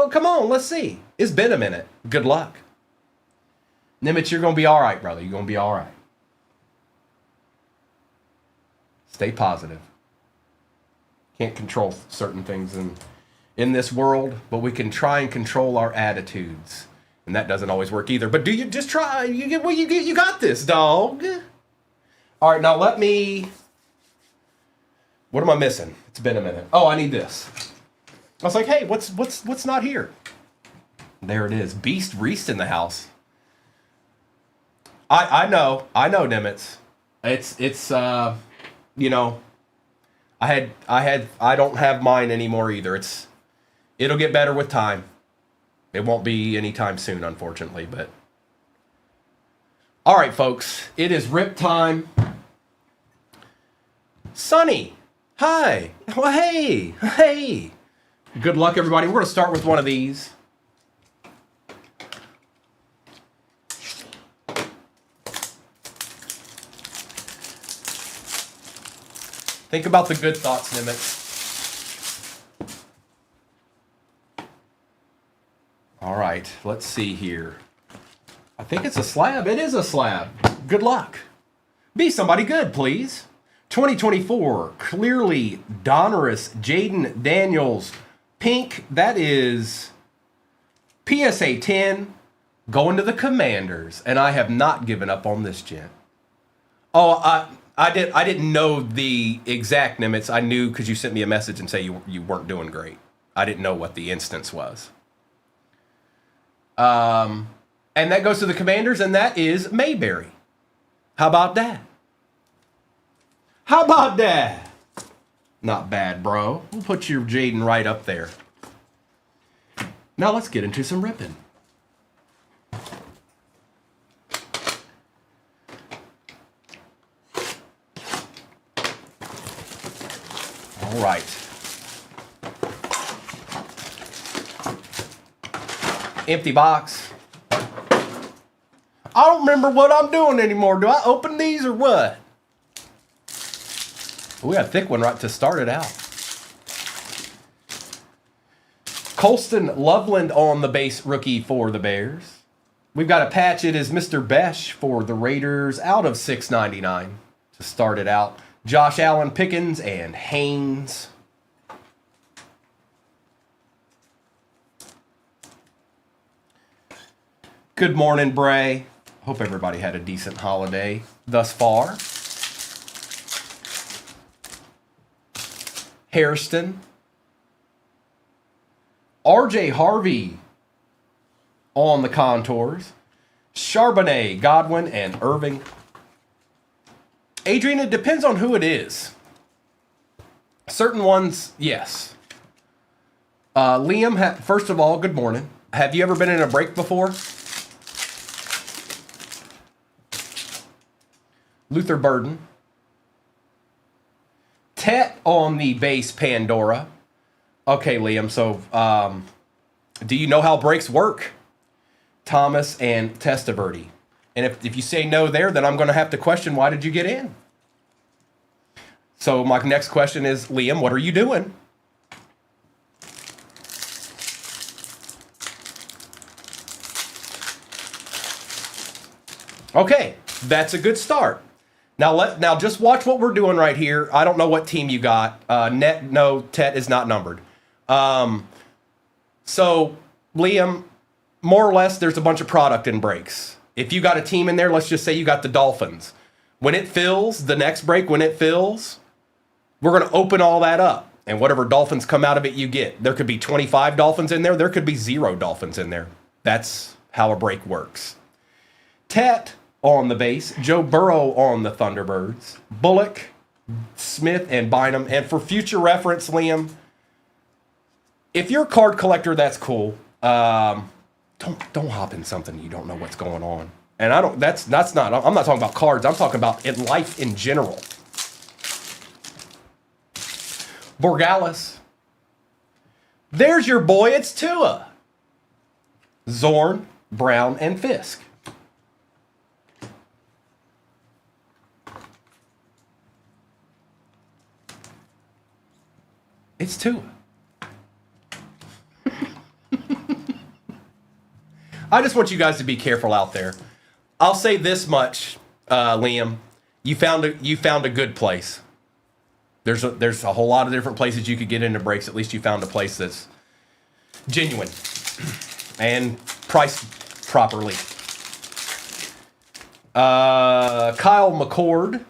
Come on, let's see. It's been a minute. Good luck. Nimitz, you're going to be all right, brother. You're going to be all right. Stay positive. Can't control certain things in this world, but we can try and control our attitudes. And that doesn't always work either. But do you just try? You got this, dog. All right, now let me... What am I missing? It's been a minute. Oh, I need this. I was like, hey, what's not here? There it is. Beast Reest in the house. I know, Nimitz. It's you know, I don't have mine anymore either. It'll get better with time. It won't be anytime soon, unfortunately, but all right, folks, it is rip time. Sonny, hi. Well, hey. Good luck, everybody. We're going to start with one of these. Think about the good thoughts, Nimitz. All right, let's see here. I think it's a slab. It is a slab. Good luck. Be somebody good, please. 2024, clearly Donruss, Jaden Daniels, pink. That is PSA 10 going to the Commanders, and I have not given up on this gent. Oh, I didn't know the exact Nimitz. I knew because you sent me a message and say you weren't doing great. I didn't know what the instance was. And that goes to the Commanders, and that is Mayberry. How about that? How about that? Not bad, bro. We'll put your Jaden right up there. Now let's get into some ripping. All right. Empty box. I don't remember what I'm doing anymore. Do I open these or what? We got a thick one right to start it out. Colston Loveland on the base rookie for the Bears. We've got a patch. It is Mr. Besh for the Raiders out of $6.99 to start it out. Josh Allen, Pickens, and Haynes. Good morning, Bray. Hope everybody had a decent holiday thus far. Hairston. RJ Harvey on the contours. Charbonnet, Godwin, and Irving. Adrian, it depends on who it is. Certain ones, yes. Liam, first of all, good morning. Have you ever been in a break before? Luther Burden. Tet on the base Pandora. Okay, Liam, so do you know how breaks work? Thomas and Testaverde. And if you say no there, then I'm going to have to question, why did you get in? So my next question is, Liam, what are you doing? Okay, that's a good start. Now just watch what we're doing right here. I don't know what team you got. No, Tet is not numbered. So Liam, more or less, there's a bunch of product in breaks. If you got a team in there, let's just say you got the Dolphins. When it fills, the next break, when it fills, we're going to open all that up. And whatever Dolphins come out of it, you get. There could be 25 Dolphins in there. There could be 0 Dolphins in there. That's how a break works. Tet on the base. Joe Burrow on the Thunderbirds. Bullock, Smith, and Bynum. And for future reference, Liam, if you're a card collector, that's cool. Don't hop in something you don't know what's going on. And I'm not talking about cards. I'm talking about in life in general. Borgalis. There's your boy. It's Tua. Zorn, Brown, and Fisk. It's Tua. I just want you guys to be careful out there. I'll say this much, Liam. You found a good place. There's a whole lot of different places you could get into breaks. At least you found a place that's genuine and priced properly. Kyle McCord.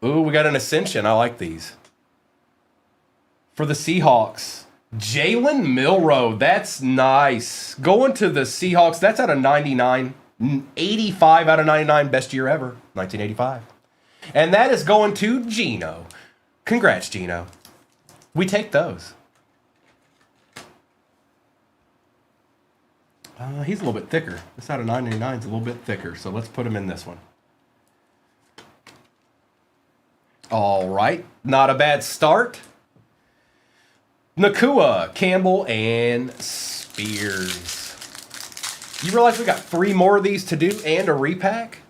Ooh, we got an Ascension. I like these. For the Seahawks, Jalen Milroe. That's nice. Going to the Seahawks. That's out of 99. 85 out of 99. Best year ever. 1985. And that is going to Gino. Congrats, Gino. We take those. He's a little bit thicker. This out of 99 is a little bit thicker. So let's put him in this one. All right. Not a bad start. Nakua, Campbell, and Spears. You realize we got 3 more of these to do and a repack?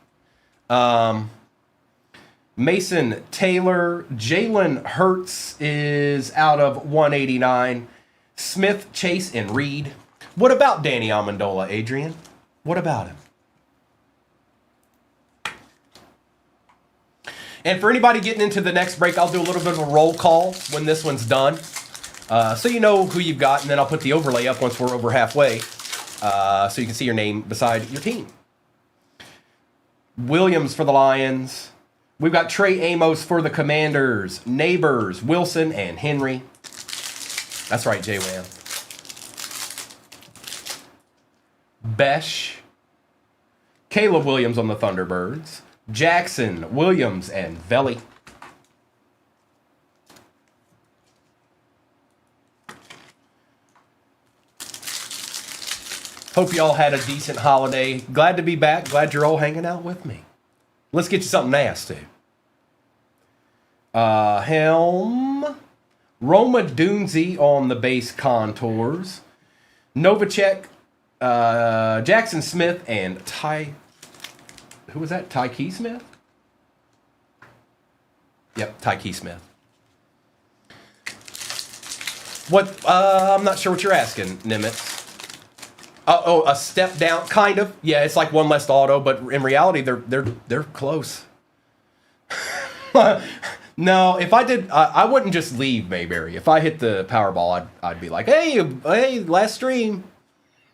Mason Taylor. Jalen Hurts is out of 189. Smith, Chase, and Reed. What about Danny Amendola, Adrian? What about him? And for anybody getting into the next break, I'll do a little bit of a roll call when this one's done. So you know who you've got, and then I'll put the overlay up once we're over halfway, so you can see your name beside your team. Williams for the Lions. We've got Trey Amos for the Commanders. Neighbors, Wilson, and Henry. That's right, J-Wham. Besh. Caleb Williams on the Thunderbirds. Jackson, Williams, and Velli. Hope you all had a decent holiday. Glad to be back. Glad you're all hanging out with me. Let's get you something nasty. Helm. Roma Dunze on the base contours. Novacek, Jackson Smith, and Ty. Who was that? Ty Smith? Yep, Ty Smith. What? I'm not sure what you're asking, Nimitz. Oh, a step down, kind of. Yeah, it's like one less auto, but in reality, they're close. No, if I did, I wouldn't just leave Mayberry. If I hit the Powerball, I'd be like, hey, last stream,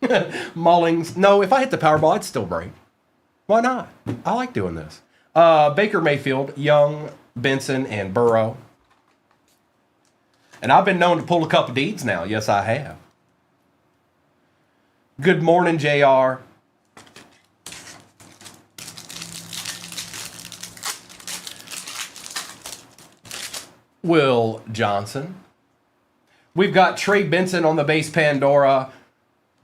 Mullings. No, if I hit the Powerball, I'd still break. Why not? I like doing this. Baker Mayfield, Young, Benson, and Burrow. And I've been known to pull a couple deeds now. Yes, I have. Good morning, JR. Will Johnson. We've got Trey Benson on the base Pandora,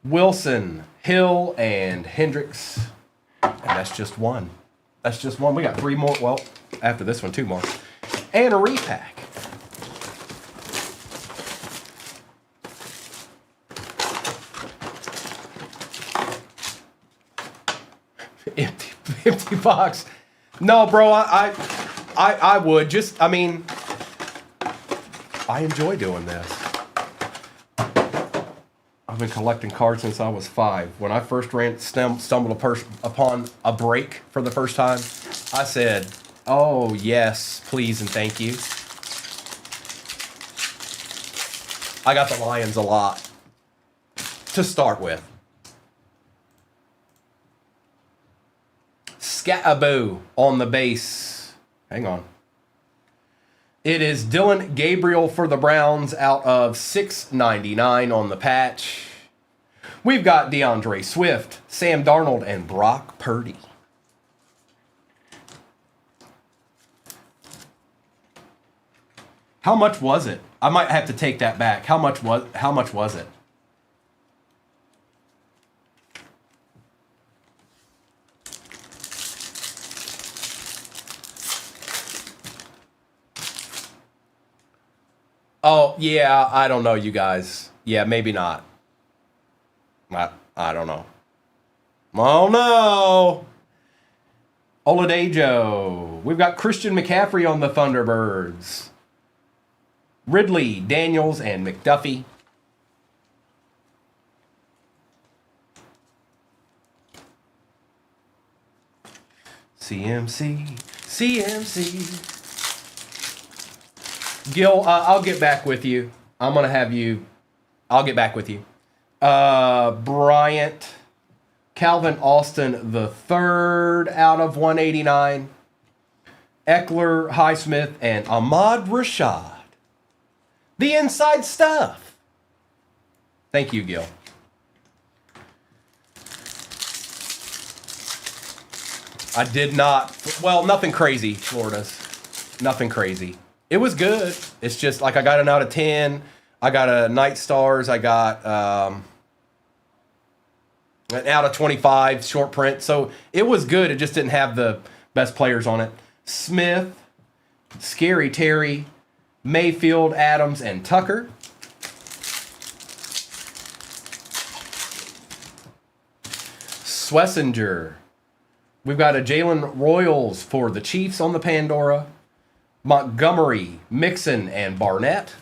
Wilson, Hill, and Hendricks. And that's just one. That's just one. We got 3 more. Well, after this one, 2 more. And a repack. Empty box. No, bro, I would just, I mean, I enjoy doing this. I've been collecting cards since I was 5. When I first stumbled upon a break for the first time, I said, oh, yes, please and thank you. I got the Lions a lot to start with. Scataboo on the base. Hang on. It is Dylan Gabriel for the Browns out of $6.99 on the patch. We've got DeAndre Swift, Sam Darnold, and Brock Purdy. How much was it? I might have to take that back. How much was it? Oh, yeah, I don't know, you guys. Yeah, maybe not. I don't know. Oh, no. Oladejo. We've got Christian McCaffrey on the Thunderbirds. Ridley, Daniels, and McDuffie. CMC. CMC. Gil, I'll get back with you. I'm going to have you. I'll get back with you. Bryant. Calvin Austin the third out of 189. Eckler, Highsmith, and Ahmad Rashad. The inside stuff. Thank you, Gil. I did not. Well, nothing crazy, Florida's. Nothing crazy. It was good. It's just like I got an out of 10. I got a Night Stars. I got an out of 25 short print. So it was good. It just didn't have the best players on it. Smith, Scary Terry, Mayfield, Adams, and Tucker. Schlesinger. We've got a Jalen Royals for the Chiefs on the Pandora. Montgomery, Mixon, and Barnett.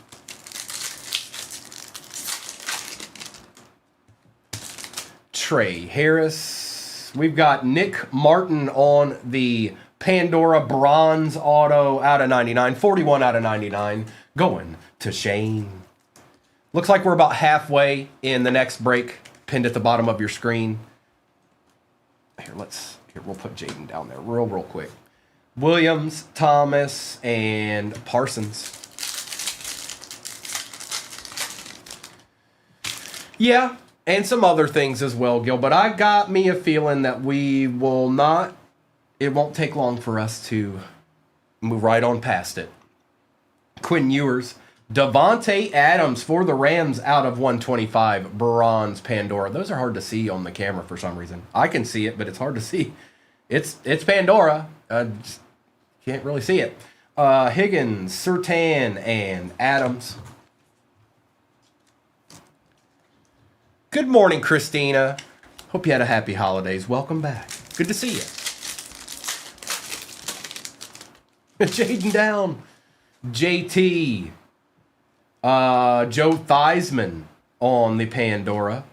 Trey Harris. We've got Nick Martin on the Pandora Bronze Auto out of 99. 41 out of 99. Going to Shane. Looks like we're about halfway in the next break. Pinned at the bottom of your screen. Here, we'll put Jaden down there real quick. Williams, Thomas, and Parsons. Yeah, and some other things as well, Gil. But I got me a feeling that it won't take long for us to move right on past it. Quinn Ewers. Devontae Adams for the Rams out of 125. Bronze Pandora. Those are hard to see on the camera for some reason. I can see it, but it's hard to see. It's Pandora. Just can't really see it. Higgins, Surtain, and Adams. Good morning, Christina. Hope you had a happy holidays. Welcome back. Good to see you. Jaden down. JT. Joe Theismann on the Pandora.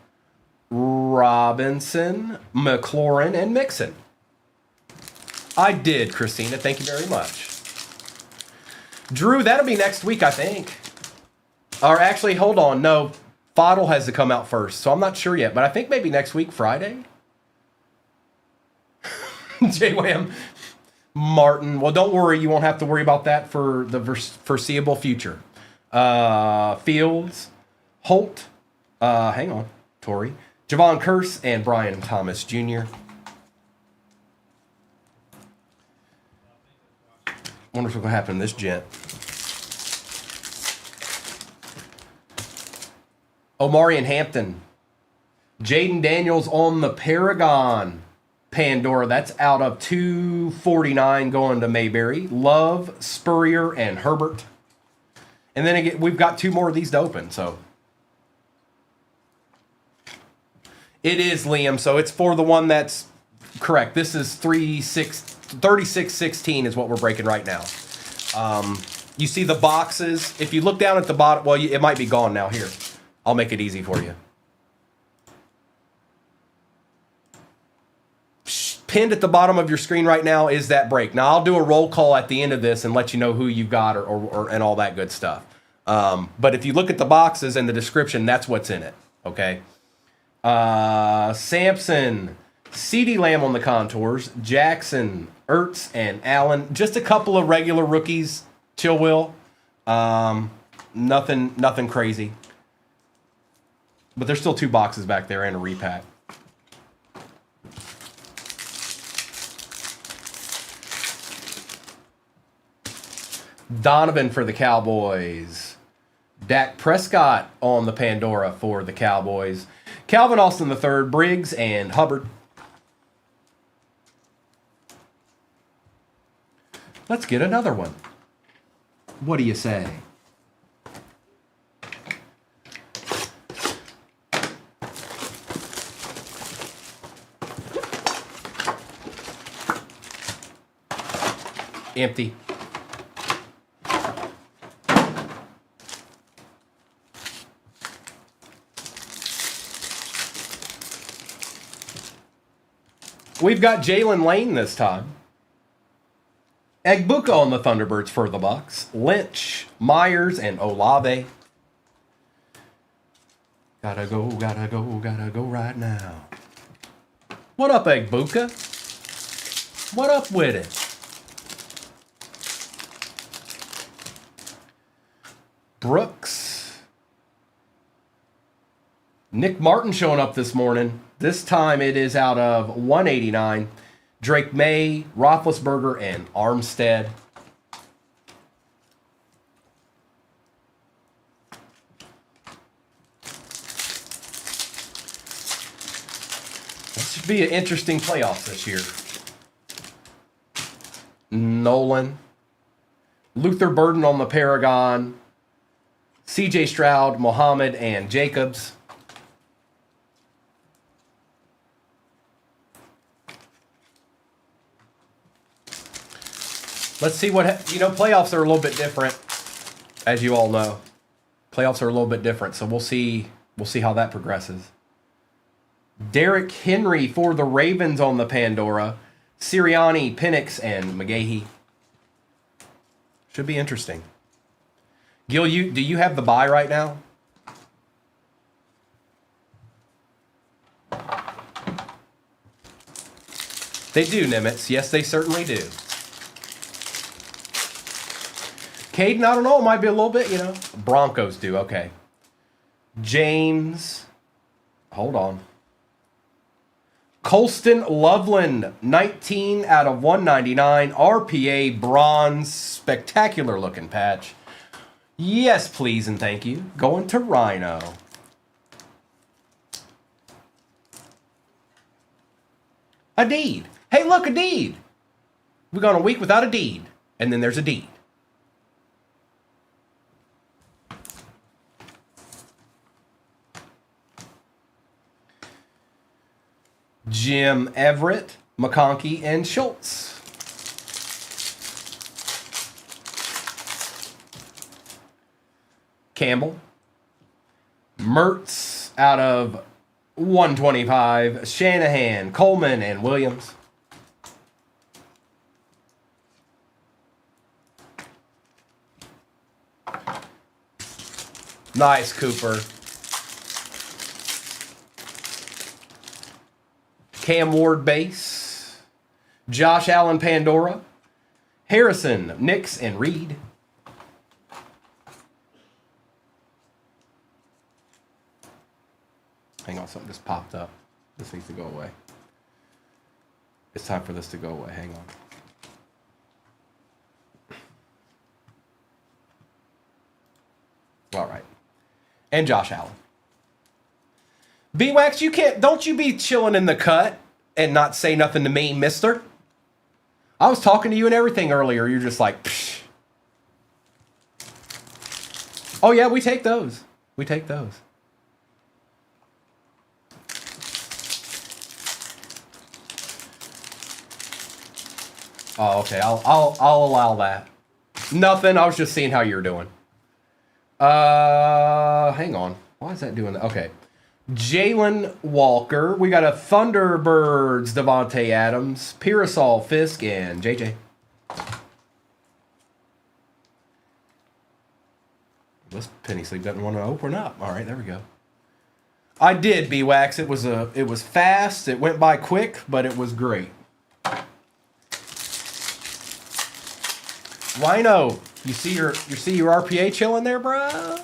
Robinson, McLaurin, and Mixon. I did, Christina. Thank you very much. Drew, that'll be next week, I think. Or actually, hold on. No, Fodl has to come out first, so I'm not sure yet. But I think maybe next week, Friday. J-Wham. Martin. Well, don't worry. You won't have to worry about that for the foreseeable future. Fields. Holt. Hang on. Torrey. Javon Curse and Brian Thomas Jr. Wonder what's going to happen to this gent. Omari and Hampton. Jaden Daniels on the Paragon Pandora. That's out of 249 going to Mayberry. Love, Spurrier, and Herbert. And then again, we've got two more of these to open, so. It is, Liam, so it's for the one that's correct. This is 3616 is what we're breaking right now. You see the boxes. If you look down at the bottom, well, it might be gone now. Here, I'll make it easy for you. Pinned at the bottom of your screen right now is that break. Now, I'll do a roll call at the end of this and let you know who you've got or and all that good stuff. But if you look at the boxes and the description, that's what's in it, okay? Sampson, CeeDee Lamb on the contours, Jackson, Ertz, and Allen. Just a couple of regular rookies, Chill Will. Nothing crazy. But there's still two boxes back there and a repack. Donovan for the Cowboys. Dak Prescott on the Pandora for the Cowboys. Calvin Austin III, Briggs, and Hubbard. Let's get another one. What do you say? Empty. We've got Jalen Lane this time. Egbuka on the Thunderbirds for the Bucks. Lynch, Myers, and Olave. Gotta go right now. What up, Egbuka? What up with it? Brooks. Nick Martin showing up this morning. This time it is out of 189. Drake May, Roethlisberger, and Armstead. This should be an interesting playoffs this year. Nolan. Luther Burden on the Paragon. CJ Stroud, Mohammed, and Jacobs. Let's see what, playoffs are a little bit different, as you all know. Playoffs are a little bit different, so we'll see how that progresses. Derrick Henry for the Ravens on the Pandora. Sirianni, Penix, and McGahee. Should be interesting. Gil, do you have the bye right now? They do, Nimitz. Yes, they certainly do. Caden, I don't know. It might be a little bit, Broncos do. Okay. James. Hold on. Colston Loveland, 19 out of 199. RPA bronze. Spectacular looking patch. Yes, please and thank you. Going to Rhino. A deed. Hey, look, a deed. We've gone a week without a deed. And then there's a deed. Jim Everett, McConkey, and Schultz. Campbell. Mertz out of 125. Shanahan, Coleman, and Williams. Nice, Cooper. Cam Ward base. Josh Allen Pandora. Harrison, Nix, and Reed. Hang on, something just popped up. This needs to go away. It's time for this to go away. Hang on. All right. And Josh Allen. B-Wax, don't you be chilling in the cut and not say nothing to me, mister. I was talking to you and everything earlier. You're just like, psh. Oh, yeah, we take those. We take those. Oh, okay. I'll allow that. Nothing. I was just seeing how you're doing. Hang on. Why is that doing that? Okay. Jalen Walker. We got a Thunderbirds, Devontae Adams, Pearsall, Fisk, and JJ. This penny sleep doesn't want to open up. All right, there we go. I did, B-Wax. It was fast. It went by quick, but it was great. Rhino, you see your RPA chilling there, bro?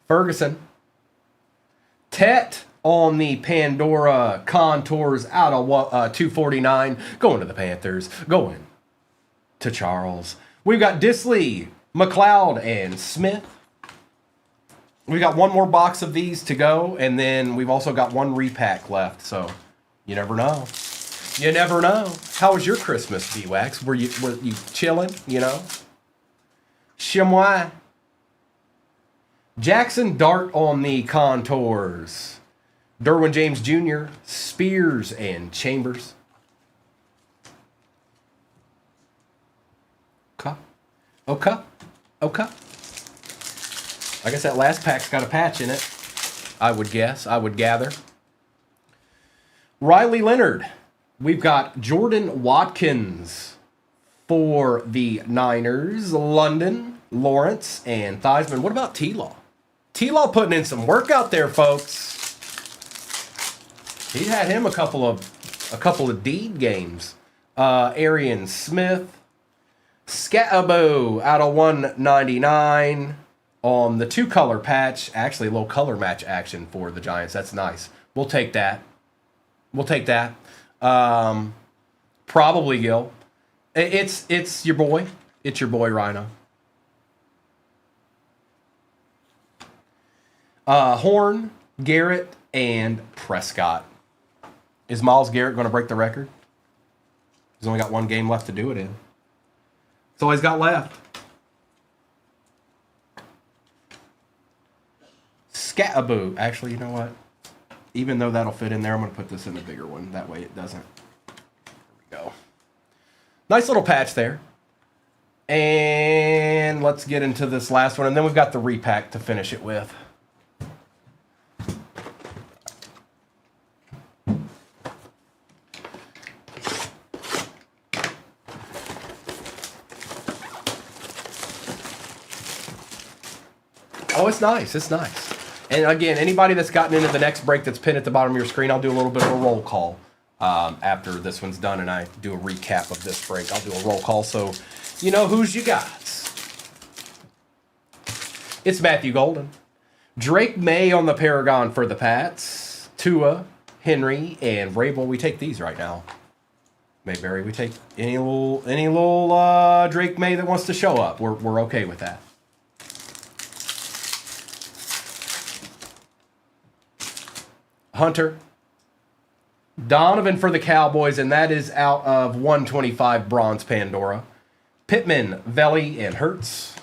Ferguson. Tet on the Pandora contours out of 249. Going to the Panthers. Going to Charles. We've got Disley, McLeod, and Smith. We got one more box of these to go, and then we've also got one repack left. So you never know. You never know. How was your Christmas, B-Wax? Were you chilling? Chamois. Jackson Dart on the contours. Derwin James Jr., Spears, and Chambers. Okay. I guess that last pack's got a patch in it. I would gather. Riley Leonard. We've got Jordan Watkins For the Niners, London, Lawrence, and Theismann. What about T-Law? T-Law putting in some work out there, folks. He had him a couple of deed games. Arian Smith, Scatabo out of 199 on the 2-color patch. Actually, a little color match action for the Giants. That's nice. We'll take that. Probably Gil. It's your boy. It's your boy Rhino. Horn, Garrett, and Prescott. Is Myles Garrett going to break the record? He's only got one game left to do it in. That's all he's got left. Scatabo. Actually, you know what? Even though that'll fit in there, I'm going to put this in a bigger one. That way it doesn't. There we go. Nice little patch there. And let's get into this last one. And then we've got the repack to finish it with. Oh, it's nice. It's nice. And again, anybody that's gotten into the next break that's pinned at the bottom of your screen, I'll do a little bit of a roll call after this one's done and I do a recap of this break. I'll do a roll call so you know who's you got. It's Matthew Golden. Drake May on the Paragon for the Pats. Tua, Henry, and Vrabel. We take these right now. Mayberry, we take any little Drake May that wants to show up. We're okay with that. Hunter, Donovan for the Cowboys, and that is out of 125 Bronze Pandora. Pittman, Velli, and Hurts.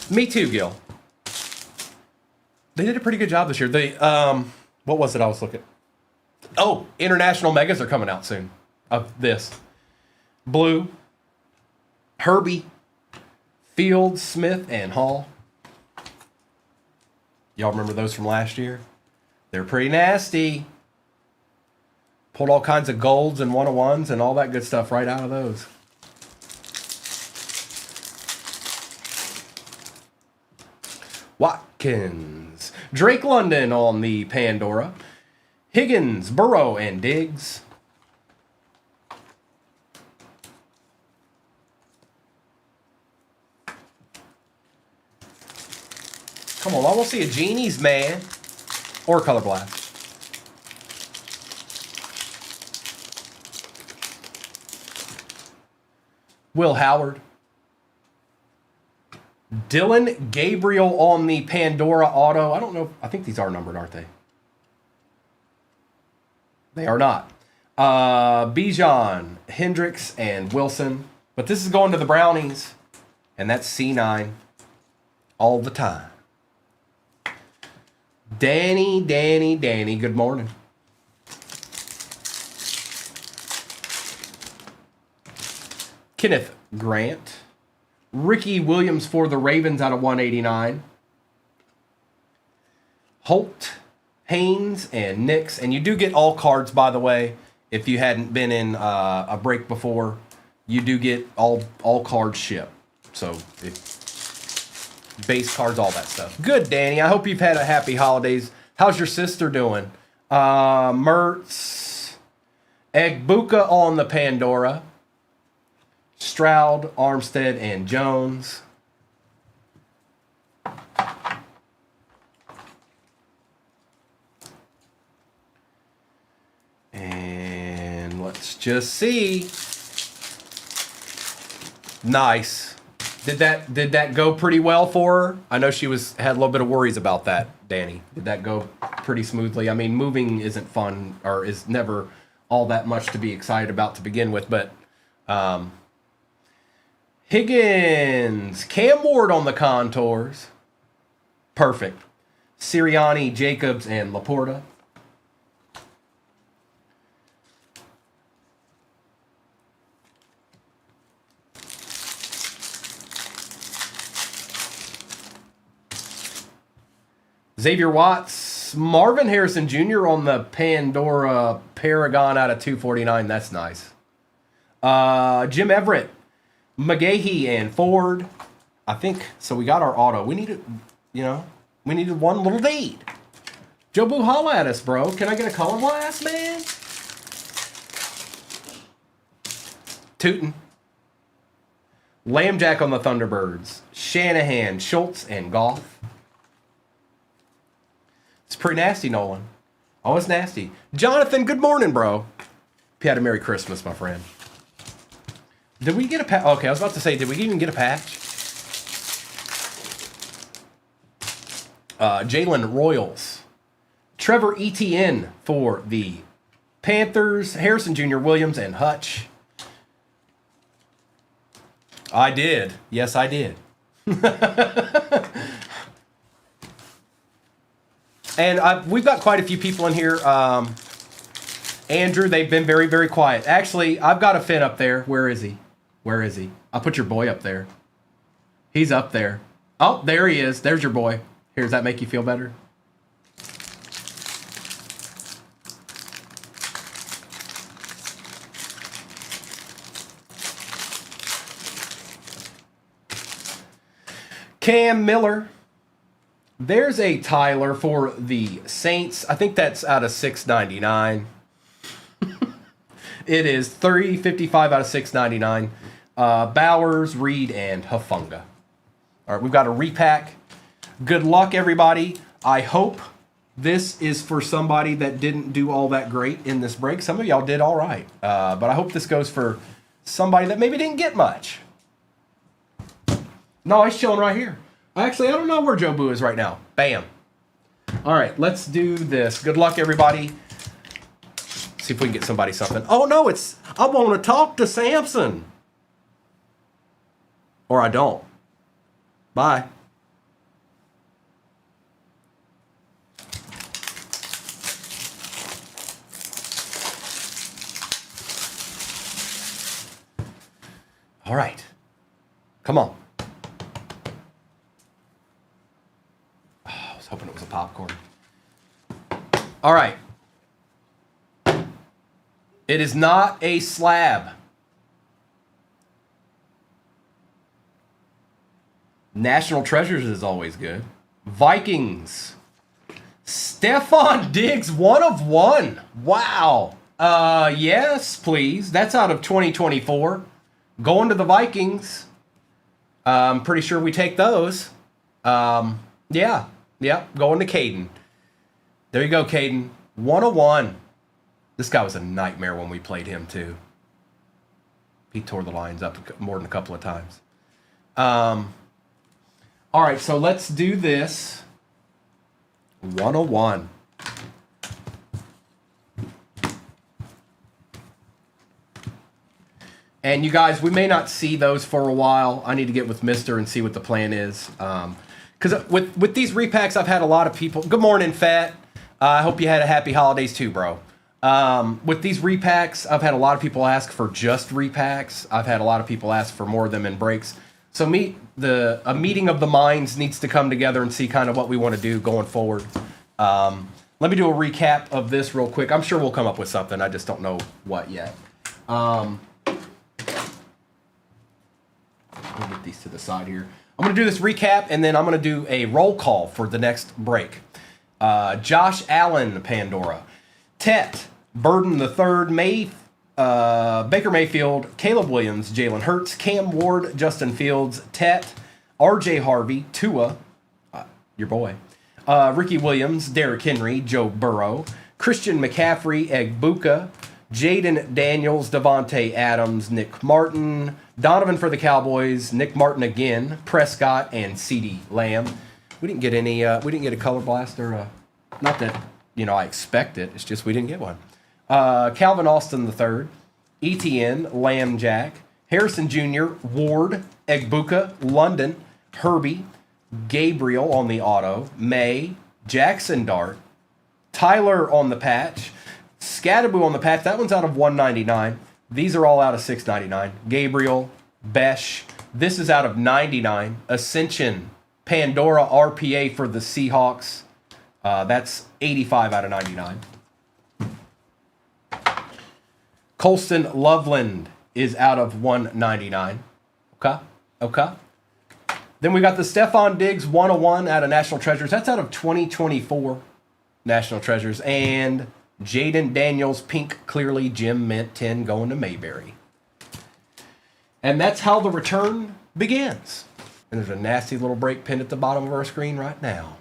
Me too, Gil. They did a pretty good job this year. They, what was it I was looking? Oh, International Megas are coming out soon. Of this. Blue, Herbie, Fields, Smith, and Hall. Y'all remember those from last year? They're pretty nasty. Pulled all kinds of golds and 101s and all that good stuff right out of those. Watkins. Drake London on the Pandora. Higgins, Burrow, and Diggs. Come on, I want to see a Genie's, man. Or Color Blast. Will Howard. Dylan Gabriel on the Pandora Auto. I don't know. I think these are numbered, aren't they? They are not. Bijan, Hendricks, and Wilson. But this is going to the Brownies. And that's C9 all the time. Danny, good morning. Kenneth Grant. Ricky Williams for the Ravens out of 189. Holt, Haynes, and Nix. And you do get all cards, by the way. If you hadn't been in a break before, you do get all cards shipped. So, base cards, all that stuff. Good, Danny. I hope you've had a happy holidays. How's your sister doing? Mertz, Egbuka on the Pandora. Stroud, Armstead, and Jones. And let's just see. Nice. Did that go pretty well for her? I know she had a little bit of worries about that, Danny. Did that go pretty smoothly? I mean, moving isn't fun or is never all that much to be excited about to begin with, but Higgins, Cam Ward on the contours. Perfect. Sirianni, Jacobs, and Laporta. Xavier Watts, Marvin Harrison Jr. on the Pandora Paragon out of 249. That's nice. Jim Everett, McGahee, and Ford. I think, so we got our auto. We needed, we needed one little deed. Joe Boo, holla at us, bro. Can I get a color blast, man? Tootin'. Lambjack on the Thunderbirds. Shanahan, Schultz, and Goff. It's pretty nasty, Nolan. Oh, it's nasty. Jonathan, good morning, bro. Hope you had a Merry Christmas, my friend. Did we get a patch? Okay, I was about to say, did we even get a patch? Jalen Royals. Trevor Etienne for the Panthers. Harrison Jr., Williams, and Hutch. I did. Yes, I did. And we've got quite a few people in here. Andrew, they've been very, very quiet. Actually, I've got a Finn up there. Where is he? Where is he? I'll put your boy up there. He's up there. Oh, there he is. There's your boy. Here, does that make you feel better? Cam Miller. There's a Tyler for the Saints. I think that's out of 699. It is 355 out of 699. Bowers, Reed, and Hufanga. All right, we've got a repack. Good luck, everybody. I hope this is for somebody that didn't do all that great in this break. Some of y'all did all right. But I hope this goes for somebody that maybe didn't get much. No, he's chilling right here. Actually, I don't know where Joe Boo is right now. Bam. All right, let's do this. Good luck, everybody. See if we can get somebody something. Oh, no, it's... I want to talk to Samson. Or I don't. Bye. All right. Come on. Oh, I was hoping it was a popcorn. All right. It is not a slab. National Treasures is always good. Vikings. Stefan Diggs, 1 of 1. Wow. Yes, please. That's out of 2024. Going to the Vikings. I'm pretty sure we take those. Yeah. Going to Caden. There you go, Caden. 101. This guy was a nightmare when we played him, too. He tore the lines up more than a couple of times. All right, so let's do this. 101. And you guys, we may not see those for a while. I need to get with Mister and see what the plan is. Because with these repacks, I've had a lot of people. Good morning, Fat. I hope you had a happy holidays too, bro. With these repacks, I've had a lot of people ask for just repacks. I've had a lot of people ask for more of them in breaks. So a meeting of the minds needs to come together and see kind of what we want to do going forward. Let me do a recap of this real quick. I'm sure we'll come up with something. I just don't know what yet. I'll get these to the side here. I'm going to do this recap, and then I'm going to do a roll call for the next break. Josh Allen, Pandora. Tet, Burden the Third, Baker Mayfield, Caleb Williams, Jalen Hurts, Cam Ward, Justin Fields, Tet, R.J. Harvey, Tua, your boy, Ricky Williams, Derrick Henry, Joe Burrow, Christian McCaffrey, Egbuka, Jaden Daniels, Devontae Adams, Nick Martin, Donovan for the Cowboys, Nick Martin again, Prescott, and CeeDee Lamb. We didn't get any. We didn't get a color blast or not that I expect it. It's just we didn't get one. Calvin Austin III, Etienne, Lambjack, Harrison Jr., Ward, Egbuka, London, Herbie, Gabriel on the auto, May, Jackson Dart, Tyler on the patch, Scatterboo on the patch. That one's out of 199. These are all out of 699. Gabriel, Besh. This is out of 99. Ascension, Pandora RPA for the Seahawks. That's 85 out of 99. Colston Loveland is out of 199. Okay. Then we got the Stephon Diggs 101 out of National Treasures. That's out of 2024 National Treasures. And Jaden Daniels Pink Clearly Gem Mint 10 going to Mayberry. And that's how the return begins. And there's a nasty little break pinned at the bottom of our screen right now.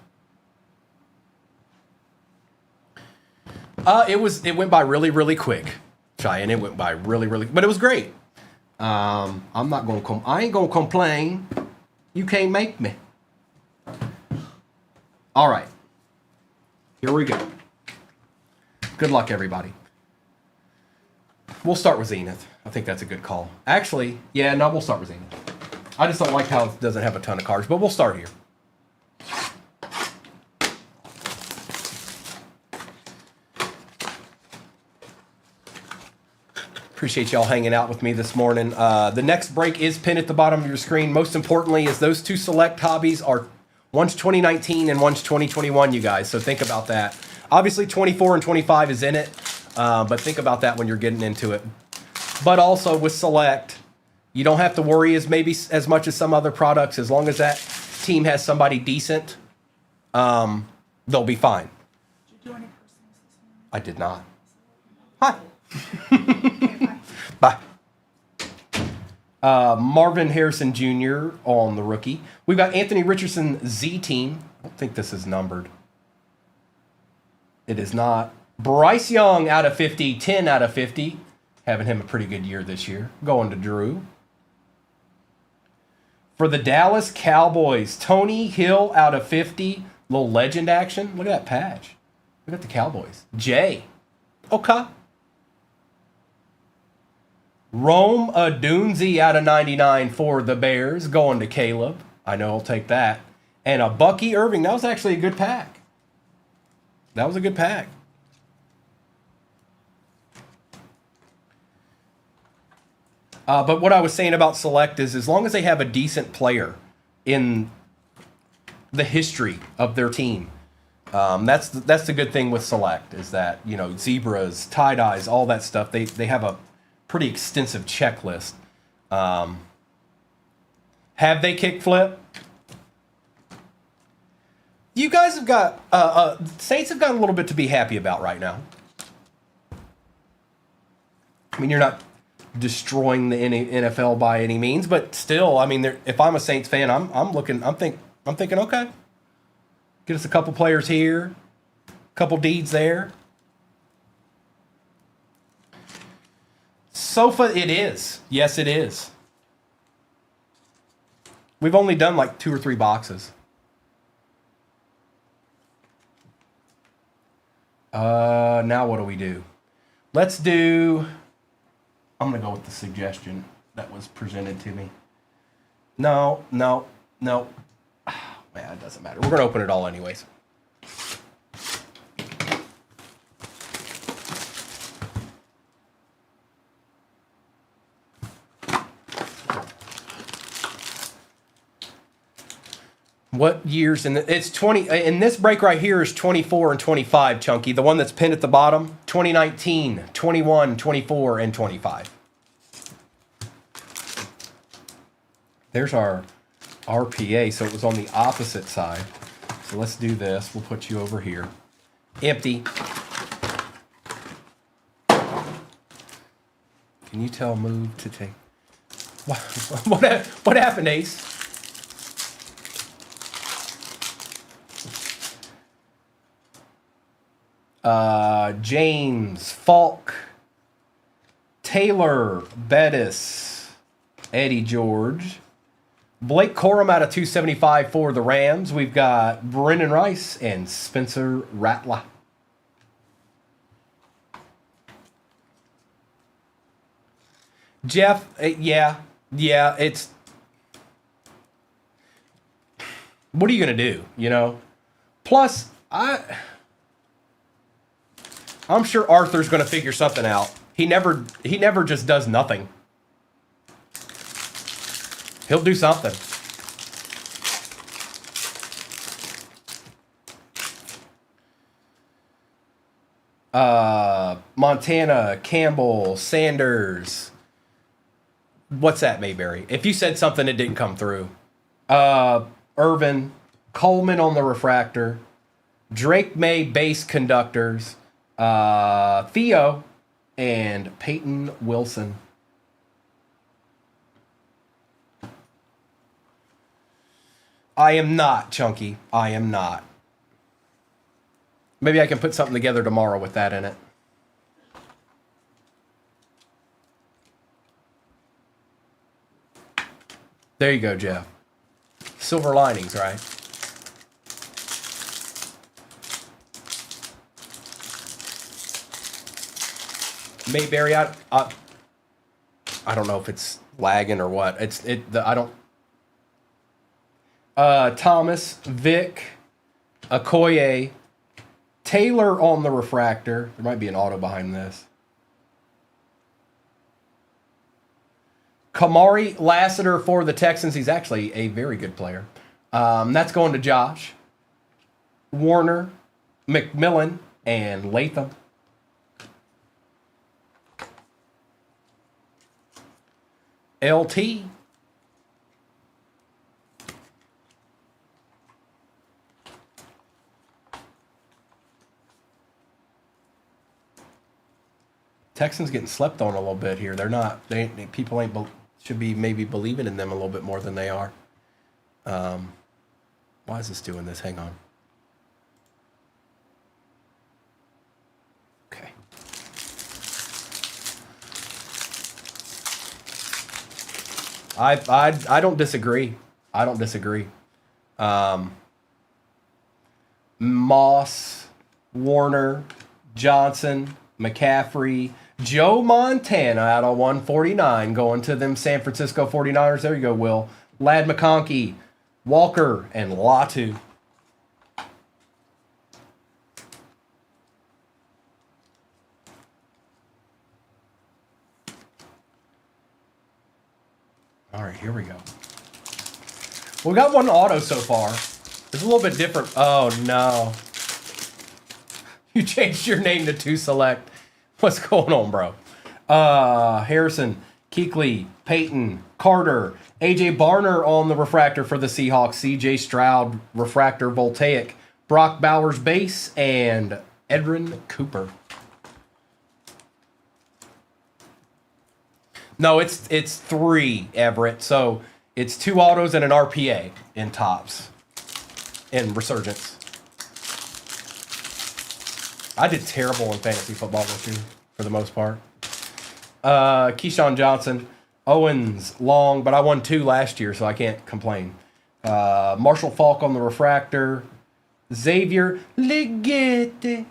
It went by really, really quick, Cheyenne. It went by really, but it was great. I ain't gonna complain. You can't make me. All right. Here we go. Good luck, everybody. We'll start with Zenith. I think that's a good call. Actually, yeah, no, we'll start with Zenith. I just don't like how it doesn't have a ton of cards, but we'll start here. Appreciate y'all hanging out with me this morning. The next break is pinned at the bottom of your screen. Most importantly is those two select hobbies are one's 2019 and one's 2021, you guys. So think about that. Obviously, 24 and 25 is in it, but think about that when you're getting into it. But also with select, you don't have to worry as much as some other products. As long as that team has somebody decent, they'll be fine. Did you do any personals this morning? I did not. Hi. Okay, Bye. Marvin Harrison Jr. on the rookie. We've got Anthony Richardson Z team. I don't think this is numbered. It is not. Bryce Young out of 50, 10 out of 50. Having him a pretty good year this year. Going to Drew. For the Dallas Cowboys, Tony Hill out of 50. Little legend action. Look at that patch. Look at the Cowboys. Jay. Okay. Rome Odunze out of 99 for the Bears. Going to Caleb. I know I'll take that. And a Bucky Irving. That was actually a good pack. That was a good pack. But what I was saying about select is as long as they have a decent player in the history of their team, that's the good thing with select is that, you know, zebras, tie-dyes, all that stuff, they have a pretty extensive checklist. Have they kickflip? You guys have got Saints have got a little bit to be happy about right now. I mean, you're not destroying the NFL by any means, but still, I mean, if I'm a Saints fan, I'm thinking, okay, get us a couple players here, a couple deeds there. Sofa, it is. Yes, it is. We've only done like 2 or 3 boxes. Now what do we do? Let's do... I'm going to go with the suggestion that was presented to me. No. Man, it doesn't matter. We're going to open it all anyways. What years it's 20 in this break right here is 24 and 25, Chunky. The one that's pinned at the bottom, 2019, 21, 24 and 25. There's our RPA, so it was on the opposite side. So let's do this. We'll put you over here. Empty. Can you tell move to take? What happened, Ace? James, Falk, Taylor, Bettis, Eddie George, Blake Corum out of 275 for the Rams. We've got Brendan Rice and Spencer Rattler. Jeff, yeah, it's... What are you going to do, you know? Plus, I'm sure Arthur's going to figure something out. He never just does nothing. He'll do something. Montana, Campbell, Sanders. What's that, Mayberry? If you said something that didn't come through. Irvin, Coleman on the refractor, Drake May base conductors, Theo, and Peyton Wilson. I am not, Chunky. I am not. Maybe I can put something together tomorrow with that in it. There you go, Jeff. Silver linings, right? Mayberry, I don't know if it's lagging or what. I don't. Thomas, Vic, Okoye, Taylor on the refractor. There might be an auto behind this. Kamari Lassiter for the Texans. He's actually a very good player. That's going to Josh. Warner, McMillan, and Latham. LT. Texans getting slept on a little bit here. They're not. People ain't should be maybe believing in them a little bit more than they are. Why is this doing this? Hang on. Okay. I don't disagree. I don't disagree. Moss, Warner, Johnson, McCaffrey, Joe Montana out of 149 going to them San Francisco 49ers. There you go, Will. Lad McConkey, Walker, and Latu. All right, here we go. We got one auto so far. It's a little bit different. Oh, no. You changed your name to 2 Select. What's going on, bro? Harrison, Kuechly, Peyton, Carter, AJ Barner on the refractor for the Seahawks, CJ Stroud, refractor, Voltaic, Brock Bowers base, and Edrin Cooper. No, it's 3, Everett. So it's 2 autos and an RPA in Topps. In Resurgence. I did terrible in fantasy football this year, for the most part. Keyshawn Johnson, Owens, Long, but I won 2 last year, so I can't complain. Marshall Faulk on the refractor. Xavier Legette.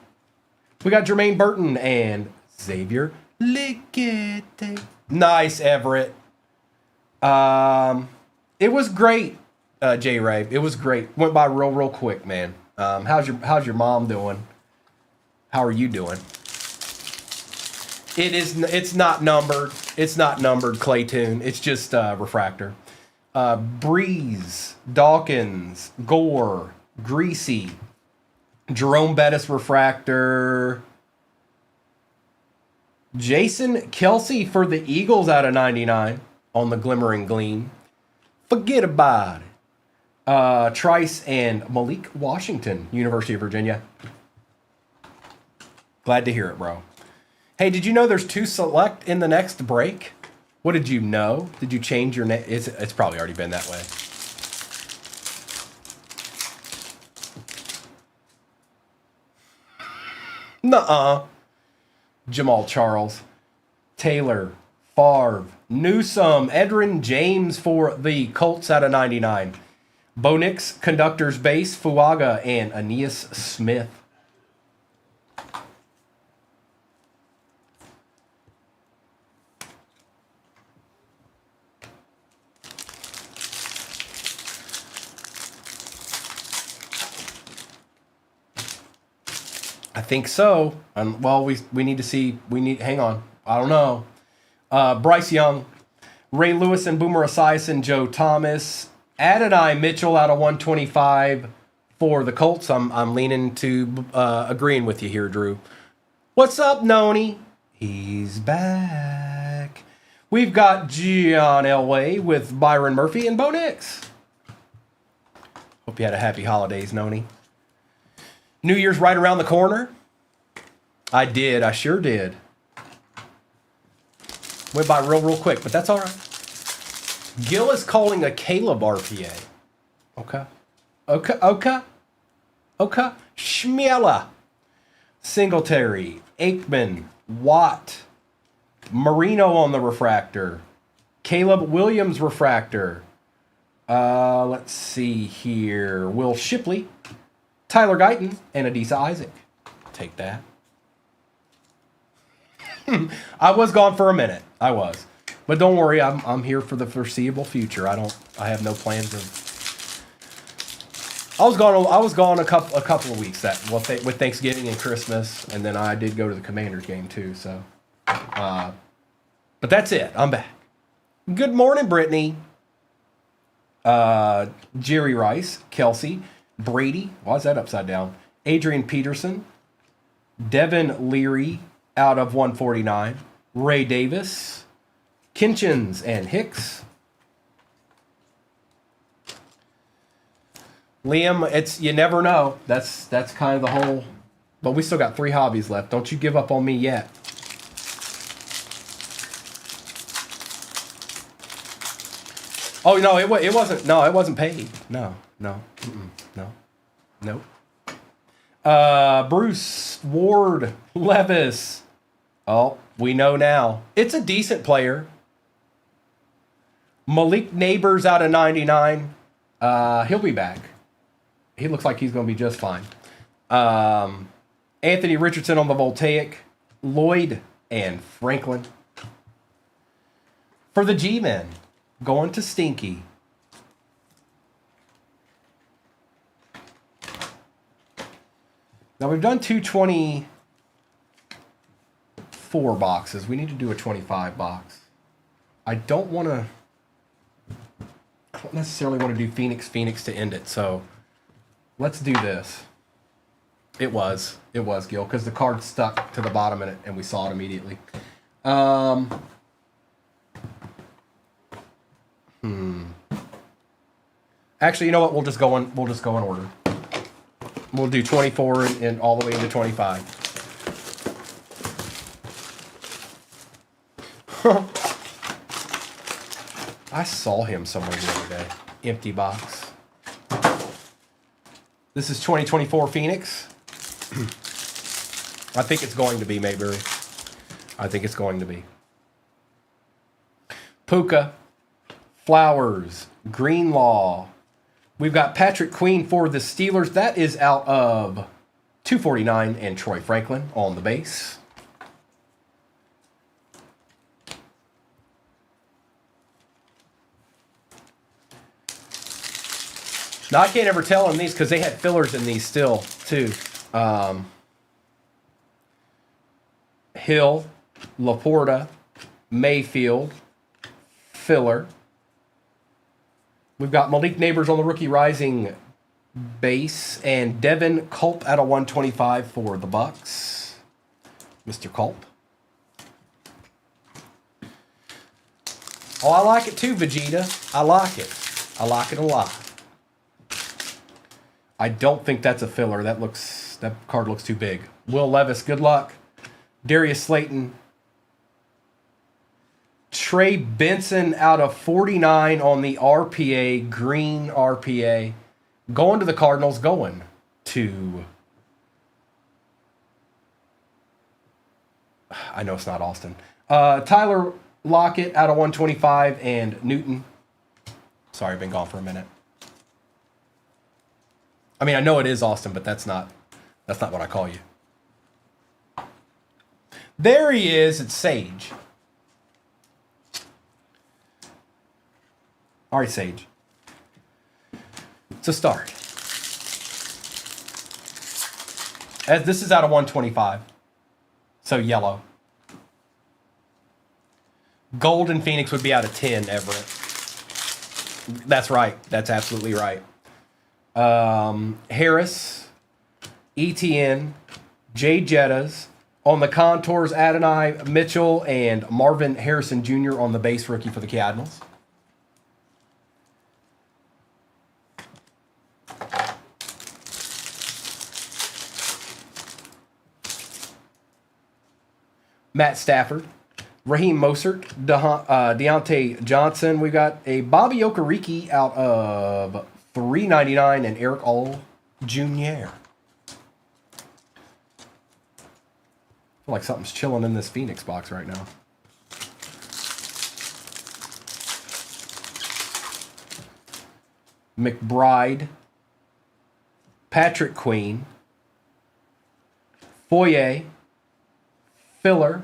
We got Jermaine Burton and Xavier Legette. Nice, Everett. It was great, J. Ray. It was great. Went by real quick, man. How's your mom doing? How are you doing? It's not numbered. It's not numbered, Claytoon. It's just refractor. Breeze, Dawkins, Gore, Greasy, Jerome Bettis refractor. Jason Kelsey for the Eagles out of 99 on the Glimmering Gleam. Forget about it. Trice and Malik Washington, University of Virginia. Glad to hear it, bro. Hey, did you know there's 2 Select in the next break? What did you know? Did you change your name? It's probably already been that way. Nuh-uh. Jamal Charles, Taylor, Favre, Newsome, Edrin James for the Colts out of 99. Bo Nix, conductor's base, Fuaga, and Aeneas Smith. I think so. Well, we need to see. Hang on. I don't know. Bryce Young, Ray Lewis and Boomer Esiason, Joe Thomas, Adonai Mitchell out of 125 for the Colts. I'm leaning to agreeing with you here, Drew. What's up, Noni? He's back. We've got John Elway with Byron Murphy and Bo Nix. Hope you had a happy holidays, Noni. New Year's right around the corner. I did. I sure did. Went by real quick, but that's all right. Gil is calling a Caleb RPA. Okay. Schmiela. Singletary. Aikman. Watt. Marino on the refractor. Caleb Williams refractor. Let's see here. Will Shipley. Tyler Guyton. And Adisa Isaac. Take that. I was gone for a minute. I was. But don't worry, I'm here for the foreseeable future. I have no plans of. I was gone a couple of weeks with Thanksgiving and Christmas, and then I did go to the Commanders game too. So, but that's it. I'm back. Good morning, Brittany. Jerry Rice, Kelsey, Brady. Why is that upside down? Adrian Peterson, Devin Leary out of 149. Ray Davis, Kinchins, and Hicks. Liam, it's you never know. That's kind of the whole. But we still got 3 hobbies left. Don't you give up on me yet. Oh no, it wasn't. No, it wasn't paid. No. Nope. Bruce Ward Levis. Oh, we know now. It's a decent player. Malik Neighbors out of 99. He'll be back. He looks like he's going to be just fine. Anthony Richardson on the Voltaic. Lloyd and Franklin. For the G-Men, going to Stinky. Now we've done 224 boxes. We need to do a 25 box. I don't necessarily want to do Phoenix to end it, so let's do this. It was Gil, because the card stuck to the bottom in it and we saw it immediately. Actually, you know what? We'll just go in order. We'll do 24 and all the way into 25. I saw him somewhere the other day. Empty box. This is 2024 Phoenix. I think it's going to be Mayberry. I think it's going to be. Puka. Flowers. Greenlaw. We've got Patrick Queen for the Steelers. That is out of 249 and Troy Franklin on the base. Now, I can't ever tell on these because they had fillers in these still, too. Hill, Laporta, Mayfield, filler. We've got Malik Neighbors on the Rookie Rising base and Devin Culp out of 125 for the Bucks. Mr. Culp. Oh, I like it too, Vegeta. I like it. I like it a lot. I don't think that's a filler. That card looks too big. Will Levis, good luck. Darius Slayton. Trey Benson out of 49 on the RPA, green RPA. Going to the Cardinals, going to... I know it's not Austin. Tyler Lockett out of 125 and Newton. Sorry, I've been gone for a minute. I mean, I know it is Austin, but that's not what I call you. There he is. It's Sage. All right, Sage. It's a start. As this is out of 125. So yellow. Gold and Phoenix would be out of 10, Everett. That's right. That's absolutely right. Harris, ETN, Jay Jettas, On the contours, Adonai Mitchell and Marvin Harrison Jr. on the base rookie for the Cardinals. Matt Stafford, Raheem Mostert, Deontay Johnson. We got a Bobby Okereke out of $3.99 and Eric All Jr. I feel like something's chilling in this Phoenix box right now. McBride, Patrick Queen, Foyer, Filler,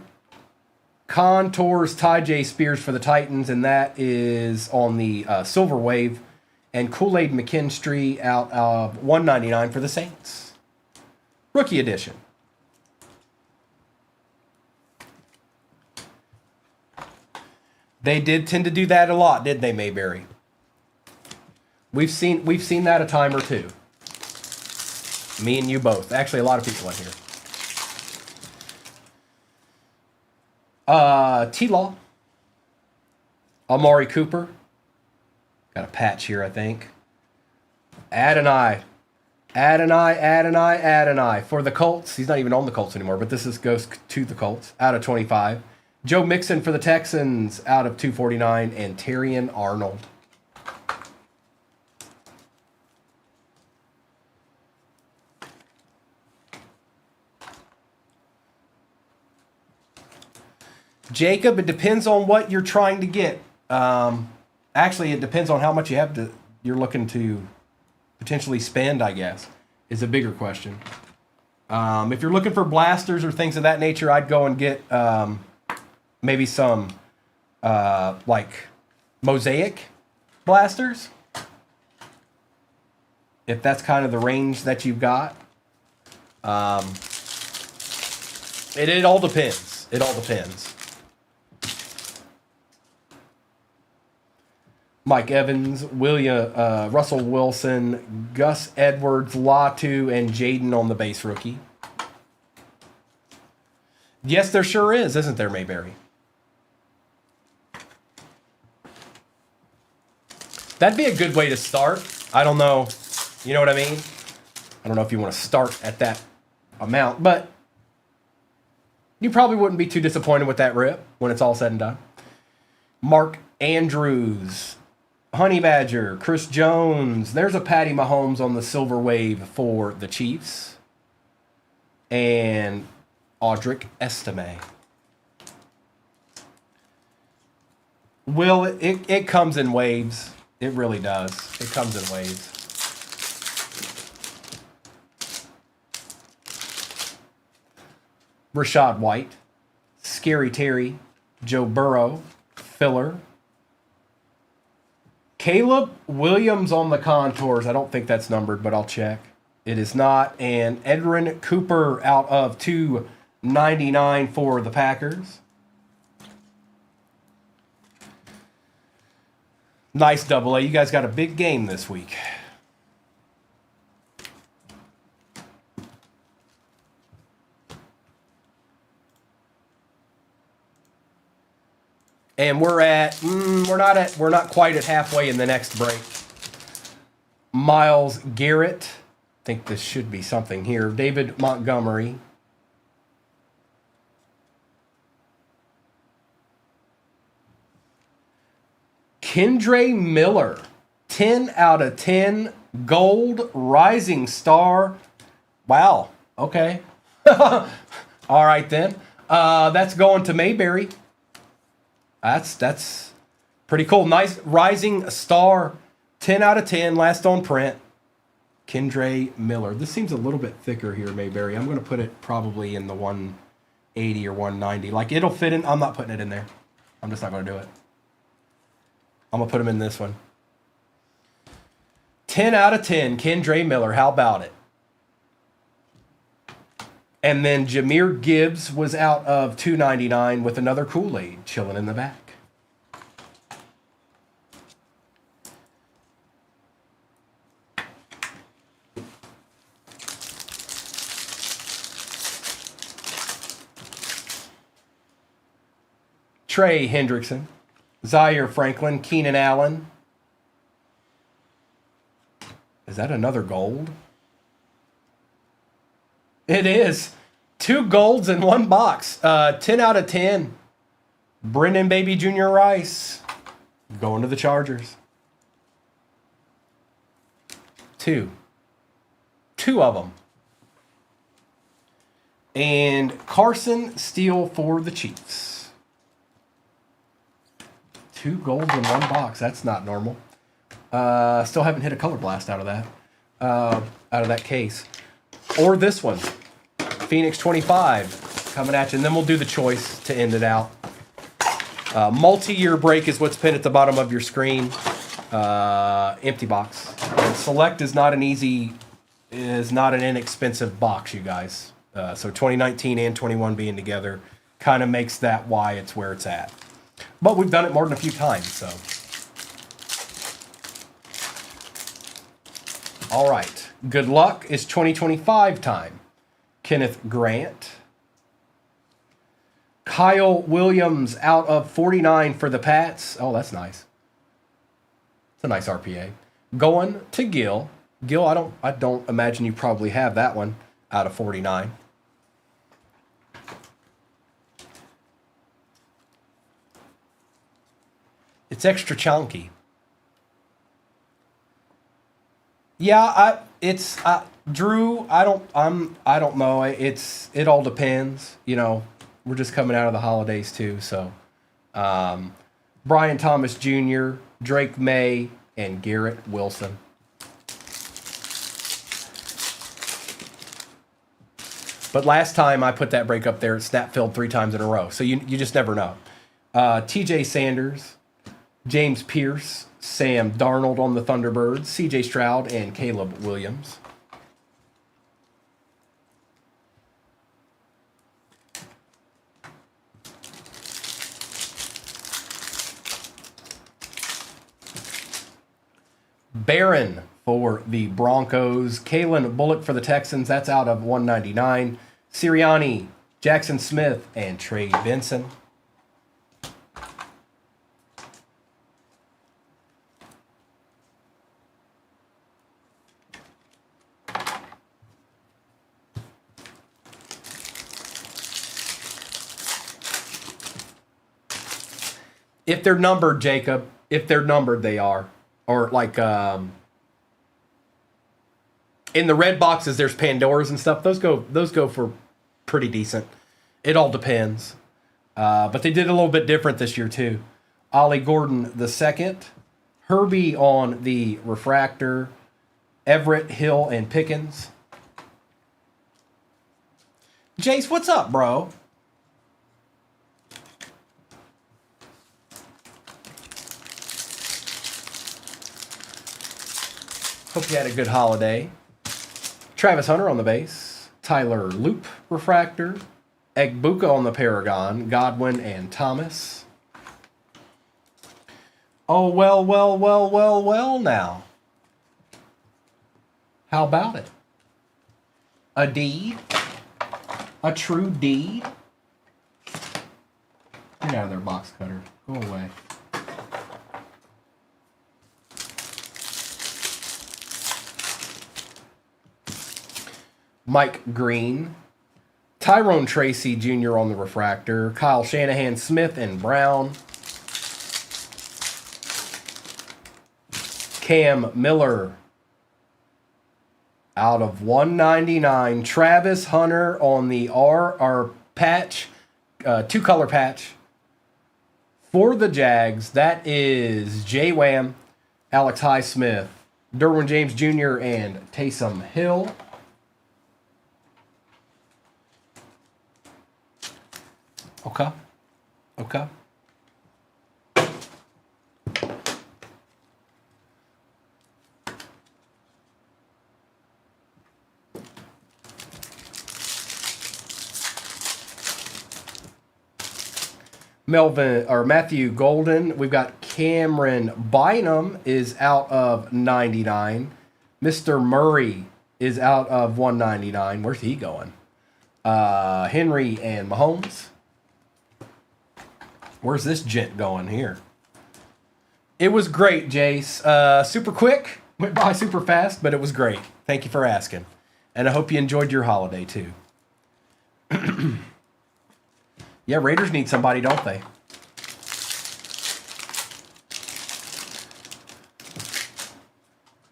Contours, Ty J. Spears for the Titans, and that is on the Silver Wave, and Kool-Aid McKinstry out of $1.99 for the Saints. Rookie edition. They did tend to do that a lot, didn't they, Mayberry? We've seen that a time or two. Me and you both. Actually, a lot of people in here. T-Law. Amari Cooper. Got a patch here, I think. Adonai for the Colts. He's not even on the Colts anymore, but this goes to the Colts. Out of 25. Joe Mixon for the Texans out of 249, and Terrion Arnold. Jacob, it depends on what you're trying to get. Actually, it depends on how much you're looking to potentially spend, I guess, is a bigger question. If you're looking for blasters or things of that nature, I'd go and get maybe some like mosaic blasters. If that's kind of the range that you've got. It all depends. It all depends. Mike Evans, Russell Wilson, Gus Edwards, Latu, and Jaden on the base rookie. Yes, there sure is, isn't there, Mayberry? That'd be a good way to start. I don't know. You know what I mean? I don't know if you want to start at that amount, but you probably wouldn't be too disappointed with that rip when it's all said and done. Mark Andrews, Honey Badger, Chris Jones. There's a Patty Mahomes on the Silver Wave for the Chiefs. And Audric Estime. Will it comes in waves. It really does. It comes in waves. Rashad White, Scary Terry, Joe Burrow, Filler. Caleb Williams on the contours. I don't think that's numbered, but I'll check. It is not. And Edrin Cooper out of 299 for the Packers. Nice double A. You guys got a big game this week. And we're not quite at halfway in the next break. Myles Garrett. I think this should be something here. David Montgomery. Kendre Miller. 10 out of 10. Gold Rising Star. Wow. Okay. All right then. That's going to Mayberry. That's pretty cool. Nice Rising Star. 10 out of 10. Last on print. Kendre Miller. This seems a little bit thicker here, Mayberry. I'm going to put it probably in the 180 or 190. Like, it'll fit in. I'm not putting it in there. I'm just not going to do it. I'm going to put him in this one. 10 out of 10. Kendre Miller. How about it? And then Jahmyr Gibbs was out of $2.99 with another Kool-Aid chilling in the back. Trey Hendrickson, Zaire Franklin, Keenan Allen. Is that another gold? It is. 2 golds in 1 box. 10 out of 10. Brendan Baby Jr. Rice. Going to the Chargers. 2. 2 of them. And Carson Steele for the Chiefs. 2 golds in 1 box. That's not normal. Still haven't hit a color blast out of that case. Or this one. Phoenix 25 coming at you. And then we'll do the choice to end it out. Multi-year break is what's pinned at the bottom of your screen. Empty box. And select is not an inexpensive box, you guys. So 2019 and 21 being together kind of makes that why it's where it's at. But we've done it more than a few times, so. All right. Good luck. It's 2025 time. Kenneth Grant. Kyle Williams out of 49 for the Pats. Oh, that's nice. It's a nice RPA. Going to Gil. Gil, I don't imagine you probably have that one out of 49. It's extra chunky. Yeah, Drew, I don't know. It all depends. You know, we're just coming out of the holidays too, so Brian Thomas Jr., Drake May, and Garrett Wilson. But last time I put that break up there, it snap filled 3 times in a row. So you just never know. TJ Sanders, James Pierce, Sam Darnold on the Thunderbirds, CJ Stroud, and Caleb Williams. Barron for the Broncos. Kalen Bullock for the Texans. That's out of 199. Sirianni, Jackson Smith, and Trey Benson. If they're numbered, Jacob, if they're numbered, they are. Or like in the red boxes, there's Pandoras and stuff. Those go for pretty decent. It all depends. But they did a little bit different this year too. Ollie Gordon II, Herbie on the refractor, Everett, Hill, and Pickens. Jace, what's up, bro? Hope you had a good holiday. Travis Hunter on the base. Tyler Loop refractor. Egbuka on the Paragon. Godwin and Thomas. Oh, well now. How about it? A D? A true D? Get out of there, box cutter. Go away. Mike Green, Tyrone Tracy Jr. on the refractor, Kyle Shanahan, Smith, and Brown, Cam Miller out of 199, Travis Hunter on the R patch, 2-color patch for the Jags. That is J Wham, Alex Highsmith, Derwin James Jr., and Taysom Hill. Okay. Matthew Golden. We've got Cameron Bynum is out of 99. Mr. Murray is out of 199. Where's he going? Henry and Mahomes. Where's this gent going here? It was great, Jace. Super quick. Went by super fast, but it was great. Thank you for asking. And I hope you enjoyed your holiday, too. Yeah, Raiders need somebody, don't they?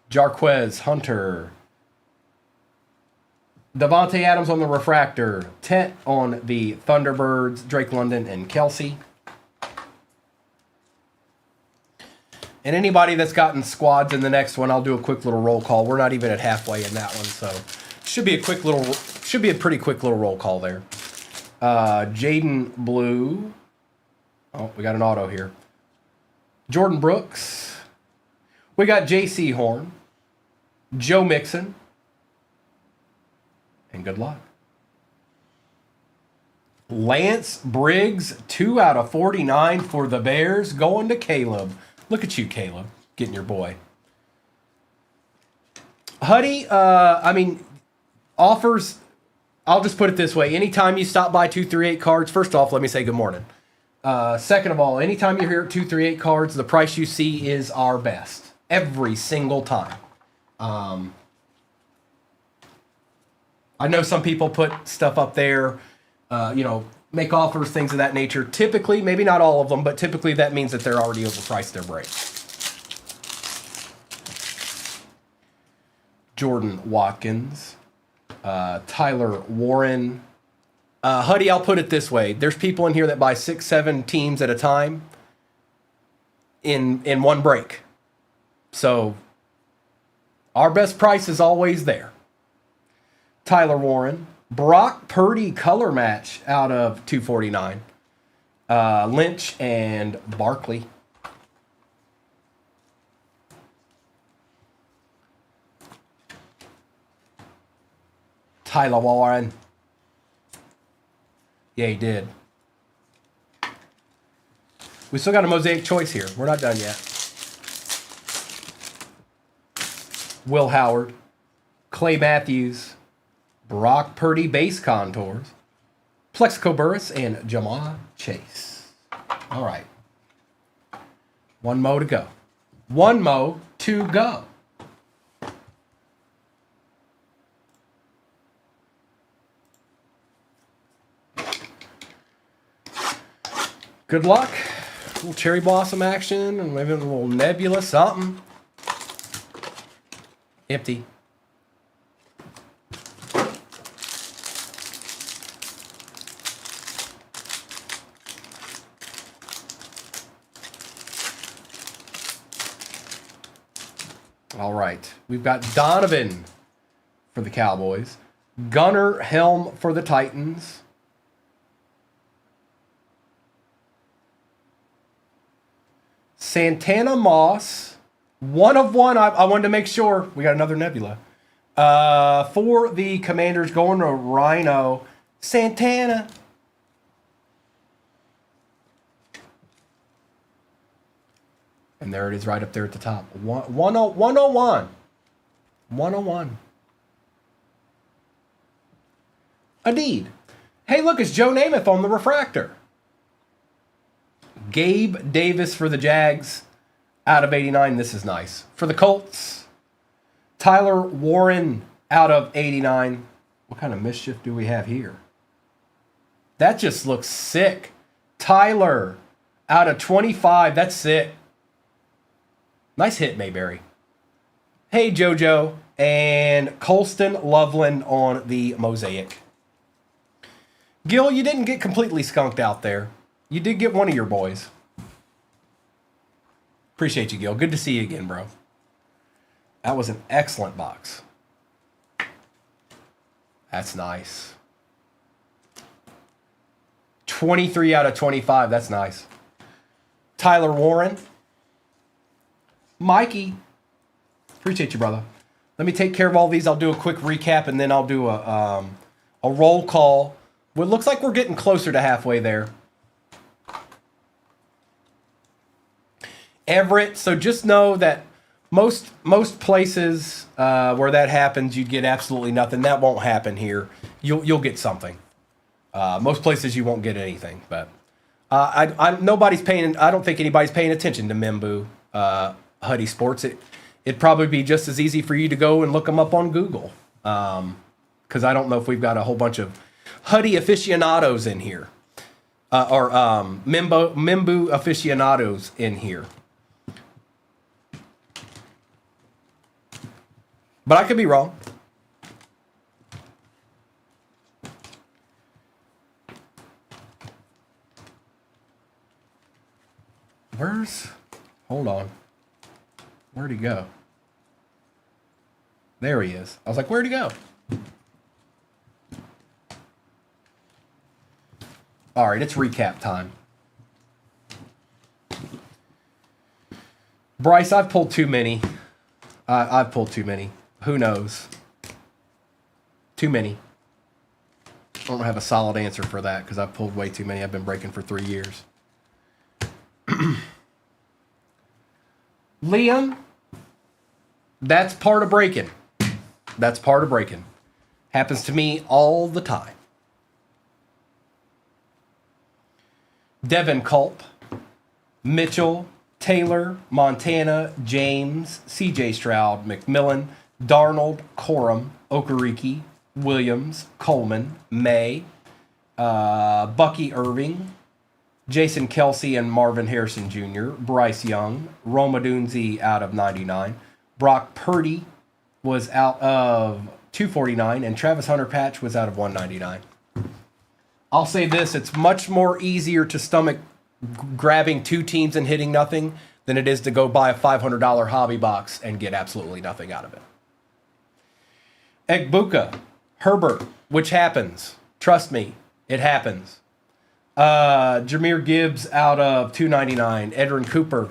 Jarquez, Hunter. Devontae Adams on the refractor. Tent on the Thunderbirds. Drake London and Kelsey. And anybody that's gotten squads in the next one, I'll do a quick little roll call. We're not even at halfway in that one, so should be a pretty quick little roll call there. Jaden Blue. Oh, we got an auto here. Jordan Brooks. We got J.C. Horn. Joe Mixon. And good luck. Lance Briggs, 2 out of 49 for the Bears, going to Caleb. Look at you, Caleb, getting your boy. Huddy, offers, I'll just put it this way. Anytime you stop by 238 Cards, first off, let me say good morning. Second of all, anytime you're here at 238 Cards, the price you see is our best. Every single time. I know some people put stuff up there, make offers, things of that nature. Typically, maybe not all of them, but typically that means that they're already overpriced their break. Jordan Watkins, Tyler Warren. Huddy, I'll put it this way. There's people in here that buy 6, 7 teams at a time in one break. So our best price is always there. Tyler Warren. Brock Purdy color match out of 249. Lynch and Barkley. Tyler Warren. Yeah, he did. We still got a mosaic choice here. We're not done yet. Will Howard. Clay Matthews. Brock Purdy base contours. Plexico Burris and Jamar Chase. All right. One mo to go. One mo to go. Good luck. A little cherry blossom action and maybe a little nebula something. Empty. All right. We've got Donovan for the Cowboys. Gunnar Helm for the Titans. Santana Moss. 1 of 1. I wanted to make sure. We got another nebula. For the Commanders, going to Rhino. Santana. And there it is right up there at the top. 101. 101. Indeed. Hey, look, it's Joe Namath on the refractor. Gabe Davis for the Jags out of 89. This is nice. For the Colts, Tyler Warren out of 89. What kind of mischief do we have here? That just looks sick. Tyler out of 25. That's sick. Nice hit, Mayberry. Hey, JoJo. And Colston Loveland on the mosaic. Gil, you didn't get completely skunked out there. You did get one of your boys. Appreciate you, Gil. Good to see you again, bro. That was an excellent box. That's nice. 23 out of 25. That's nice. Tyler Warren. Mikey. Appreciate you, brother. Let me take care of all these. I'll do a quick recap, and then I'll do a roll call. Well, it looks like we're getting closer to halfway there. Everett. So just know that most places where that happens, you get absolutely nothing. That won't happen here. You'll get something. Most places you won't get anything. But Nobody's paying. I don't think anybody's paying attention to Membu Huddy Sports. It'd probably be just as easy for you to go and look them up on Google. Because I don't know if we've got a whole bunch of Huddy aficionados in here, or Membu aficionados in here. But I could be wrong. Hold on. Where'd he go? There he is. I was like, where'd he go? All right, it's recap time. Bryce, I've pulled too many. I've pulled too many. Who knows? Too many. I don't have a solid answer for that because I've pulled way too many. I've been breaking for 3 years. Liam, that's part of breaking. That's part of breaking. Happens to me all the time. Devin Culp, Mitchell, Taylor, Montana, James, CJ Stroud, McMillan, Darnold, Corum, Okereke, Williams, Coleman, May, Bucky Irving, Jason Kelsey and Marvin Harrison Jr., Bryce Young, Roma Dunze out of 99, Brock Purdy was out of 249, and Travis Hunter Patch was out of 199. I'll say this, it's much more easier to stomach grabbing 2 teams and hitting nothing than it is to go buy a $500 hobby box and get absolutely nothing out of it. Egbuka, Herbert, which happens. Trust me, it happens. Jameer Gibbs out of 299. Edrin Cooper.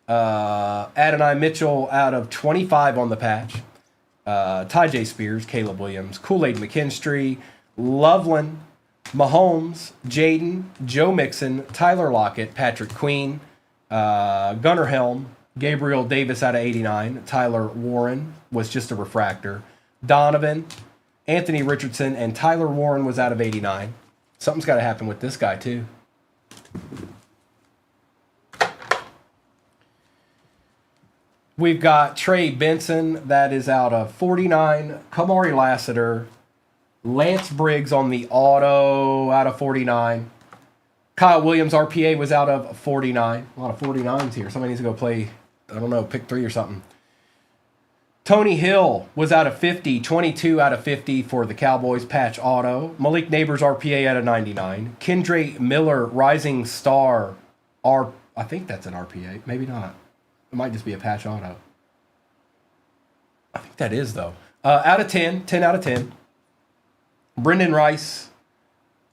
Adonai Mitchell out of 25 on the patch. Ty J. Spears, Caleb Williams, Kool-Aid McKinstry, Loveland, Mahomes, Jaden, Joe Mixon, Tyler Lockett, Patrick Queen, Gunnar Helm, Gabriel Davis out of 89. Tyler Warren was just a refractor. Donovan, Anthony Richardson, and Tyler Warren was out of 89. Something's got to happen with this guy, too. We've got Trey Benson, that is out of 49. Kamari Lassiter. Lance Briggs on the auto, out of 49. Kyle Williams, RPA, was out of 49. A lot of 49s here. Somebody needs to go play, I don't know, pick 3 or something. Tony Hill was out of 50, 22 out of 50 for the Cowboys patch auto. Malik Neighbors RPA out of 99. Kendre Miller Rising Star I think that's an RPA, maybe not. It might just be a patch auto. I think that is though. Out of 10 out of 10. Brendan Rice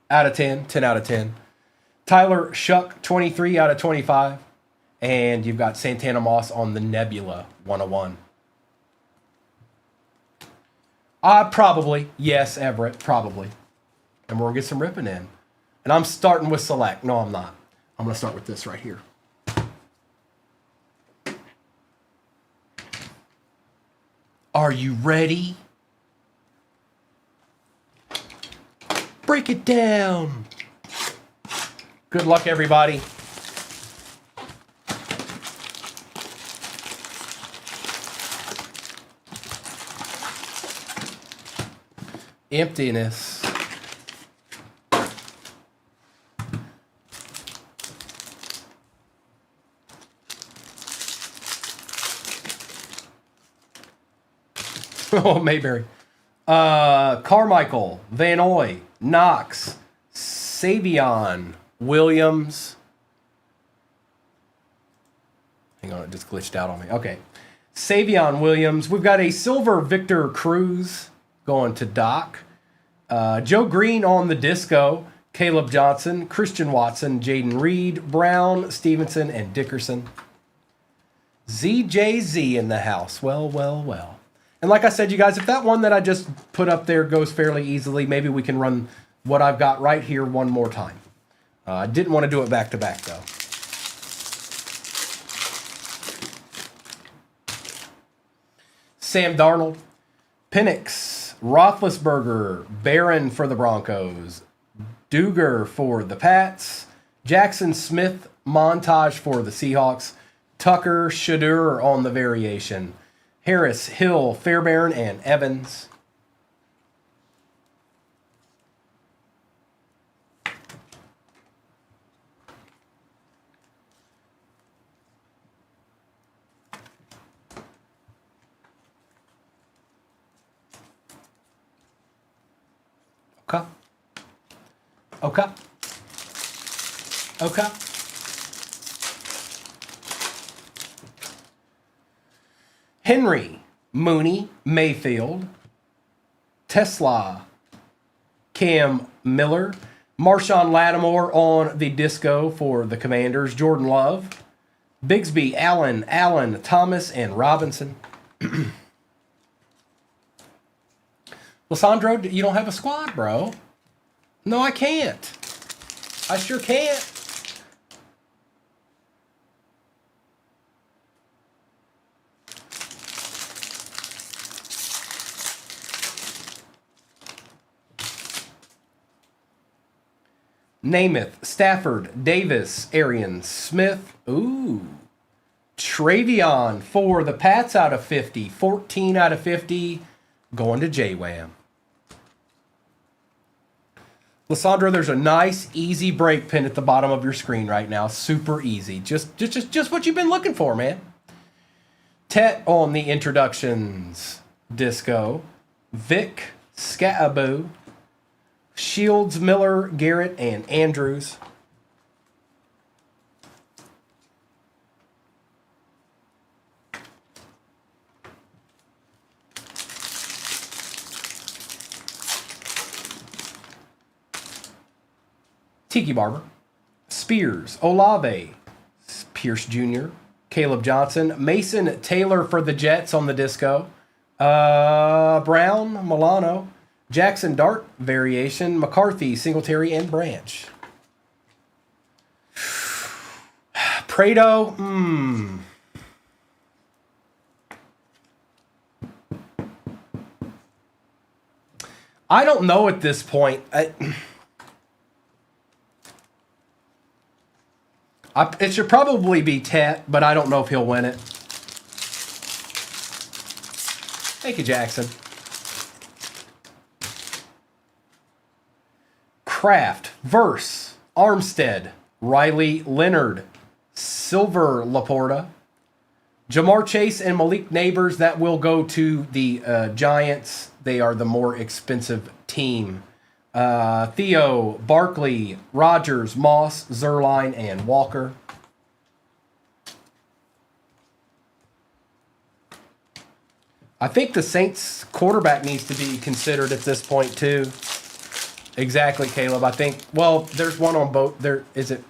out of 10, 10 out of 10. Tyler Shuck 23 out of 25. And you've got Santana Moss on the Nebula 101. Probably. Yes, Everett. Probably. And we're going to get some ripping in. And I'm starting with select. No, I'm not. I'm going to start with this right here. Are you ready? Break it down. Good luck, everybody. Emptiness. Oh, Mayberry. Carmichael, Van Oy, Knox, Savion, Williams. Hang on, it just glitched out on me. Okay. Savion Williams. We've got a silver Victor Cruz going to Doc. Joe Green on the disco. Caleb Johnson, Christian Watson, Jaden Reed, Brown, Stevenson, and Dickerson. ZJZ in the house. Well, well, well. And like I said, you guys, if that one that I just put up there goes fairly easily, maybe we can run what I've got right here one more time. I didn't want to do it back to back, though. Sam Darnold, Penix, Roethlisberger, Barron for the Broncos, Duger for the Pats, Jackson Smith montage for the Seahawks. Tucker Shadur on the variation. Harris, Hill, Fairbairn, and Evans. Okay. Okay. Okay. Henry, Mooney, Mayfield, Tesla, Cam Miller, Marshawn Lattimore on the disco for the Commanders, Jordan Love, Bigsby, Allen, Thomas, and Robinson. Lysandro, you don't have a squad, bro. No, I can't. I sure can't. Namath, Stafford, Davis, Arians, Smith. Ooh. Travion for the Pats out of 50. 14 out of 50. Going to J-Wham. Lysandro, there's a nice, easy break pin at the bottom of your screen right now. Super easy. Just what you've been looking for, man. Tet on the introductions. Disco. Vic, Scattaboo. Shields, Miller, Garrett, and Andrews. Tiki Barber, Spears, Olave, Pierce Jr., Caleb Johnson, Mason Taylor for the Jets on the disco, Brown, Milano, Jackson Dart variation, McCarthy, Singletary, and Branch. Prado, I don't know at this point. It should probably be Tet, but I don't know if he'll win it. Thank you, Jackson. Kraft, Verse, Armstead, Riley Leonard, Silver Laporta, Jamar Chase, and Malik Neighbors. That will go to the Giants. They are the more expensive team. Theo, Barkley, Rogers, Moss, Zerline, and Walker. I think the Saints quarterback needs to be considered at this point too. Exactly, Caleb. I think, well, there's one on both. There is it.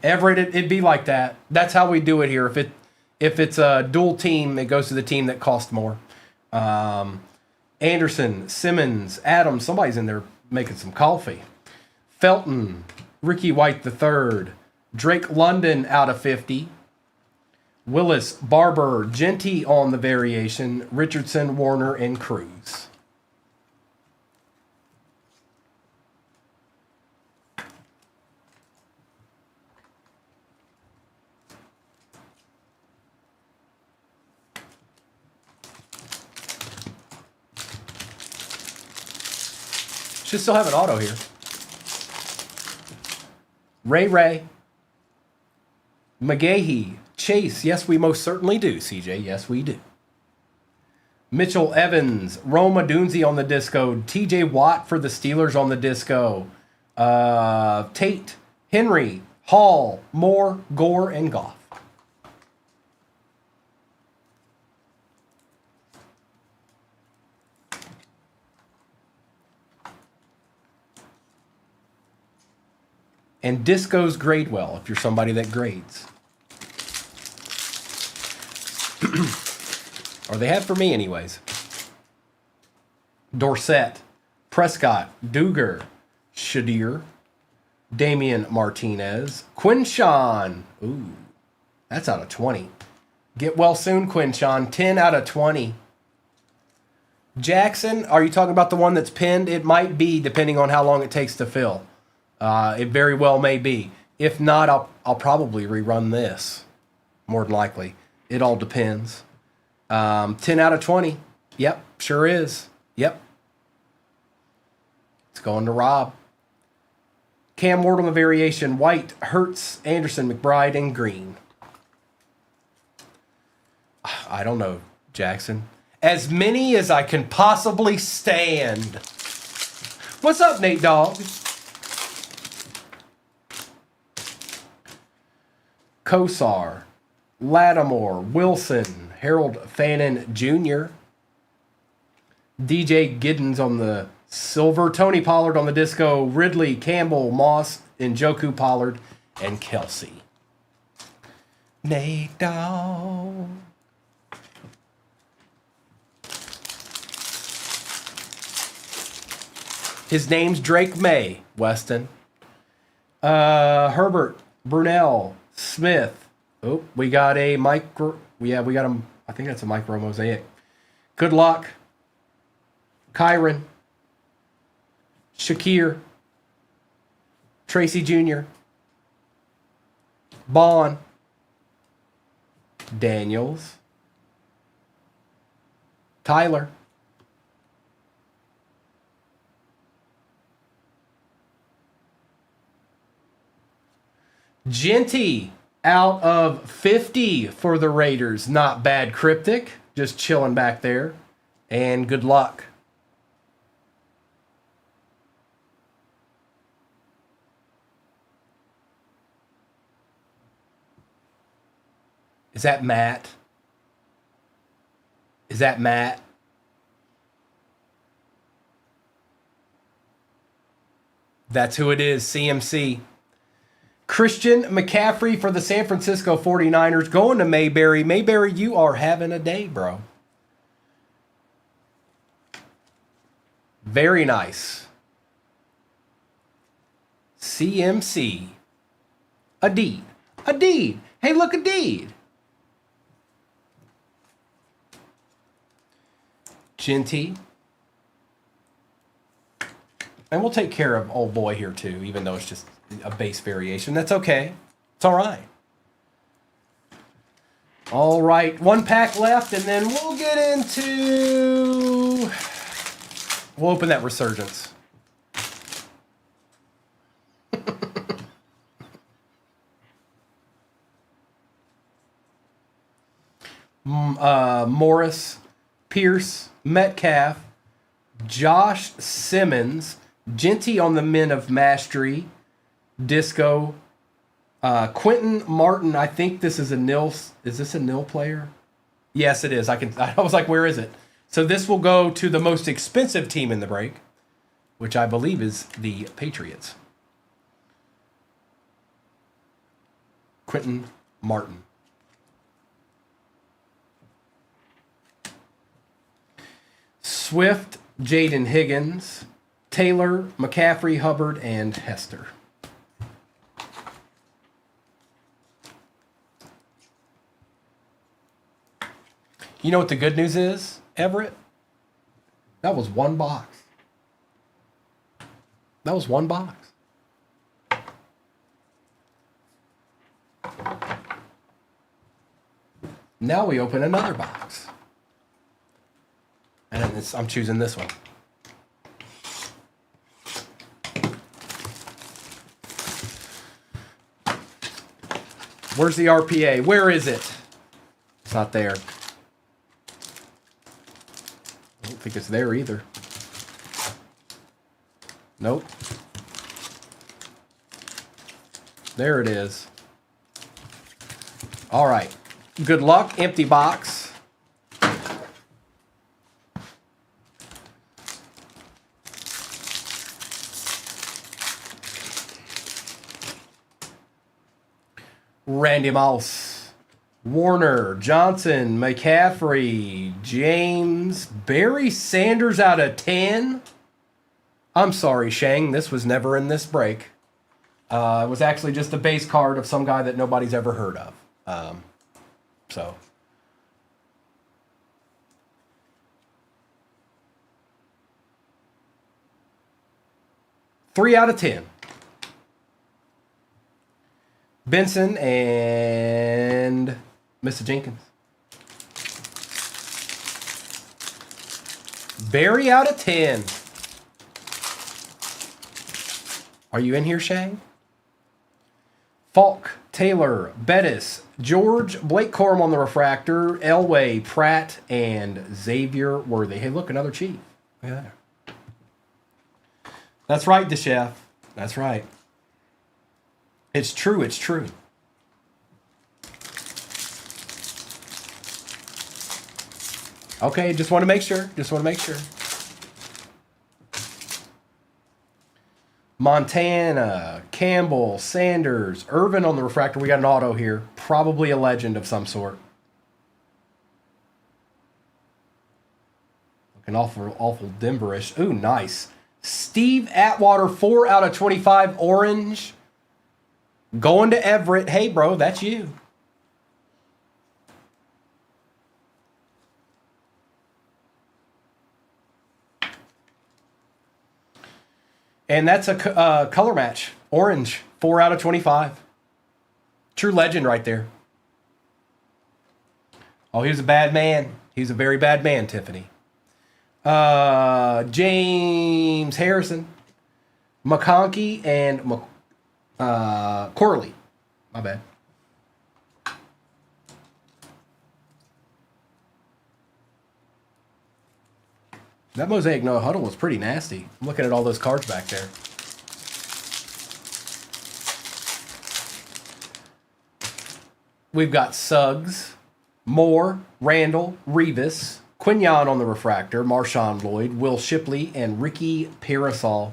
Everett, it'd be like that. That's how we do it here. If it's a dual team, it goes to the team that costs more. Anderson, Simmons, Adams, somebody's in there making some coffee. Felton, Ricky White III, Drake London out of 50. Willis, Barber, Genty on the variation, Richardson, Warner, and Cruz. Should still have an auto here. Ray, McGahee, Chase. Yes, we most certainly do, CJ. Yes, we do. Mitchell Evans, Roma Dunzi on the disco. TJ Watt for the Steelers on the disco. Tate, Henry, Hall, Moore, Gore, and Goff. And discos grade well if you're somebody that grades. Or they have for me anyways. Dorsett, Prescott, Duger, Shadir, Damian Martinez, Quinshawn. Ooh, that's out of 20. Get well soon, Quinshawn. 10 out of 20. Jackson, are you talking about the one that's pinned? It might be, depending on how long it takes to fill. It very well may be. If not, I'll probably rerun this. More than likely. It all depends. 10 out of 20. Yep, sure is. Yep. It's going to Rob. Cam Ward on the variation. White, Hertz, Anderson, McBride, and Green. I don't know, Jackson. As many as I can possibly stand. What's up, Nate Dogg? Kosar, Lattimore, Wilson, Harold Fannin Jr., DJ Giddens on the silver, Tony Pollard on the disco, Ridley, Campbell, Moss, Njoku, Pollard, and Kelsey. Nate Dogg. His name's Drake May, Weston. Herbert, Brunel, Smith. Oh, we got a micro. Yeah, we got him. I think that's a micro mosaic. Good luck. Kyron. Shakir. Tracy Jr. Bond. Daniels. Tyler. Genty out of 50 for the Raiders. Not bad, Cryptic. Just chilling back there. And good luck. Is that Matt? Is that Matt? That's who it is, CMC. Christian McCaffrey for the San Francisco 49ers going to Mayberry. Mayberry, you are having a day, bro. Very nice. CMC. Adeed. Adeed. Hey, look, Adeed. Genty. And we'll take care of old boy here too, even though it's just a base variation. That's okay. It's all right. All right. One pack left, and then we'll get into... We'll open that Resurgence. Morris, Pierce, Metcalf, Josh Simmons, Genty on the Men of Mastery, Disco, Quentin Martin. I think this is a nil. Is this a nil player? Yes, it is. I was like, where is it? So this will go to the most expensive team in the break, which I believe is the Patriots. Quentin Martin. Swift, Jaden Higgins, Taylor, McCaffrey, Hubbard, and Hester. You know what the good news is, Everett? That was one box. That was one box. Now we open another box. And I'm choosing this one. Where's the RPA? Where is it? It's not there. I don't think it's there either. Nope. There it is. All right. Good luck. Empty box. Randy Mouse, Warner, Johnson, McCaffrey, James, Barry Sanders out of 10. I'm sorry, Shang. This was never in this break. It was actually just a base card of some guy that nobody's ever heard of. So. 3 out of 10. Benson and Mr. Jenkins. Barry out of 10. Are you in here, Shay? Falk, Taylor, Bettis, George, Blake Corum on the refractor, Elway, Pratt, and Xavier Worthy. Hey, look, another Chief. Look at that. That's right, DeChef. That's right. It's true. It's true. Okay, just want to make sure. Montana, Campbell, Sanders, Irvin on the refractor. We got an auto here. Probably a legend of some sort. Looking awful Denverish. Ooh, nice. Steve Atwater, 4 out of 25, orange. Going to Everett. Hey, bro, that's you. And that's a color match. Orange, 4 out of 25. True legend right there. Oh, he was a bad man. He's a very bad man, Tiffany. James Harrison, McConkey, and Corley. My bad. That Mosaic No Huddle was pretty nasty. I'm looking at all those cards back there. We've got Suggs, Moore, Randall, Revis, Quignon on the refractor, Marshawn Lloyd, Will Shipley, and Ricky Parasol.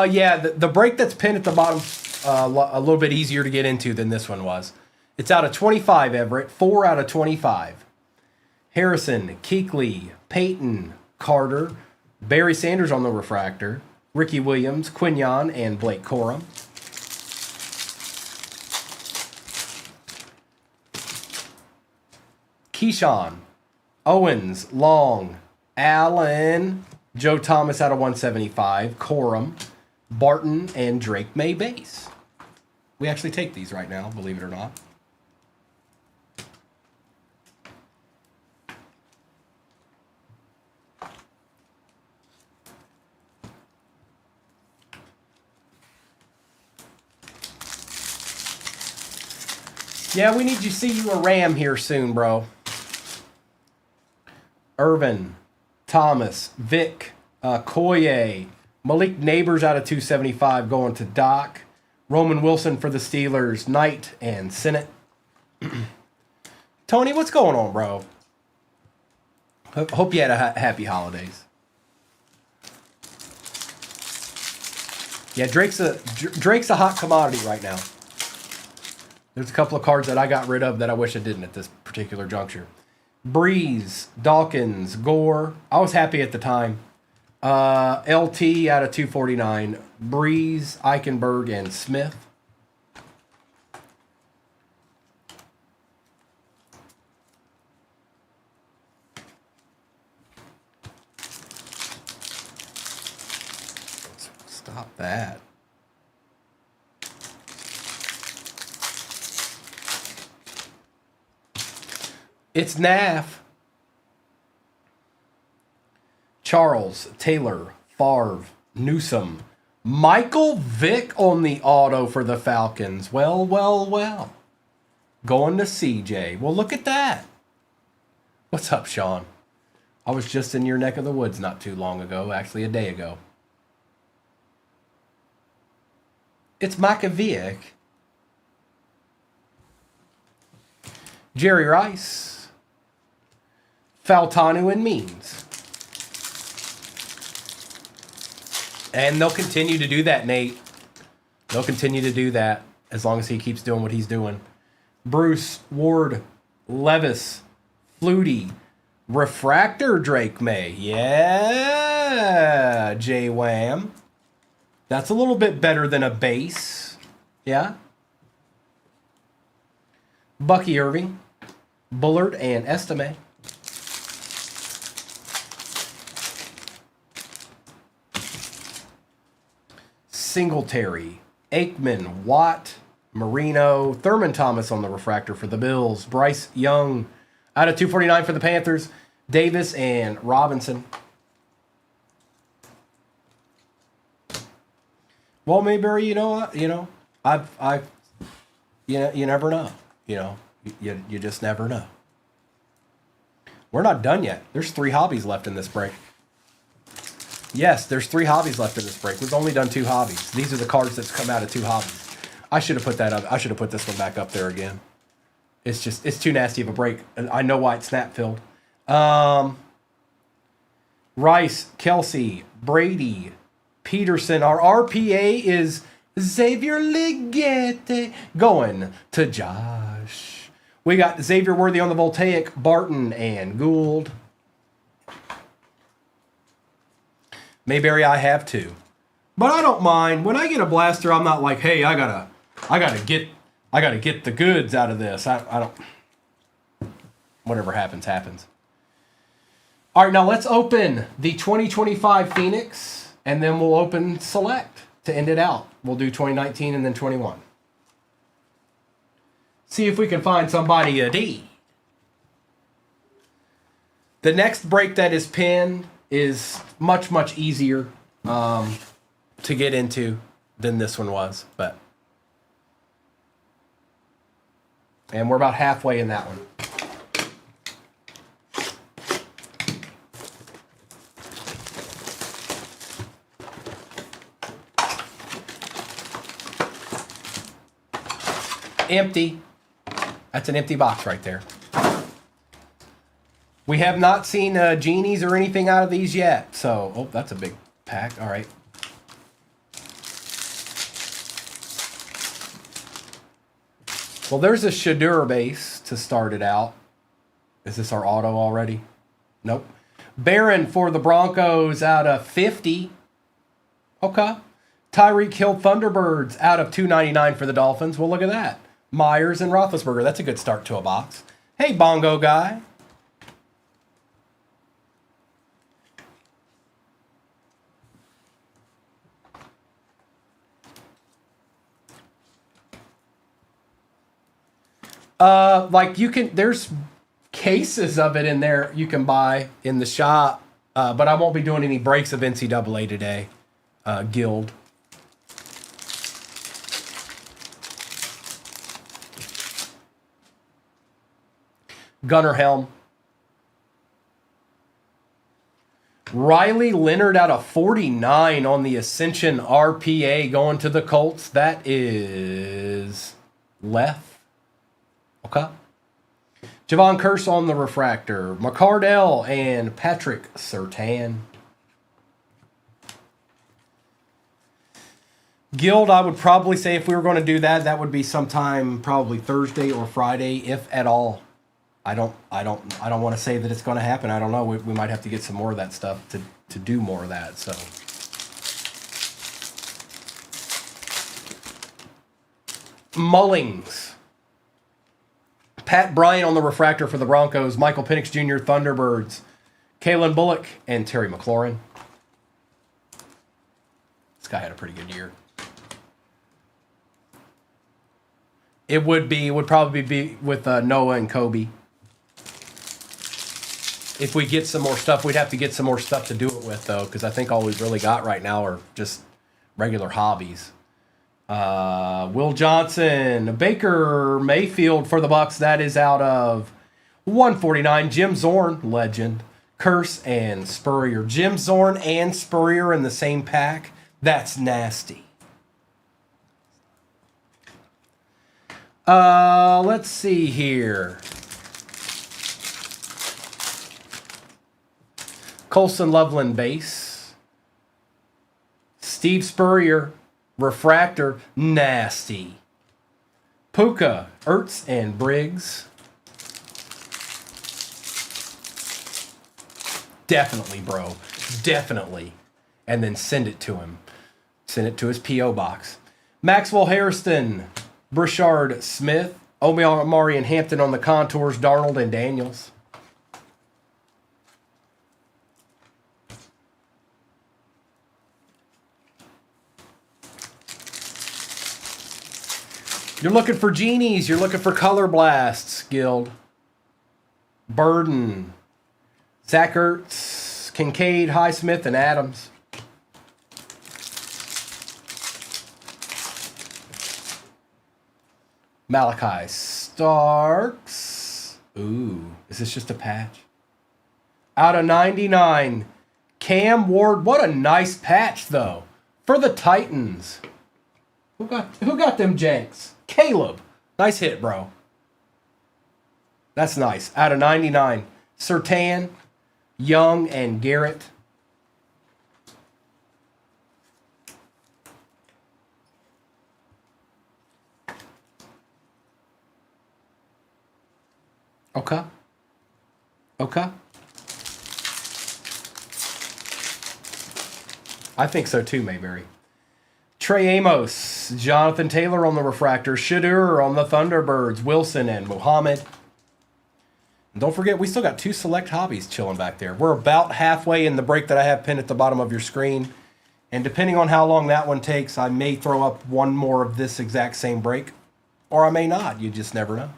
Yeah, the break that's pinned at the bottom a little bit easier to get into than this one was. It's out of 25, Everett. 4 out of 25. Harrison, Keekly, Peyton, Carter, Barry Sanders on the refractor, Ricky Williams, Quignon, and Blake Corum. Keyshawn, Owens, Long, Allen, Joe Thomas out of 175, Corum, Barton, and Drake May base. We actually take these right now, believe it or not. Yeah, we need to see you a Ram here soon, bro. Irvin, Thomas, Vic, Koye, Malik Neighbors out of 275 going to Doc. Roman Wilson for the Steelers, Knight, and Sennett. Tony, what's going on, bro? Hope you had a happy holidays. Yeah, Drake's a hot commodity right now. There's a couple of cards that I got rid of that I wish I didn't at this particular juncture. Breeze, Dawkins, Gore. I was happy at the time. LT out of 249. Breeze, Eichenberg, and Smith. Stop that. It's NAF. Charles, Taylor, Favre, Newsom, Michael Vick on the auto for the Falcons. Well. Going to CJ. Well, look at that. What's up, Sean? I was just in your neck of the woods not too long ago, actually a day ago. It's Micah Vick. Jerry Rice, Faltanu, and Means. And they'll continue to do that, Nate. They'll continue to do that as long as he keeps doing what he's doing. Bruce, Ward, Levis, Flutie, Refractor, Drake May. Yeah, J-Wham. That's a little bit better than a base. Yeah. Bucky Irving, Bullard, and Estime. Singletary, Aikman, Watt, Marino, Thurman Thomas on the refractor for the Bills, Bryce Young out of 249 for the Panthers, Davis and Robinson. Well, Mayberry, you know what? You never know. You just never know. We're not done yet. There's 3 hobbies left in this break. Yes, there's 3 hobbies left in this break. We've only done 2 hobbies. These are the cards that's come out of 2 hobbies. I should have put that up. I should have put this one back up there again. It's too nasty of a break. And I know why it's snap filled. Rice, Kelsey, Brady, Peterson. Our RPA is Xavier Ligette going to Josh. We got Xavier Worthy on the Voltaic, Barton, and Gould. Mayberry, I have 2. But I don't mind. When I get a blaster, I'm not like, hey, I gotta get the goods out of this. I don't. Whatever happens, happens. All right, now let's open the 2025 Phoenix, and then we'll open Select to end it out. We'll do 2019 and then 21. See if we can find somebody a D. The next break that is pinned is much, much easier to get into than this one was. And we're about halfway in that one. Empty. That's an empty box right there. We have not seen genies or anything out of these yet. So, oh, that's a big pack. All right. Well, there's a Shadur base to start it out. Is this our auto already? Nope. Barron for the Broncos out of 50. Okay. Tyreek Hill Thunderbirds out of 299 for the Dolphins. Well, look at that. Myers and Roethlisberger. That's a good start to a box. Hey, Bongo guy. There's cases of it in there you can buy in the shop, but I won't be doing any breaks of NCAA today. Guild. Gunnar Helm. Riley Leonard out of 49 on the Ascension RPA going to the Colts. That is Left. Okay. Javon Curse on the refractor. McCardell and Patrick Surtain. Guild, I would probably say if we were going to do that, that would be sometime probably Thursday or Friday, if at all. I don't want to say that it's going to happen. I don't know. We might have to get some more of that stuff to do more of that. So. Mullings. Pat Bryant on the refractor for the Broncos. Michael Penix Jr. Thunderbirds. Kalen Bullock and Terry McLaurin. This guy had a pretty good year. It would probably be with Noah and Kobe. If we get some more stuff, we'd have to get some more stuff to do it with, though, because I think all we've really got right now are just regular hobbies. Will Johnson, Baker Mayfield for the Bucks. That is out of 149. Jim Zorn, legend. Curse and Spurrier. Jim Zorn and Spurrier in the same pack. That's nasty. Let's see here. Colson Loveland base. Steve Spurrier refractor, nasty. Puka, Ertz, and Briggs. Definitely, bro. Definitely. And then send it to him. Send it to his P.O. box. Maxwell Hairston, Brashard Smith, Omari and Hampton on the contours, Darnold and Daniels. You're looking for genies. You're looking for color blasts, Guild. Burden, Zach Ertz, Kincaid, Highsmith, and Adams. Malachi Starks. Ooh, is this just a patch? Out of 99, Cam Ward. What a nice patch, though, for the Titans. Who got them janks? Caleb. Nice hit, bro. That's nice. Out of 99, Surtain, Young, and Garrett. Okay. I think so too, Mayberry. Trey Amos, Jonathan Taylor on the refractor, Shadur on the Thunderbirds, Wilson and Muhammad. And don't forget, we still got 2 select hobbies chilling back there. We're about halfway in the break that I have pinned at the bottom of your screen. And depending on how long that one takes, I may throw up one more of this exact same break. Or I may not. You just never know.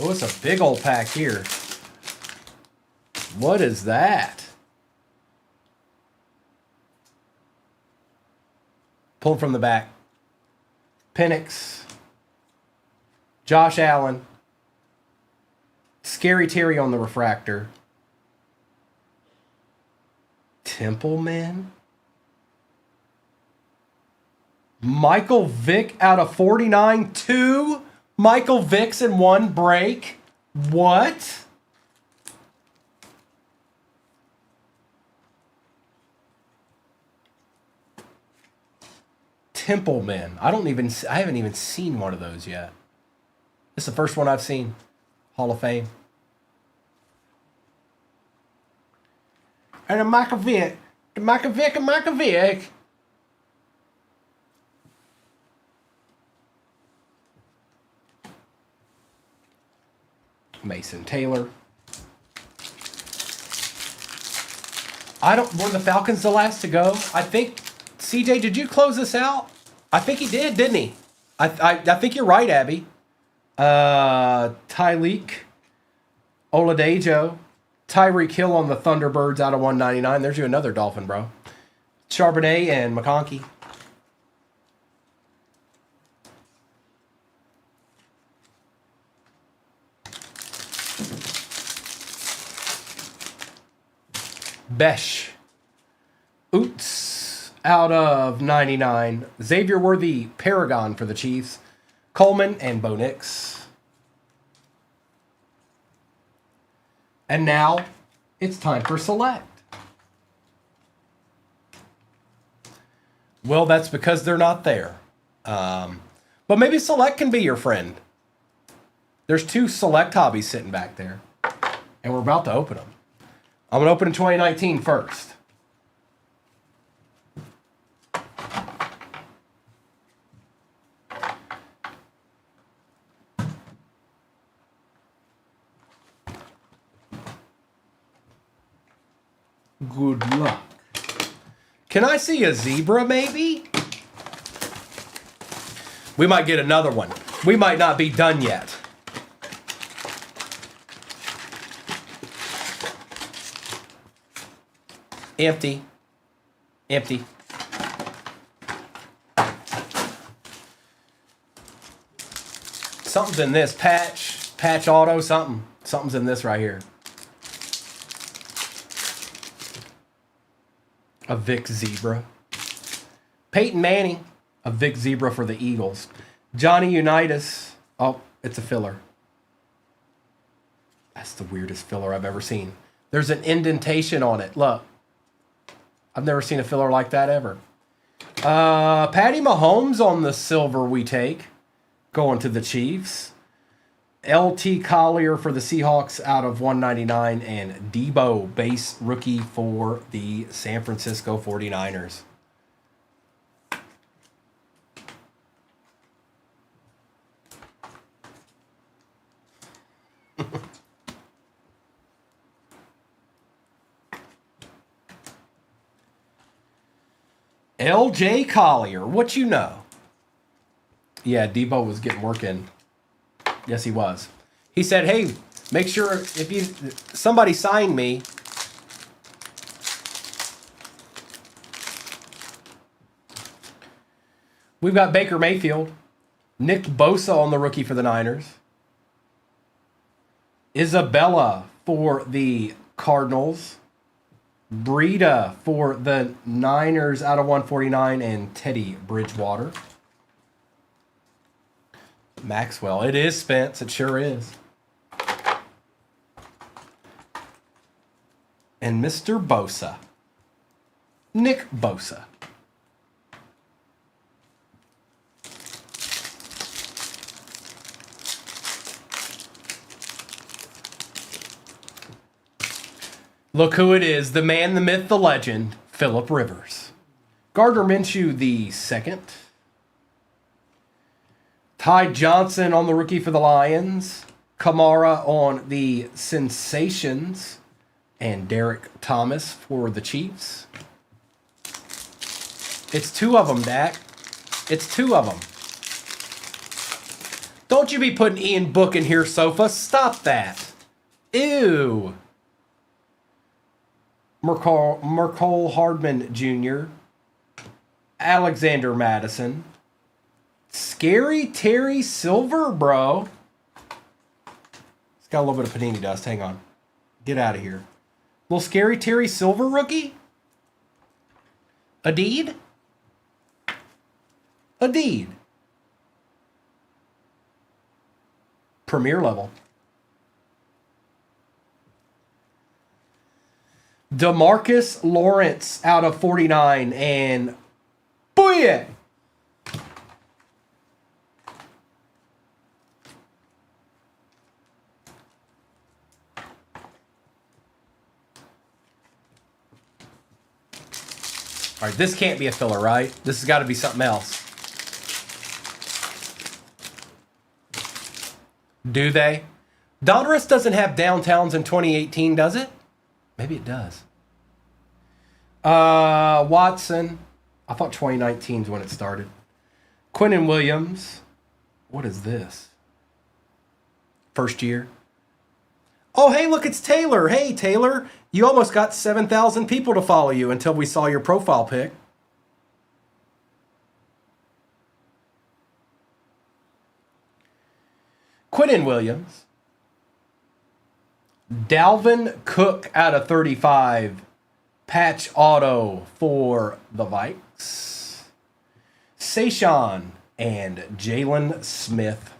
Oh, it's a big old pack here. What is that? Pulled from the back. Penix. Josh Allen. Scary Terry on the refractor. Templeman. Michael Vick out of 49. 2 Michael Vicks in 1 break. What? Templeman. I haven't even seen one of those yet. This is the first one I've seen. Hall of Fame. And a Michael Vick. Michael Vick. Mason Taylor. Were the Falcons the last to go? I think, CJ, did you close this out? I think he did, didn't he? I think you're right, Abby. Tyleek, Oladejo, Tyreek Hill on the Thunderbirds out of 199. There's you another Dolphin, bro. Charbonnet and McConkey. Besh. Oots out of 99. Xavier Worthy, Paragon for the Chiefs. Coleman and Bo Nix. And now it's time for Select. Well, that's because they're not there. But maybe Select can be your friend. There's 2 Select hobbies sitting back there. And we're about to open them. I'm going to open in 2019 first. Good luck. Can I see a zebra, maybe? We might get another one. We might not be done yet. Empty. Empty. Something's in this. Patch auto, something. Something's in this right here. A Vic Zebra. Peyton Manning. A Vic Zebra for the Eagles. Johnny Unitas. Oh, it's a filler. That's the weirdest filler I've ever seen. There's an indentation on it. Look. I've never seen a filler like that ever. Patty Mahomes on the silver we take. Going to the Chiefs. LT Collier for the Seahawks out of 199, and Debo base rookie for the San Francisco 49ers. LJ Collier, what you know? Yeah, Debo was getting work in. Yes, he was. He said, hey, make sure if somebody sign me. We've got Baker Mayfield, Nick Bosa on the rookie for the Niners, Isabella for the Cardinals, Breida for the Niners out of 149, and Teddy Bridgewater. Maxwell. It is, Spence. It sure is. And Mr. Bosa. Nick Bosa. Look who it is. The man, the myth, the legend, Phillip Rivers. Gardner Minshew the second. Ty Johnson on the rookie for the Lions. Kamara on the Sensations. And Derek Thomas for the Chiefs. It's two of them, Dak. It's two of them. Don't you be putting Ian Book in here, Sofa. Stop that. Ew. Mercole Hardman Jr. Alexander Madison. Scary Terry Silver, bro. It's got a little bit of panini dust. Hang on. Get out of here. Little Scary Terry Silver rookie? Adeed? Adeed. Premier level. DeMarcus Lawrence out of 49 and booyah! All right, this can't be a filler, right? This has got to be something else. Do they? Donruss doesn't have downtowns in 2018, does it? Maybe it does. Watson. I thought 2019 is when it started. Quinnen Williams. What is this? First year. Oh, hey, look, it's Taylor. Hey, Taylor. You almost got 7,000 people to follow you until we saw your profile pic. Quinnen Williams. Dalvin Cook out of 35. Patch auto for the Vikes. Saquon and Jalen Smith.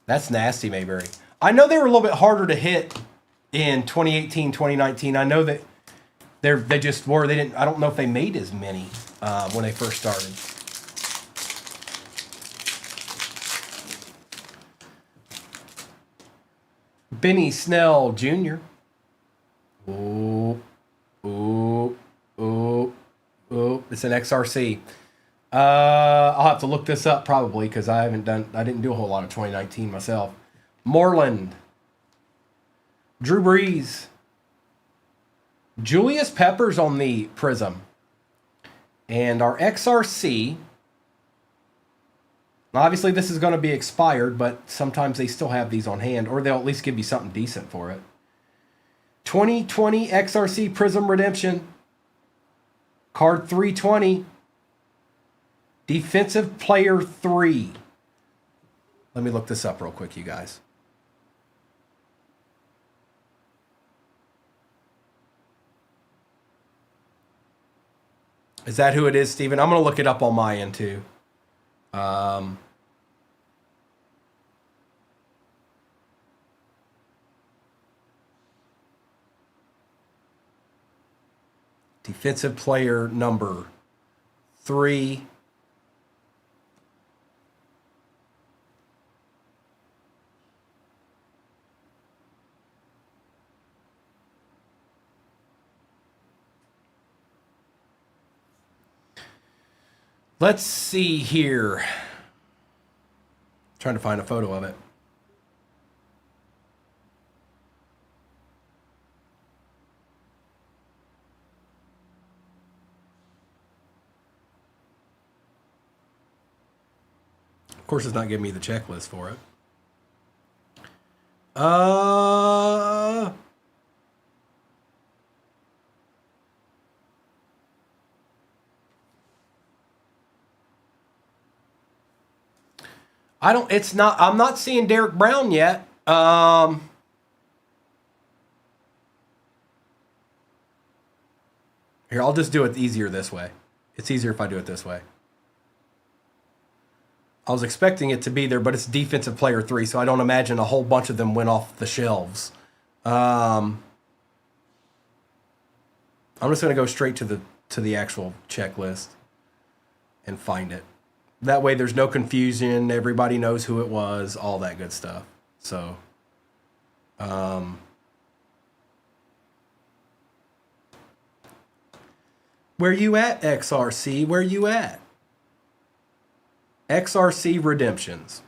That's nasty, Mayberry. I know they were a little bit harder to hit in 2018, 2019. I know that they just were. They didn't. I don't know if they made as many when they first started. Benny Snell Jr. Ooh, ooh, ooh, ooh. It's an XRC. I'll have to look this up probably because I didn't do a whole lot of 2019 myself. Moreland. Drew Brees. Julius Peppers on the Prism. And our XRC. Obviously, this is going to be expired, but sometimes they still have these on hand, or they'll at least give you something decent for it. 2020 XRC Prism Redemption. Card 320. Defensive Player 3. Let me look this up real quick, you guys. Is that who it is, Steven? I'm going to look it up on my end, too. Defensive player number 3. Let's see here. Trying to find a photo of it. Of course, it's not giving me the checklist for it. I'm not seeing Derek Brown yet. Here, I'll just do it easier this way. It's easier if I do it this way. I was expecting it to be there, but it's defensive player 3, so I don't imagine a whole bunch of them went off the shelves. I'm just going to go straight to the actual checklist and find it. That way there's no confusion. Everybody knows who it was, all that good stuff. So, where you at, XRC? Where you at? XRC Redemptions.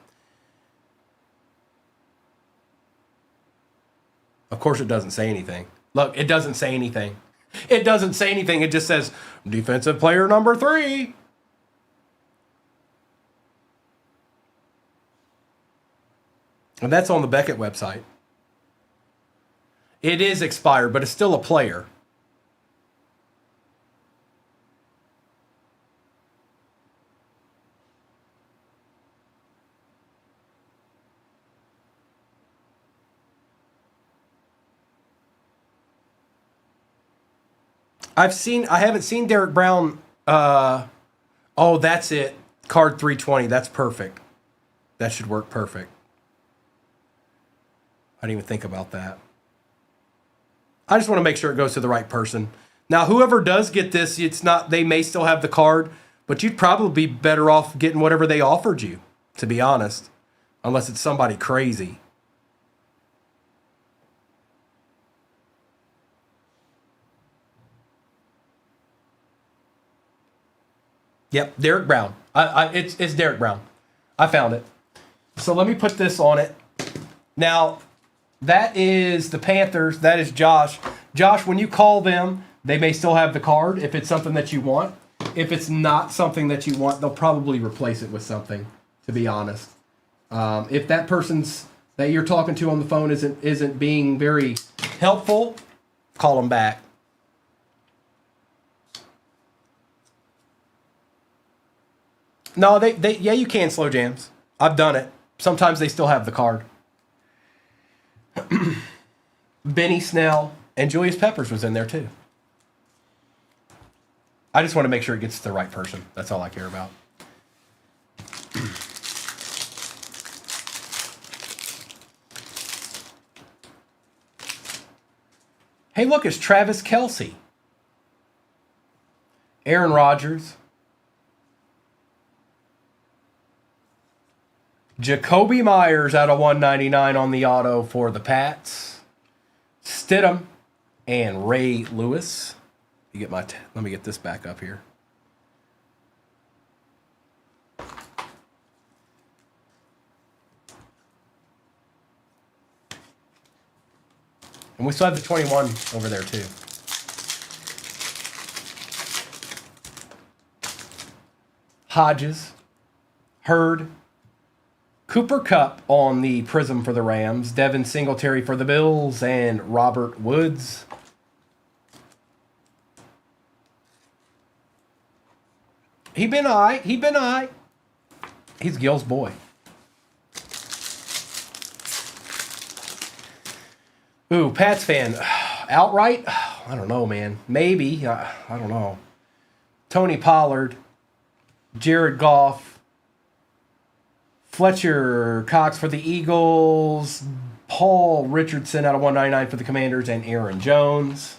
Of course it doesn't say anything. Look, it doesn't say anything. It doesn't say anything. It just says defensive player number 3. And that's on the Beckett website. It is expired, but it's still a player. I haven't seen Derek Brown. Oh, that's it. Card 320. That's perfect. That should work perfect. I didn't even think about that. I just want to make sure it goes to the right person. Now, whoever does get this, they may still have the card, but you'd probably be better off getting whatever they offered you, to be honest. Unless it's somebody crazy. Yep, Derek Brown. It's Derek Brown. I found it. So let me put this on it. Now, that is the Panthers. That is Josh. Josh, when you call them, they may still have the card if it's something that you want. If it's not something that you want, they'll probably replace it with something, to be honest. If that person's that you're talking to on the phone isn't being very helpful, call them back. No, yeah, you can slow jams. I've done it. Sometimes they still have the card. Benny Snell and Julius Peppers was in there too. I just want to make sure it gets to the right person. That's all I care about. Hey, look, it's Travis Kelce. Aaron Rodgers. Jacoby Myers out of 199 on the auto for the Pats. Stidham and Ray Lewis. Let me get this back up here. And we still have the 21 over there too. Hodges, Hurd, Cooper Kupp on the Prism for the Rams, Devin Singletary for the Bills, and Robert Woods. He been all right. He's Gil's boy. Ooh, Pats fan. Outright? I don't know, man. Maybe. I don't know. Tony Pollard, Jared Goff, Fletcher Cox for the Eagles, Paul Richardson out of 199 for the Commanders, and Aaron Jones.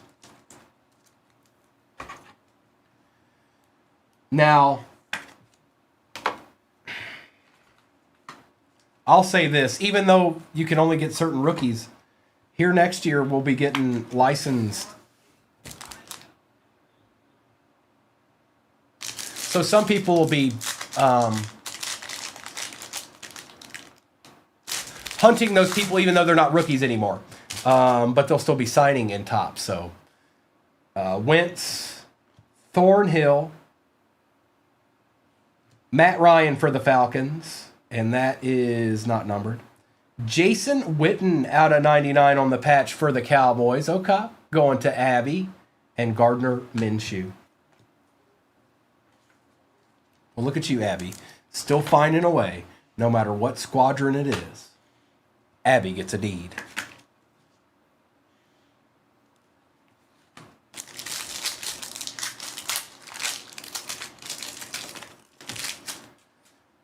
Now, I'll say this. Even though you can only get certain rookies, here next year we'll be getting licensed So some people will be hunting those people even though they're not rookies anymore. But they'll still be signing in top. So Wentz, Thornhill, Matt Ryan for the Falcons, and that is not numbered. Jason Witten out of 99 on the patch for the Cowboys. Okay, going to Abby and Gardner Minshew. Well, look at you, Abby. Still finding a way, no matter what squadron it is. Abby gets a deed.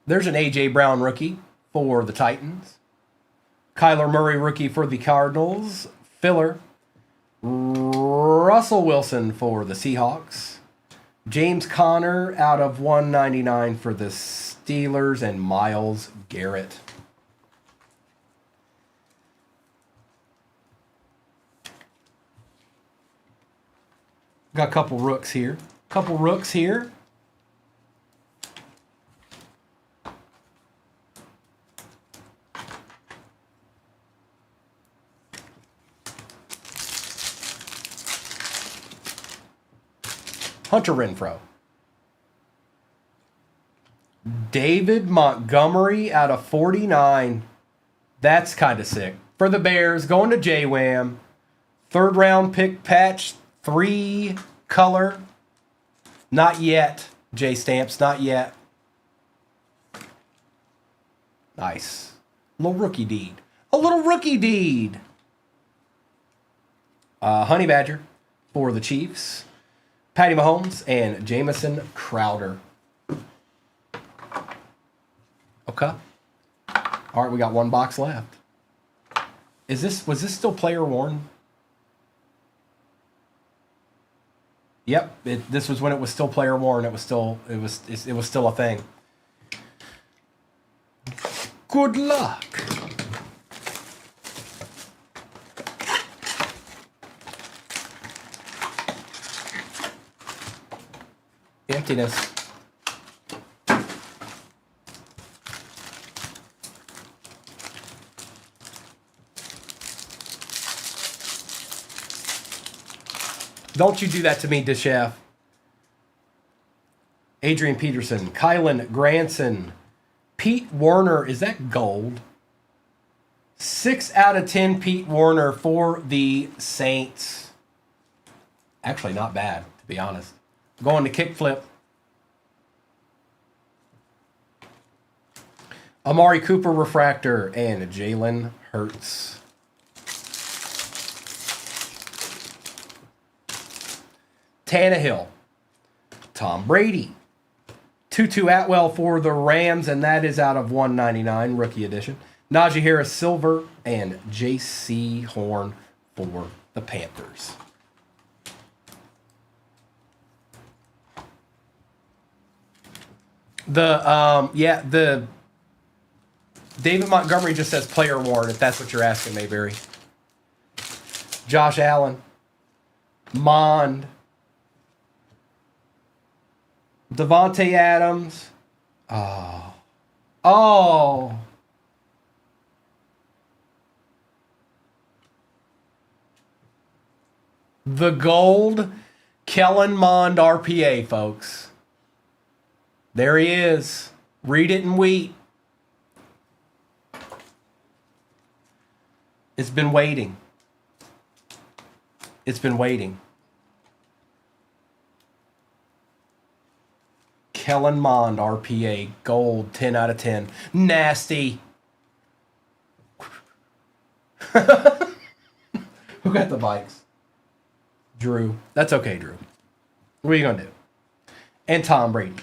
There's an A.J. Brown rookie for the Titans. Kyler Murray rookie for the Cardinals. Filler. Russell Wilson for the Seahawks. James Conner out of 199 for the Steelers. And Myles Garrett. Got a couple rooks here. Hunter Renfrow. David Montgomery out of 49. That's kind of sick. For the Bears, going to J-Wham. 3rd round pick patch, 3 color. Not yet, J-Stamps, not yet. Nice. A little rookie deed. Honey Badger for the Chiefs. Patty Mahomes and Jamison Crowder. Okay. All right, we got 1 box left. Was this still player worn? Yep, this was when it was still player worn. It was still a thing. Good luck. Emptiness. Don't you do that to me, Deshef. Adrian Peterson, Kylan Granson, Pete Werner. Is that gold? 6 out of 10 Pete Werner for the Saints. Actually, not bad, to be honest. Going to kickflip. Amari Cooper refractor and Jalen Hurts. Tannehill. Tom Brady. Tutu Atwell for the Rams, and that is out of 199, rookie edition. Najee Harris silver and J.C. Horn for the Panthers. The David Montgomery just says player worn, if that's what you're asking, Mayberry. Josh Allen. Mond. Devontae Adams. Oh. The gold Kellen Mond RPA, folks. There he is. Read it and wheat. It's been waiting. Kellen Mond RPA gold 10 out of 10. Nasty. Who got the bikes? Drew. That's okay, Drew. What are you gonna do? And Tom Brady.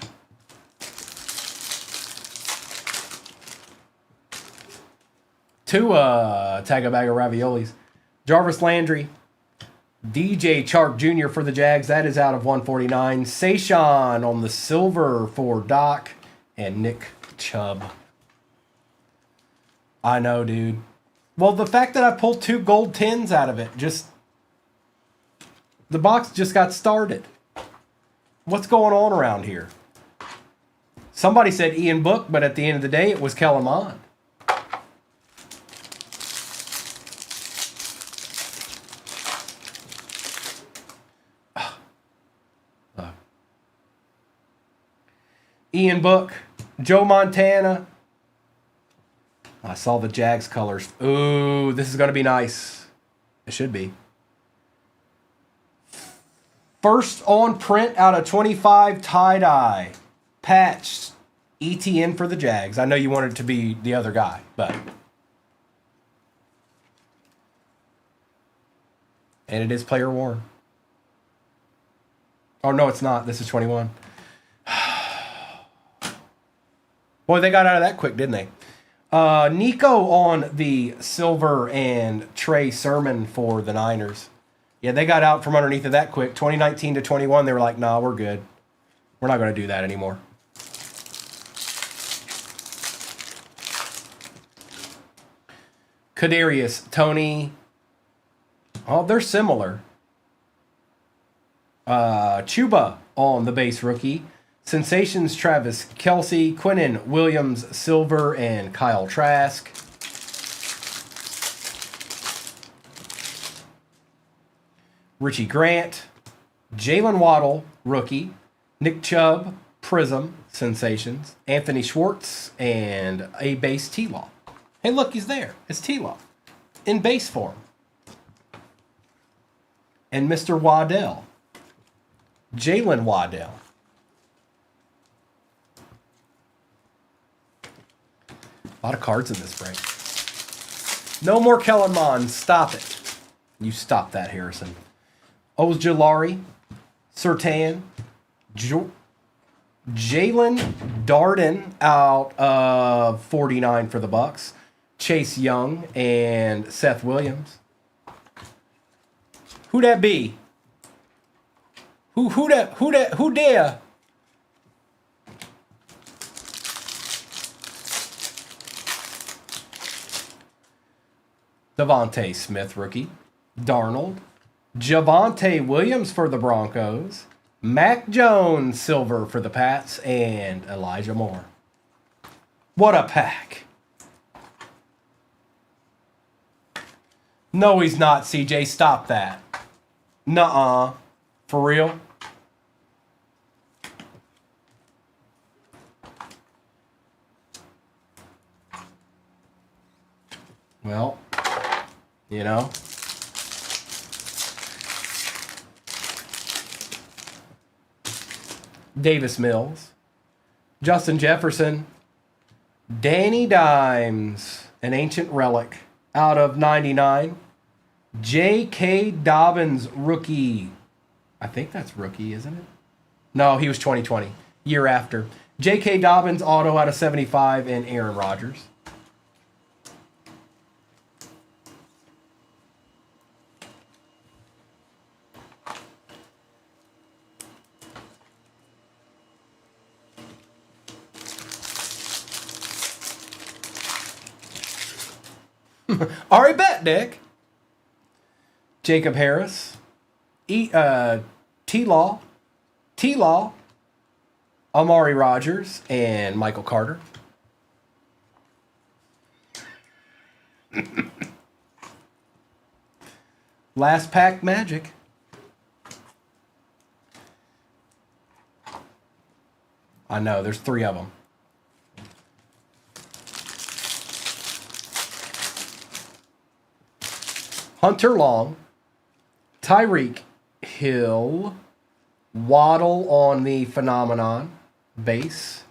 Tag a bag of raviolis. Jarvis Landry. DJ Chark Jr. for the Jags. That is out of 149. Saquon on the silver for Doc. And Nick Chubb. I know, dude. Well, the fact that I pulled 2 gold 10s out of it, the box just got started. What's going on around here? Somebody said Ian Book, but at the end of the day, it was Kellen Mond. Ian Book, Joe Montana. I saw the Jags colors. Ooh, this is going to be nice. It should be. First on print out of 25 tie-dye. Patched. ETN for the Jags. I know you wanted it to be the other guy, but. And it is player worn. Oh, no, it's not. This is 21. Boy, they got out of that quick, didn't they? Nico on the silver and Trey Sermon for the Niners. Yeah, they got out from underneath of that quick. 2019 to 21, they were like, nah, we're good. We're not going to do that anymore. Kadarius, Tony. Oh, they're similar. Chuba on the base rookie. Sensations, Travis Kelce, Quinnen Williams, Silver, and Kyle Trask. Richie Grant, Jalen Waddle, rookie. Nick Chubb, Prism, Sensations. Anthony Schwartz, and a base T-Law. Hey, look, he's there. It's T-Law in base form. And Mr. Waddell, Jalen Waddell. A lot of cards in this break. No more Kellen Mond. Stop it. You stop that, Harrison. Ojulari, Surtain, Jalen Darden out of 49 for the Bucks. Chase Young and Seth Williams. Who that be? Who dare? Devontae Smith, rookie. Darnold. Javonte Williams for the Broncos. Mac Jones, silver for the Pats. And Elijah Moore. What a pack. No, he's not, CJ. Stop that. Nuh-uh. For real? Well, you know. Davis Mills. Justin Jefferson. Danny Dimes, an ancient relic, out of 99. J.K. Dobbins, rookie. I think that's rookie, isn't it? No, he was 2020. Year after. J.K. Dobbins, auto out of 75, and Aaron Rodgers. Ari Betnick. Jacob Harris. T-Law. Amari Rogers, and Michael Carter. Last pack magic. I know, there's 3 of them. Hunter Long, Tyreek Hill, Waddle on the Phenomenon base,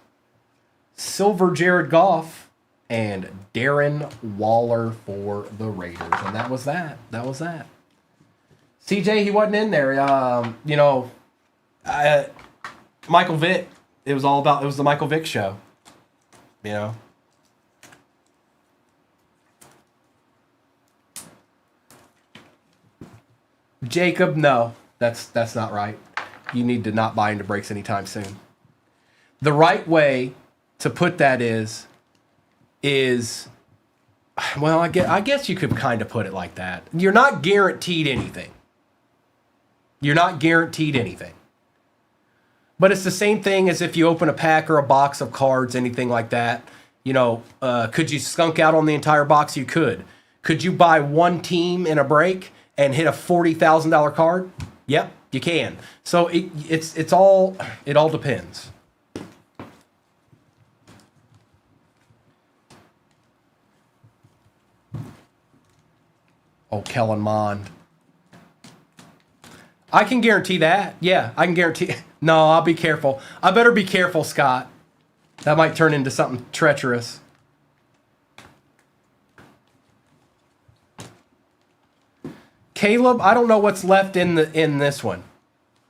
Silver Jared Goff, and Darren Waller for the Raiders. And that was that. That was that. CJ, he wasn't in there. Michael Vick. It was the Michael Vick show. You know. Jacob, no, that's not right. You need to not buy into breaks anytime soon. The right way to put that is well, I guess you could kind of put it like that. You're not guaranteed anything. You're not guaranteed anything. But it's the same thing as if you open a pack or a box of cards, anything like that. You know, could you skunk out on the entire box? You could. Could you buy one team in a break and hit a $40,000 card? Yep, you can. So it all depends. Oh, Kellen Mond. I can guarantee that. Yeah, I can guarantee. No, I'll be careful. I better be careful, Scott. That might turn into something treacherous. Caleb, I don't know what's left in this one.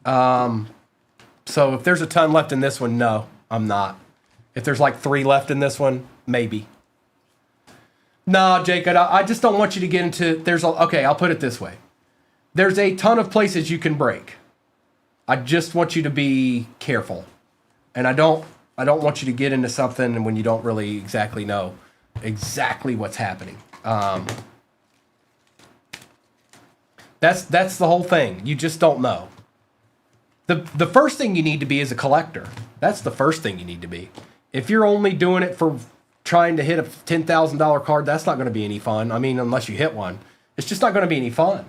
So if there's a ton left in this one, no, I'm not. If there's like 3 left in this one, maybe. No, Jacob, I just don't want you to get into. Okay, I'll put it this way. There's a ton of places you can break. I just want you to be careful, and I don't want you to get into something when you don't really exactly know exactly what's happening. That's the whole thing. You just don't know. The first thing you need to be is a collector. That's the first thing you need to be. If you're only doing it for trying to hit a $10,000 card, that's not going to be any fun. I mean, unless you hit one, it's just not going to be any fun.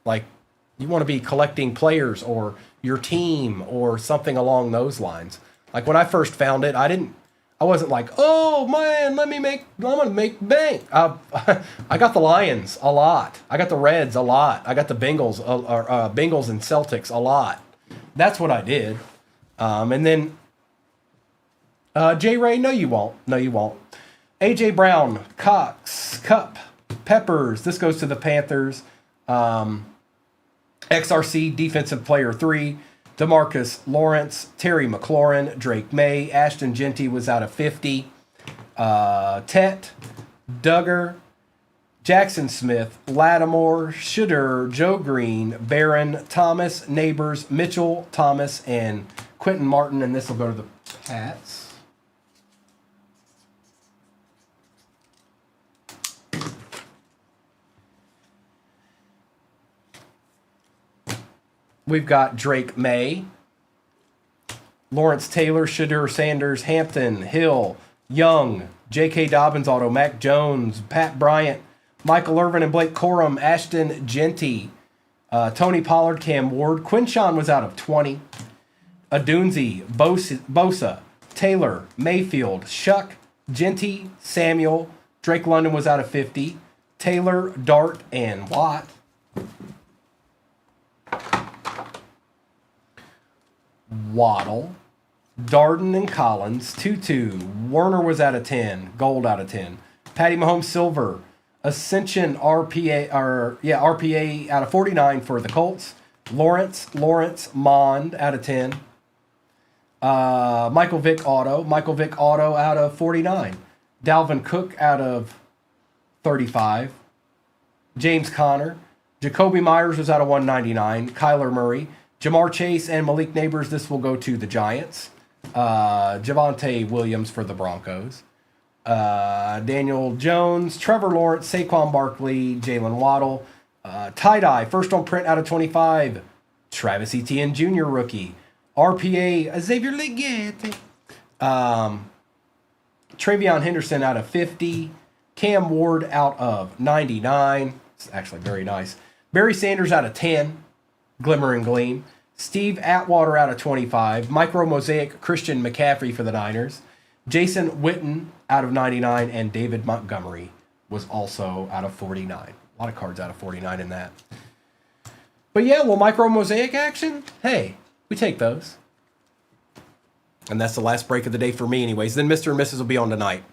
Like, you want to be collecting players or your team or something along those lines. Like when I first found it, I wasn't like, oh man, I'm gonna make bank. I got the Lions a lot. I got the Reds a lot. I got the Bengals, Bengals and Celtics a lot. That's what I did. And then J. Ray, no, you won't. No, you won't. AJ Brown, Cox, Cup, Peppers. This goes to the Panthers. XRC Defensive Player 3. DeMarcus Lawrence, Terry McLaurin, Drake May, Ashton Genty was out of 50. Tet, Duggar, Jackson Smith, Lattimore, Shooter, Joe Green, Barron, Thomas, Neighbors, Mitchell, Thomas, and Quentin Martin. And this will go to the Pats. We've got Drake May, Lawrence Taylor, Shadur Sanders, Hampton, Hill, Young, J.K. Dobbins auto, Mac Jones, Pat Bryant, Michael Irvin and Blake Corum, Ashton Genty, Tony Pollard, Cam Ward. Quinshawn was out of 20. Adunzi, Bosa, Taylor, Mayfield, Shuck, Genty, Samuel. Drake London was out of 50. Taylor, Dart, and Watt. Waddle, Darden and Collins, 2-2. Werner was out of 10. Gold out of 10. Patty Mahomes Silver, Ascension RPA out of 49 for the Colts. Lawrence Mond out of 10. Michael Vick Auto out of 49. Dalvin Cook out of 35. James Conner. Jacoby Myers was out of 199. Kyler Murray. Jamar Chase and Malik Neighbors, this will go to the Giants. Javonte Williams for the Broncos. Daniel Jones, Trevor Lawrence, Saquon Barkley, Jalen Waddle. Tie-dye, first on print out of 25. Travis Etienne Jr. rookie. RPA, Xavier Legette. Travion Henderson out of 50. Cam Ward out of 99. It's actually very nice. Barry Sanders out of 10. Glimmer and Gleam. Steve Atwater out of 25. Micro Mosaic Christian McCaffrey for the Niners. Jason Witten out of 99. And David Montgomery was also out of 49. A lot of cards out of 49 in that. But yeah, well, Micro Mosaic action, hey, we take those. And that's the last break of the day for me anyways. Then Mr. and Mrs. will be on tonight.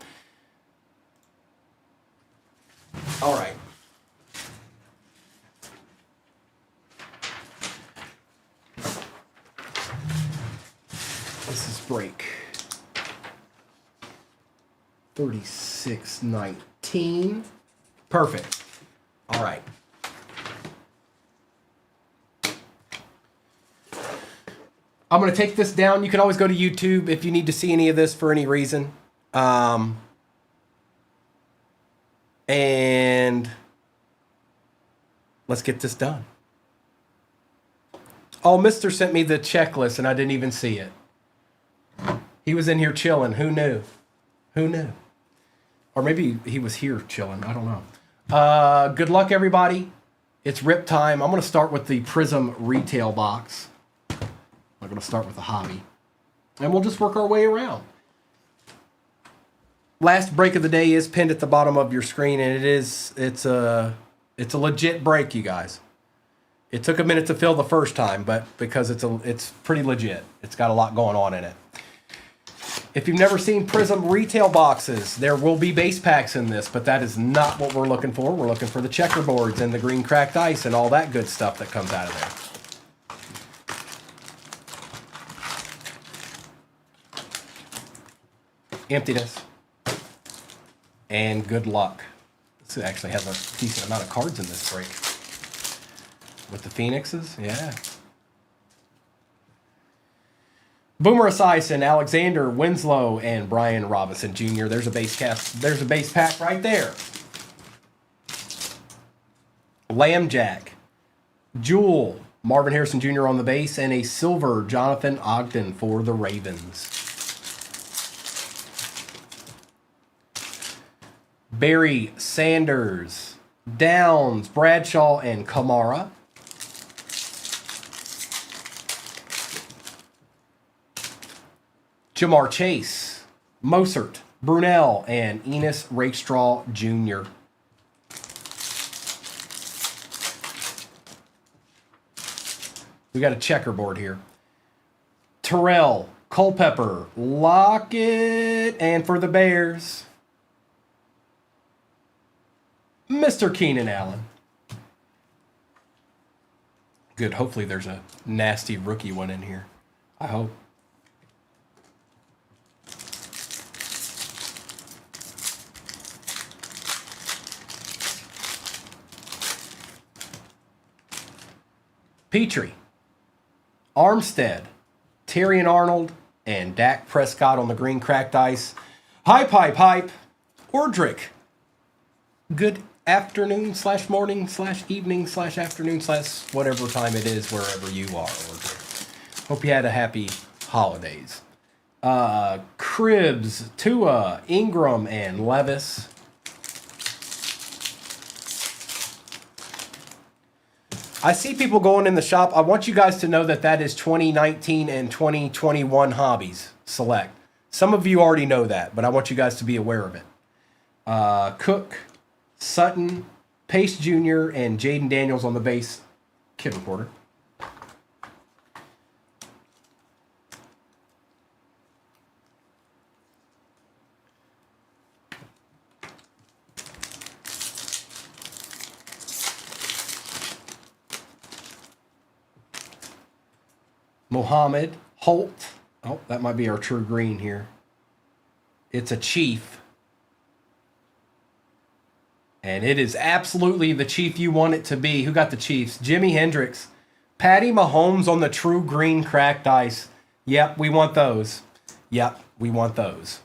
All right. This is break 3619. Perfect. All right. I'm going to take this down. You can always go to YouTube if you need to see any of this for any reason. And let's get this done. Oh, Mr. sent me the checklist and I didn't even see it. He was in here chilling. Who knew? Who knew? Or maybe he was here chilling. I don't know. Good luck, everybody. It's rip time. I'm going to start with the Prism retail box. I'm going to start with the hobby. And we'll just work our way around. Last break of the day is pinned at the bottom of your screen, and it's a legit break, you guys. It took a minute to fill the first time, but because it's pretty legit. It's got a lot going on in it. If you've never seen Prism retail boxes, there will be base packs in this, but that is not what we're looking for. We're looking for the checkerboards and the green cracked ice and all that good stuff that comes out of there. Emptiness. And good luck. This actually has a decent amount of cards in this break. With the Phoenixes, yeah. Boomer Esiason, Alexander Winslow, and Brian Robinson Jr. There's a base pack right there. Lambjack, Jewel, Marvin Harrison Jr. on the base, and a silver Jonathan Ogden for the Ravens. Barry Sanders, Downs, Bradshaw, and Kamara. Jamar Chase, Mosert, Brunell, and Enos Rakestraw Jr. We got a checkerboard here. Terrell, Culpepper, Lockett, and for the Bears, Mr. Keenan Allen. Good. Hopefully there's a nasty rookie one in here. I hope. Petrie, Armstead, Terrion Arnold, and Dak Prescott on the green cracked ice. Hype. Ordrick. Good afternoon / morning / evening / afternoon / whatever time it is wherever you are. Ordrick. Hope you had a happy holidays. Cribbs, Tua, Ingram, and Levis. I see people going in the shop. I want you guys to know that that is 2019 and 2021 hobbies select. Some of you already know that, but I want you guys to be aware of it. Cook, Sutton, Pace Jr., and Jaden Daniels on the base. Kid reporter. Mohammed, Holt. Oh, that might be our true green here. It's a Chief. And it is absolutely the Chief you want it to be. Who got the Chiefs? Jimi Hendrix. Patty Mahomes on the true green cracked ice. Yep, we want those. Yep, we want those.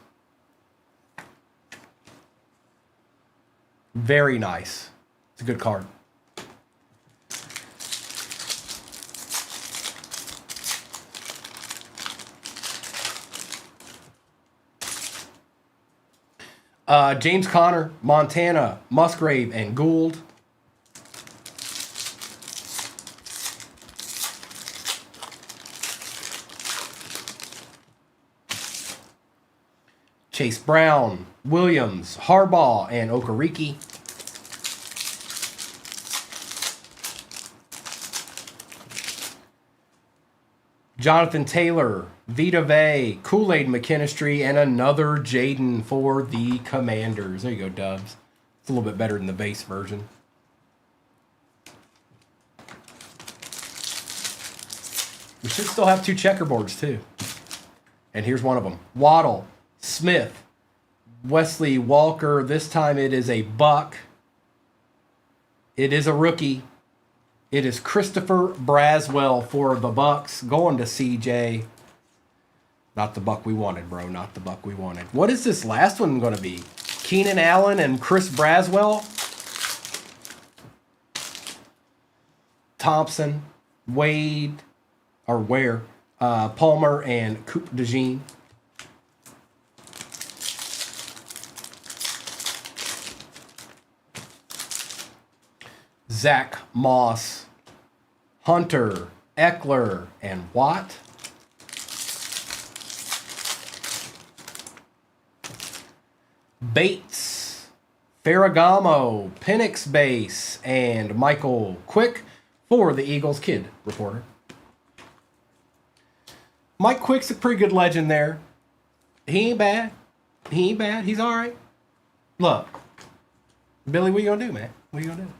Very nice. It's a good card. James Conner, Montana, Musgrave, and Gould. Chase Brown, Williams, Harbaugh, and Okereke. Jonathan Taylor, Vita Vea, Kool-Aid McKinstry, and another Jaden for the Commanders. There you go, Dubs. It's a little bit better than the base version. We should still have 2 checkerboards, too. And here's one of them. Waddle, Smith, Wesley Walker. This time it is a Buck. It is a rookie. It is Christopher Braswell for the Bucks, going to CJ. Not the Buck we wanted, bro. Not the Buck we wanted. What is this last one going to be? Keenan Allen and Chris Braswell? Thompson, Wade, or Ware, Palmer, and Coupe de Jean. Zach Moss, Hunter, Eckler, and Watt. Bates, Ferragamo, Penix base, and Michael Quick for the Eagles Kid Reporter. Mike Quick's a pretty good legend there. He ain't bad. He ain't bad. He's all right. Look, Billy, what you gonna do, man? What you gonna do?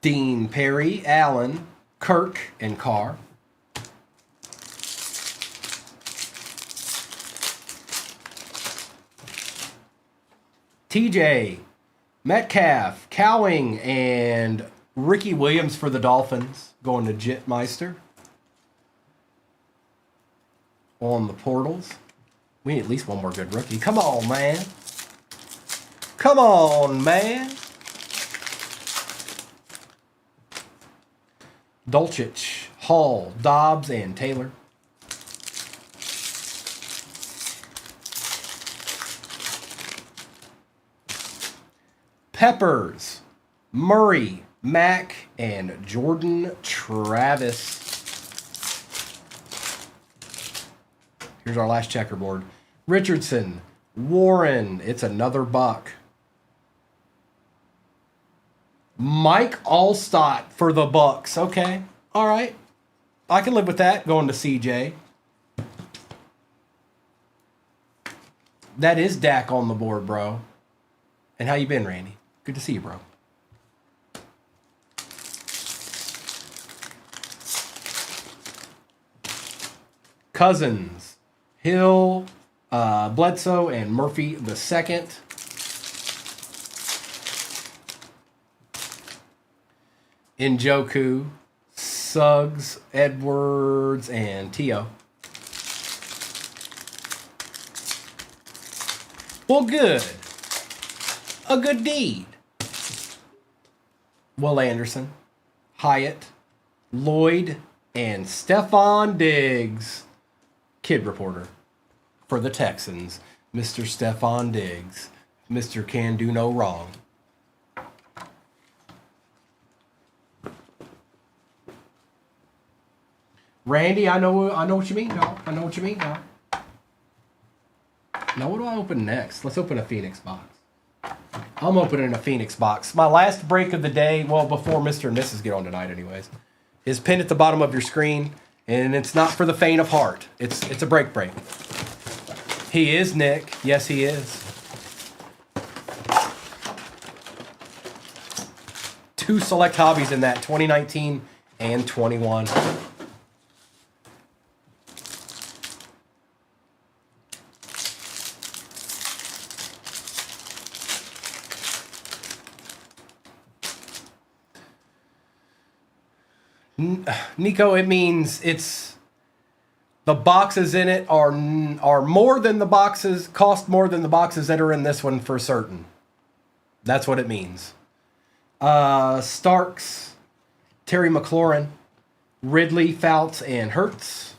Dean, Perry, Allen, Kirk, and Carr. TJ, Metcalf, Cowing, and Ricky Williams for the Dolphins. Going to Jitmeister. On the portals. We need at least one more good rookie. Come on, man. Come on, man. Dolchich, Hall, Dobbs, and Taylor. Peppers, Murray, Mack, and Jordan Travis. Here's our last checkerboard. Richardson, Warren, it's another buck. Mike Allstott for the Bucks. Okay. All right. I can live with that going to CJ. That is Dak on the board, bro. And how you been, Randy? Good to see you, bro. Cousins, Hill, Bledsoe, and Murphy the second. Njoku, Suggs, Edwards, and T.O. Well, good. A good deed. Will Anderson, Hyatt, Lloyd, and Stephon Diggs. Kid Reporter for the Texans. Mr. Stephon Diggs. Mr. Can Do No Wrong. Randy, I know what you mean, dog. I know what you mean, dog. Now, what do I open next? Let's open a Phoenix box. I'm opening a Phoenix box. My last break of the day, well, before Mr. and Mrs. get on tonight anyways, is pinned at the bottom of your screen, and it's not for the faint of heart. It's a break. He is Nick. Yes, he is. 2 select hobbies in that, 2019 and 21. Nico, it means it's the boxes in it are more than the boxes, cost more than the boxes that are in this one for certain. That's what it means. Starks, Terry McLaurin, Ridley, Fouts, and Hertz.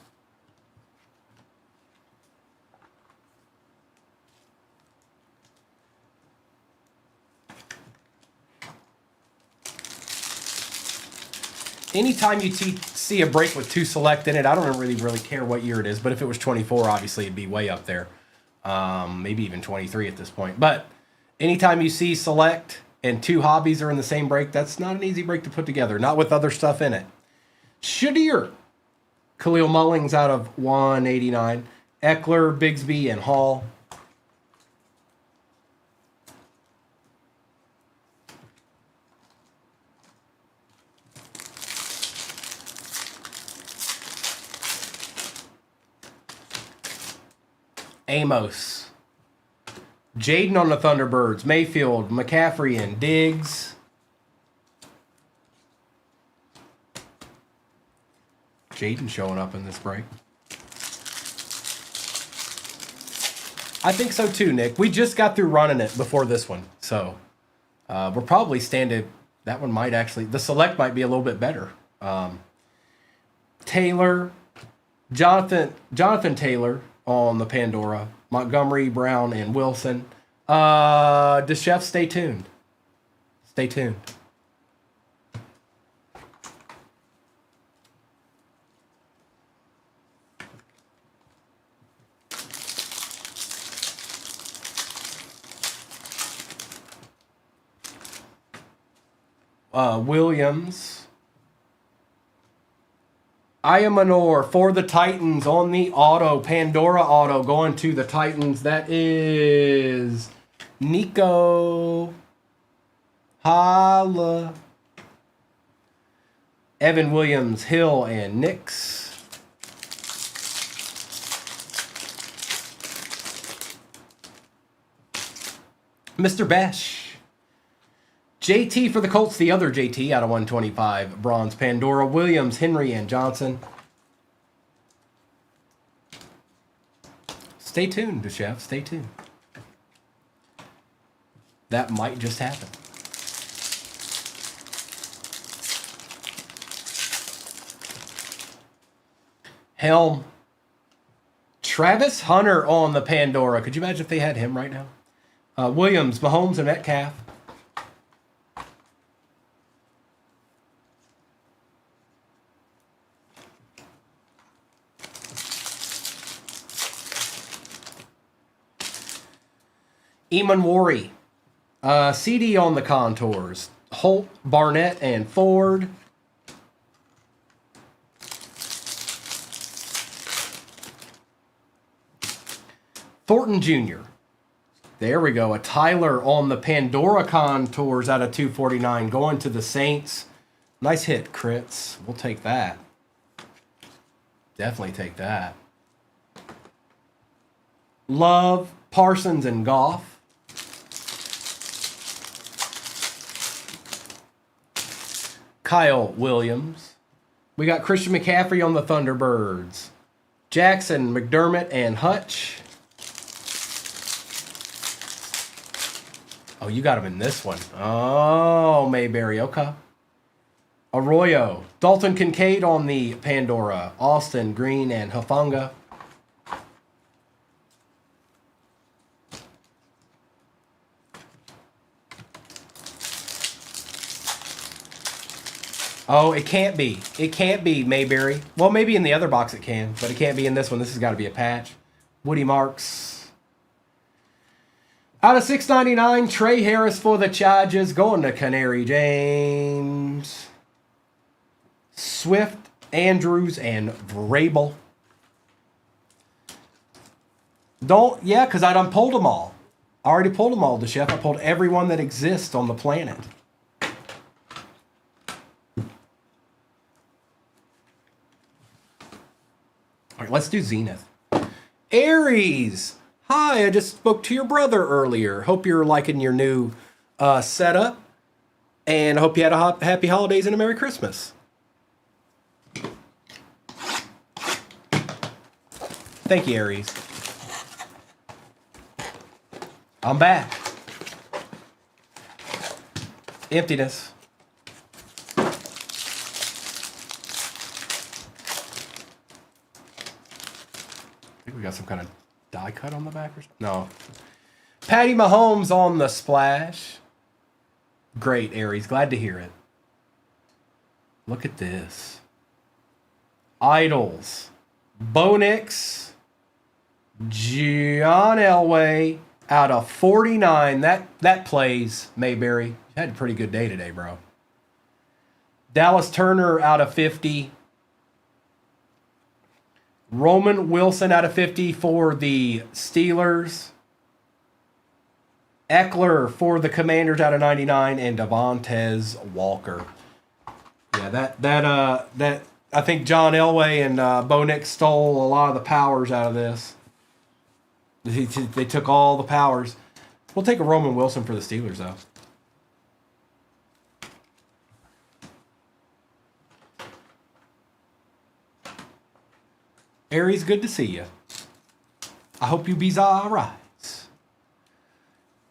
Anytime you see a break with 2 select in it, I don't really care what year it is, but if it was 24, obviously it'd be way up there. Maybe even 23 at this point. But anytime you see select and 2 hobbies are in the same break, that's not an easy break to put together, not with other stuff in it. Shadir, Khalil Mullings out of 189, Eckler, Bigsby, and Hall. Amos, Jaden on the Thunderbirds, Mayfield, McCaffrey, and Diggs. Jaden showing up in this break. I think so too, Nick. We just got through running it before this one, so we're probably standing. That one might actually, the select might be a little bit better. Taylor, Jonathan Taylor on the Pandora, Montgomery, Brown, and Wilson. The chef, stay tuned. Stay tuned. Williams. Ayamanor for the Titans on the auto. Pandora auto going to the Titans. That is Nico Hala. Evan Williams, Hill, and Nix. Mr. Besh. JT for the Colts, the other JT out of 125. Bronze, Pandora, Williams, Henry, and Johnson. Stay tuned, Chef. Stay tuned. That might just happen. Helm. Travis Hunter on the Pandora. Could you imagine if they had him right now? Williams, Mahomes, and Metcalf. Eamon Worry. CD on the contours. Holt, Barnett, and Ford. Thornton Jr. There we go. A Tyler on the Pandora contours out of 249 going to the Saints. Nice hit, crits. We'll take that. Definitely take that. Love, Parsons, and Goff. Kyle Williams. We got Christian McCaffrey on the Thunderbirds. Jackson, McDermott, and Hutch. Oh, you got him in this one. Oh, Mayberry. Okay. Arroyo. Dalton Kincaid on the Pandora. Austin, Green, and Hufanga. Oh, it can't be. It can't be Mayberry. Well, maybe in the other box it can, but it can't be in this one. This has got to be a patch. Woody Marks. Out of 699, Trey Harris for the Chargers. Going to Canary James. Swift, Andrews, and Vrabel. Yeah, because I done pulled them all. I already pulled them all, the chef. I pulled everyone that exists on the planet. All right, let's do Zenith. Aries. Hi, I just spoke to your brother earlier. Hope you're liking your new setup. And I hope you had a happy holidays and a Merry Christmas. Thank you, Aries. I'm back. Emptiness. I think we got some kind of die cut on the back or something. No. Patty Mahomes on the splash. Great, Aries. Glad to hear it. Look at this. Idols. Bo Nix. John Elway out of 49. That plays, Mayberry. You had a pretty good day today, bro. Dallas Turner out of 50. Roman Wilson out of 50 for the Steelers. Eckler for the Commanders out of 99, and Devontae Walker. Yeah, that I think John Elway and Bo Nix stole a lot of the powers out of this. They took all the powers. We'll take a Roman Wilson for the Steelers, though. Aries, good to see you. I hope you be all right.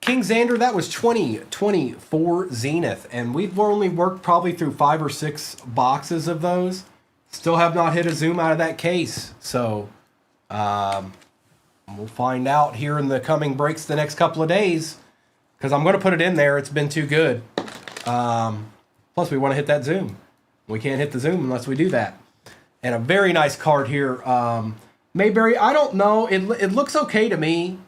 King Xander, that was 2024 Zenith, and we've only worked probably through 5 or 6 boxes of those. Still have not hit a zoom out of that case. So we'll find out here in the coming breaks the next couple of days. Because I'm going to put it in there. It's been too good. Plus, we want to hit that zoom. We can't hit the zoom unless we do that. And a very nice card here. Mayberry, I don't know. It looks okay to me.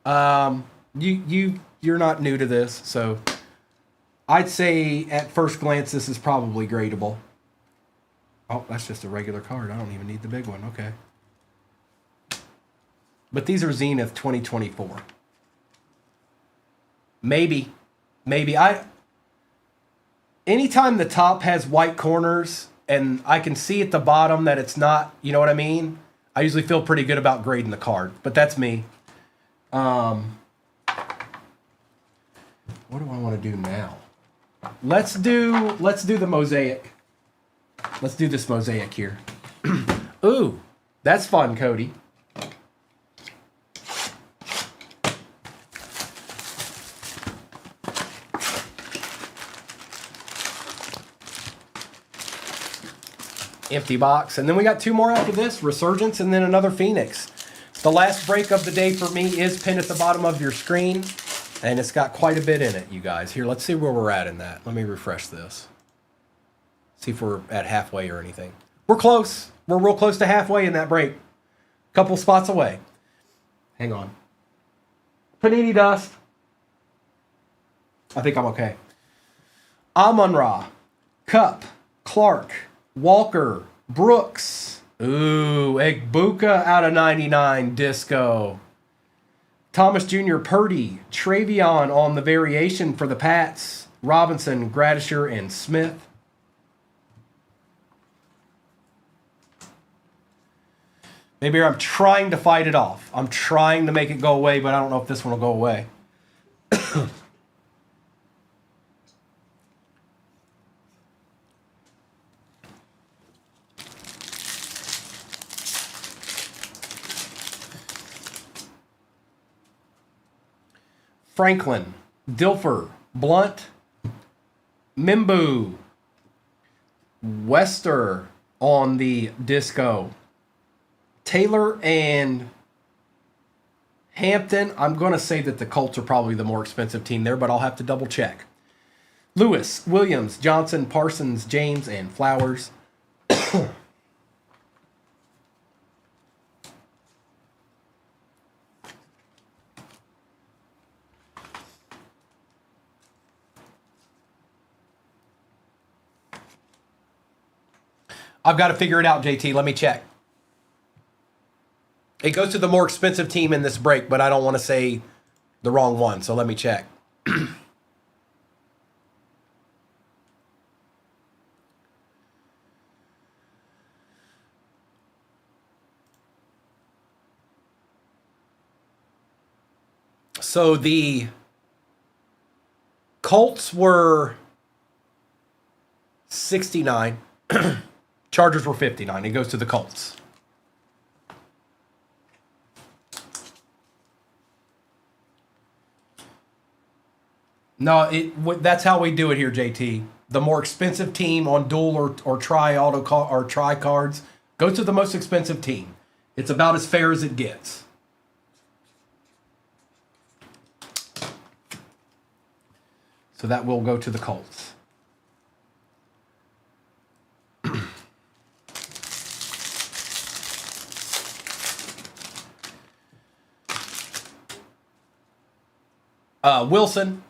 You're not new to this, so I'd say at first glance this is probably gradable. Oh, that's just a regular card. I don't even need the big one. Okay. But these are Zenith 2024. Maybe. Anytime the top has white corners and I can see at the bottom that it's not, you know what I mean? I usually feel pretty good about grading the card, but that's me. What do I want to do now? Let's do the mosaic. Let's do this mosaic here. Ooh, that's fun, Cody. Empty box. And then we got two more after this, Resurgence and then another Phoenix. The last break of the day for me is pinned at the bottom of your screen. And it's got quite a bit in it, you guys. Here, let's see where we're at in that. Let me refresh this. See if we're at halfway or anything. We're close. We're real close to halfway in that break. Couple spots away. Hang on. Panini dust. I think I'm okay. Amon-Ra, Cup, Clark, Walker, Brooks. Ooh, Egbuka out of 99, Disco. Thomas Jr., Purdy, Travion on the variation for the Pats, Robinson, Gradisher, and Smith. Maybe I'm trying to fight it off. I'm trying to make it go away, but I don't know if this one will go away. Franklin, Dilfer, Blunt, Mimbu, Wester on the Disco, Taylor and Hampton. I'm going to say that the Colts are probably the more expensive team there, but I'll have to double check. Lewis, Williams, Johnson, Parsons, James, and Flowers. I've got to figure it out, JT. Let me check. It goes to the more expensive team in this break, but I don't want to say the wrong one, so let me check. So the Colts were 69. Chargers were 59. It goes to the Colts. No, that's how we do it here, JT. The more expensive team on dual or tri cards goes to the most expensive team. It's about as fair as it gets. So that will go to the Colts. Wilson,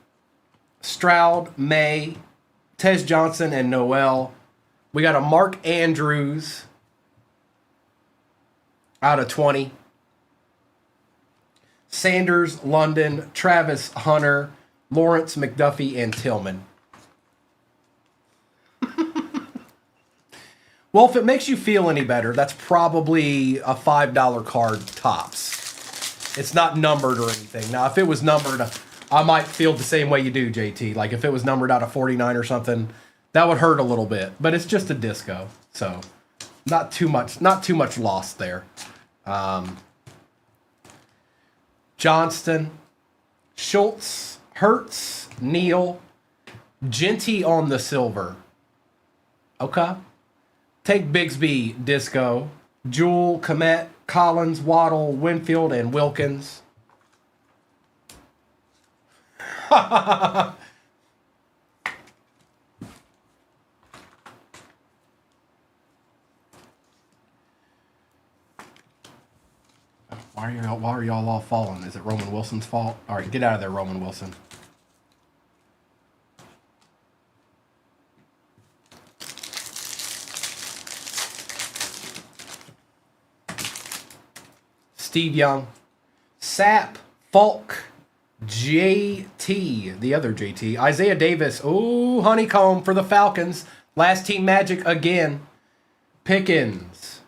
Stroud, May, Tez Johnson, and Noel. We got a Mark Andrews out of 20. Sanders, London, Travis Hunter, Lawrence, McDuffie, and Tillman. Well, if it makes you feel any better, that's probably a $5 card tops. It's not numbered or anything. Now, if it was numbered, I might feel the same way you do, JT. Like if it was numbered out of 49 or something, that would hurt a little bit. But it's just a disco, so not too much loss there. Johnston, Schultz, Hertz, Neal, Genty on the silver. Okay. Take Bigsby, Disco, Jewel, Komet, Collins, Waddle, Winfield, and Wilkins. Why are y'all all falling? Is it Roman Wilson's fault? All right, get out of there, Roman Wilson. Steve Young, Sapp, Falk, JT, the other JT, Isaiah Davis. Ooh, honeycomb for the Falcons. Last team magic again. Pickens,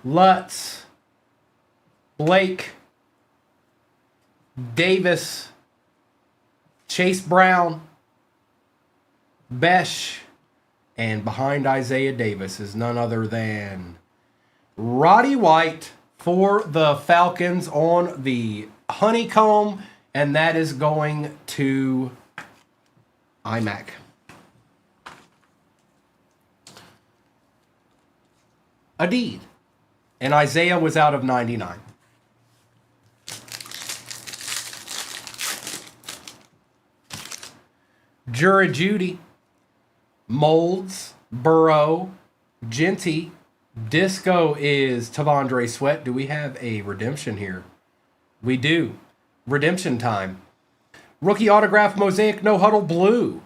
Lutz, Blake, Davis, Chase Brown, Besh, and behind Isaiah Davis is none other than Roddy White for the Falcons on the honeycomb, and that is going to iMac. Adeed. And Isaiah was out of 99. Jura Judy, Molds, Burrow, Genty, Disco is Tavondre Sweat. Do we have a redemption here? We do. Redemption time. Rookie autograph mosaic no huddle blue.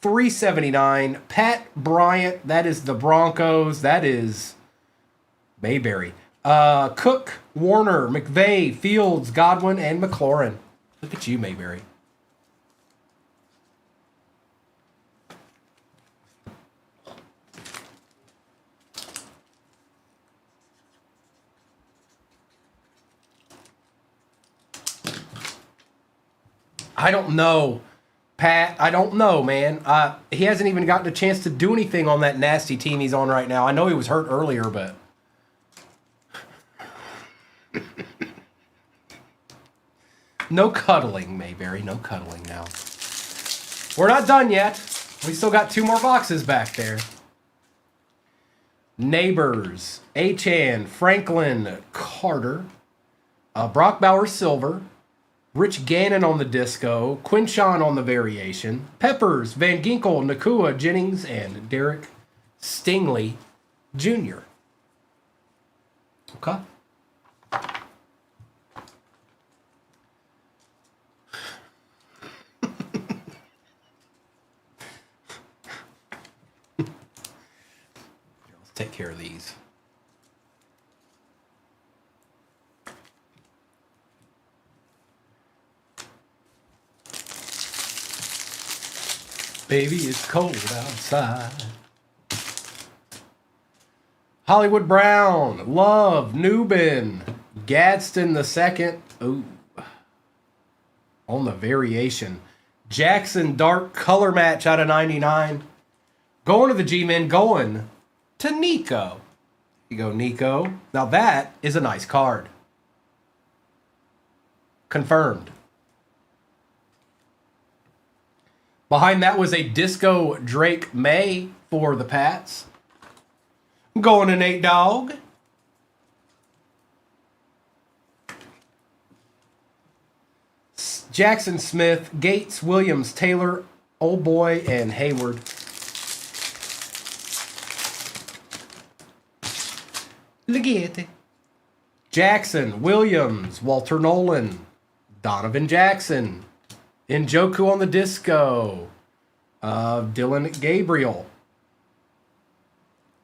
$3.79. Pat Bryant. That is the Broncos. That is Mayberry. Cook, Warner, McVay, Fields, Godwin, and McLaurin. Look at you, Mayberry. I don't know, Pat. I don't know, man. He hasn't even gotten a chance to do anything on that nasty team he's on right now. I know he was hurt earlier, but... No cuddling, Mayberry. No cuddling now. We're not done yet. We still got 2 more boxes back there. Neighbors, Achan, Franklin, Carter, Brock Bowers Silver, Rich Gannon on the Disco, Quinshawn on the Variation, Peppers, Van Ginkel, Nakua, Jennings, and Derek Stingley Jr. Okay. Let's take care of these. Baby, it's cold outside. Hollywood Brown, Love, Newbin, Gadsden the second. Ooh. On the Variation. Jackson Dark color match out of 99. Going to the G-Men, going to Nico. Here you go, Nico. Now that is a nice card. Confirmed. Behind that was a Disco Drake May for the Pats. Going to Nate Dogg. Jackson Smith, Gates, Williams, Taylor, Old Boy, and Hayward. Ligeti. Jackson, Williams, Walter Nolan, Donovan Jackson, Njoku on the Disco, Dylan Gabriel,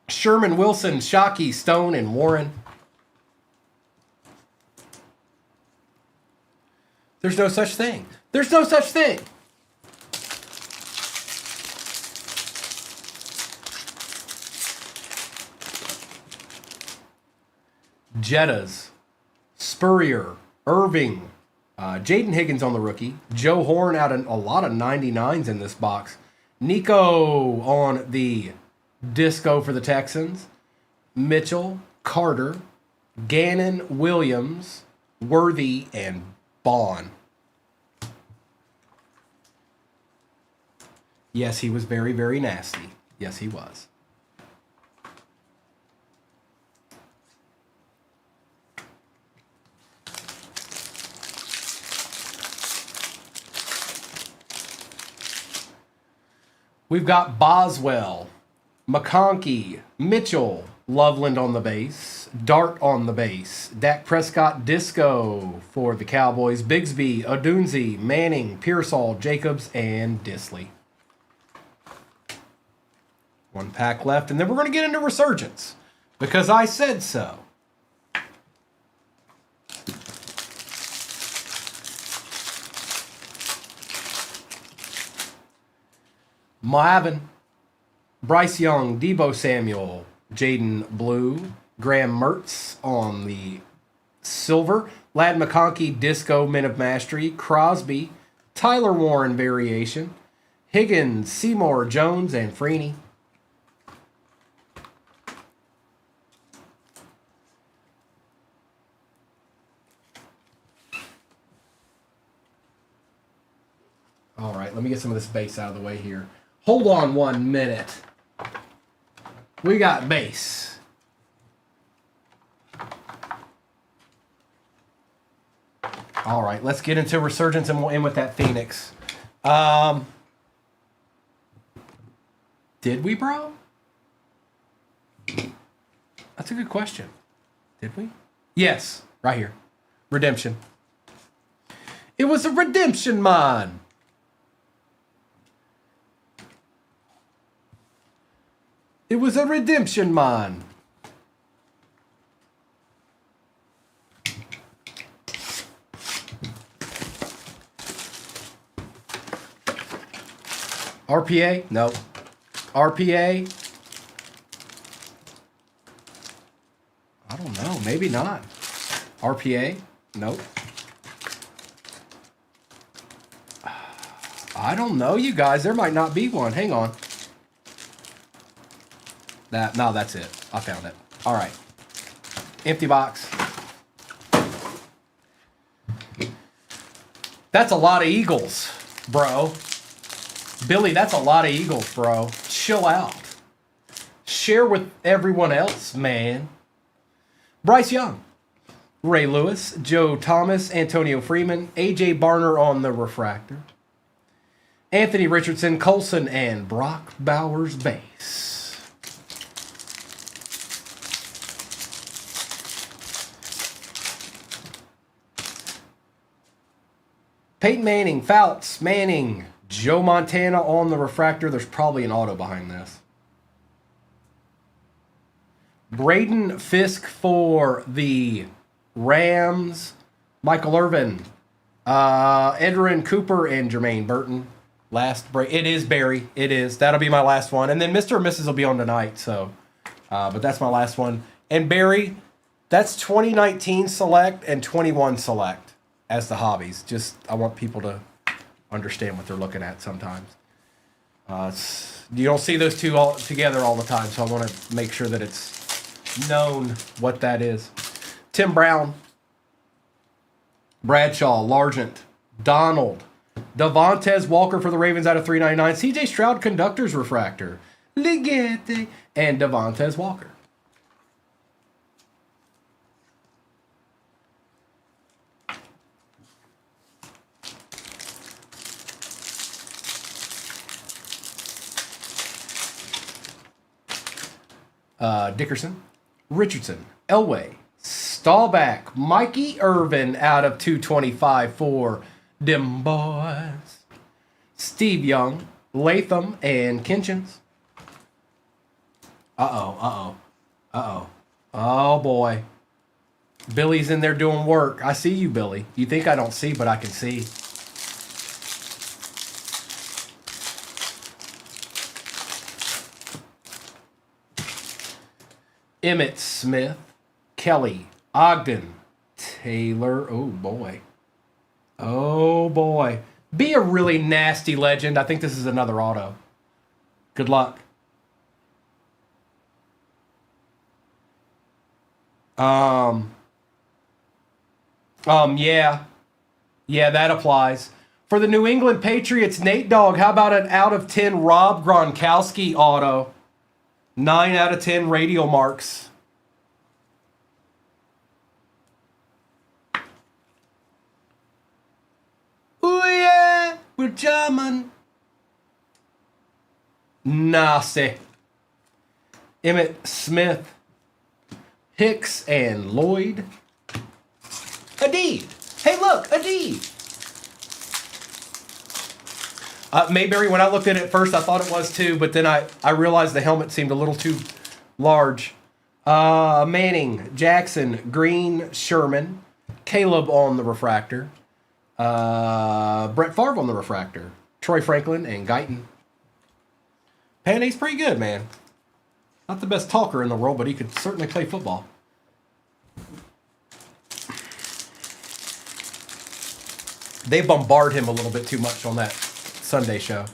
Sherman Wilson, Shockey, Stone, and Warren. There's no such thing. There's no such thing. Jettas, Spurrier, Irving, Jaden Higgins on the rookie, Joe Horn out of a lot of 99s in this box, Nico on the Disco for the Texans, Mitchell, Carter, Gannon, Williams, Worthy, and Bond. Yes, he was very, very nasty. Yes, he was. We've got Boswell, McConkey, Mitchell, Loveland on the base, Dart on the base, Dak Prescott, Disco for the Cowboys, Bigsby, Odunze, Manning, Pearsall, Jacobs, and Disley. One pack left, and then we're going to get into Resurgence because I said so. Mavin, Bryce Young, Debo Samuel, Jaden Blue, Graham Mertz on the silver, Lad McConkey, Disco, Men of Mastery, Crosby, Tyler Warren variation, Higgins, Seymour, Jones, and Freeney. All right, let me get some of this base out of the way here. Hold on 1 minute. We got base. All right, let's get into Resurgence and we'll end with that Phoenix. Did we, bro? That's a good question. Did we? Yes, right here. Redemption. It was a redemption mod. It was a redemption mod. RPA? No. RPA? I don't know. Maybe not. RPA? Nope. I don't know, you guys. There might not be one. Hang on. No, that's it. I found it. All right. Empty box. That's a lot of Eagles, bro. Billy, that's a lot of Eagles, bro. Chill out. Share with everyone else, man. Bryce Young, Ray Lewis, Joe Thomas, Antonio Freeman, A.J. Barner on the refractor, Anthony Richardson, Colson, and Brock Bowers base. Peyton Manning, Fouts, Manning, Joe Montana on the refractor. There's probably an auto behind this. Braden Fisk for the Rams. Michael Irvin, Edrin Cooper, and Jermaine Burton. Last break. It is Barry. It is. That'll be my last one. And then Mr. and Mrs. will be on tonight. So, but that's my last one. And Barry, that's 2019 select and 21 select. As the hobbies, just I want people to understand what they're looking at sometimes. You don't see those two all together all the time, so I want to make sure that it's known what that is. Tim Brown, Bradshaw, Largent, Donald, Devontae Walker for the Ravens out of 399, C.J. Stroud Conductor's Refractor, Ligette, and Devontae Walker. Dickerson, Richardson, Elway, Staubach, Mikey Irvin out of 225 for them boys. Steve Young, Latham, and Kinchins. Oh boy. Billy's in there doing work. I see you, Billy. You think I don't see, but I can see. Emmett Smith, Kelly, Ogden, Taylor. Oh, boy. Oh, boy. Be a really nasty legend. I think this is another auto. Good luck. Yeah. Yeah, that applies. For the New England Patriots, Nate Dogg, how about an out of 10 Rob Gronkowski auto? 9 out of 10 radial marks. Ooh yeah, we're jamming. Nasty. Emmett Smith, Hicks, and Lloyd. Adid. Hey, look, Adid. Mayberry, when I looked at it first, I thought it was too, but then I realized the helmet seemed a little too large. Manning, Jackson, Green, Sherman, Caleb on the refractor, Brett Favre on the refractor, Troy Franklin, and Guyton. Panday's pretty good, man. Not the best talker in the world, but he could certainly play football. They bombard him a little bit too much on that Sunday show.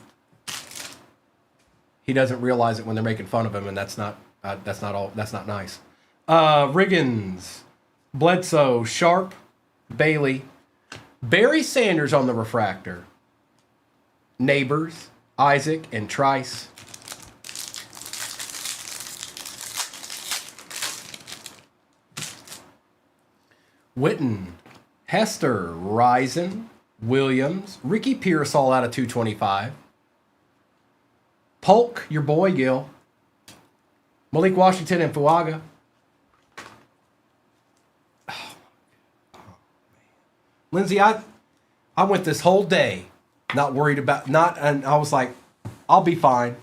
He doesn't realize it when they're making fun of him, and that's not nice. Riggins, Bledsoe, Sharp, Bailey, Barry Sanders on the refractor, Neighbors, Isaac, and Trice. Witten, Hester, Risen, Williams, Ricky Pearsall out of 225. Polk, your boy Gil. Malik Washington and Fuaga. Oh, man. Lindsay, I went this whole day not worried about and I was like, I'll be fine.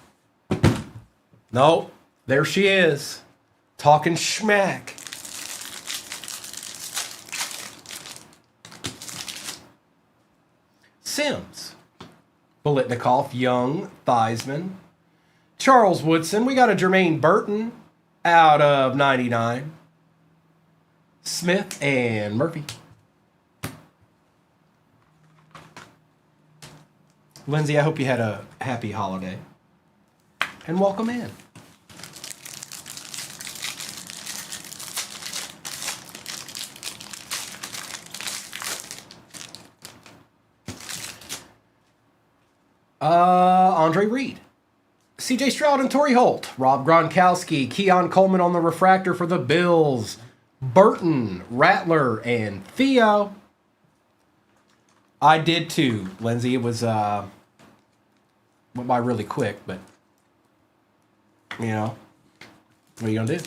No, there she is, talking schmack. Sims, Bolitnikoff, Young, Theismann, Charles Woodson. We got a Jermaine Burton out of 99. Smith and Murphy. Lindsay, I hope you had a happy holiday. And welcome in. Andre Reed, CJ Stroud and Torrey Holt, Rob Gronkowski, Keon Coleman on the refractor for the Bills, Burton, Rattler, and Theo. I did too, Lindsay. It was went by really quick, but you know, what are you gonna do?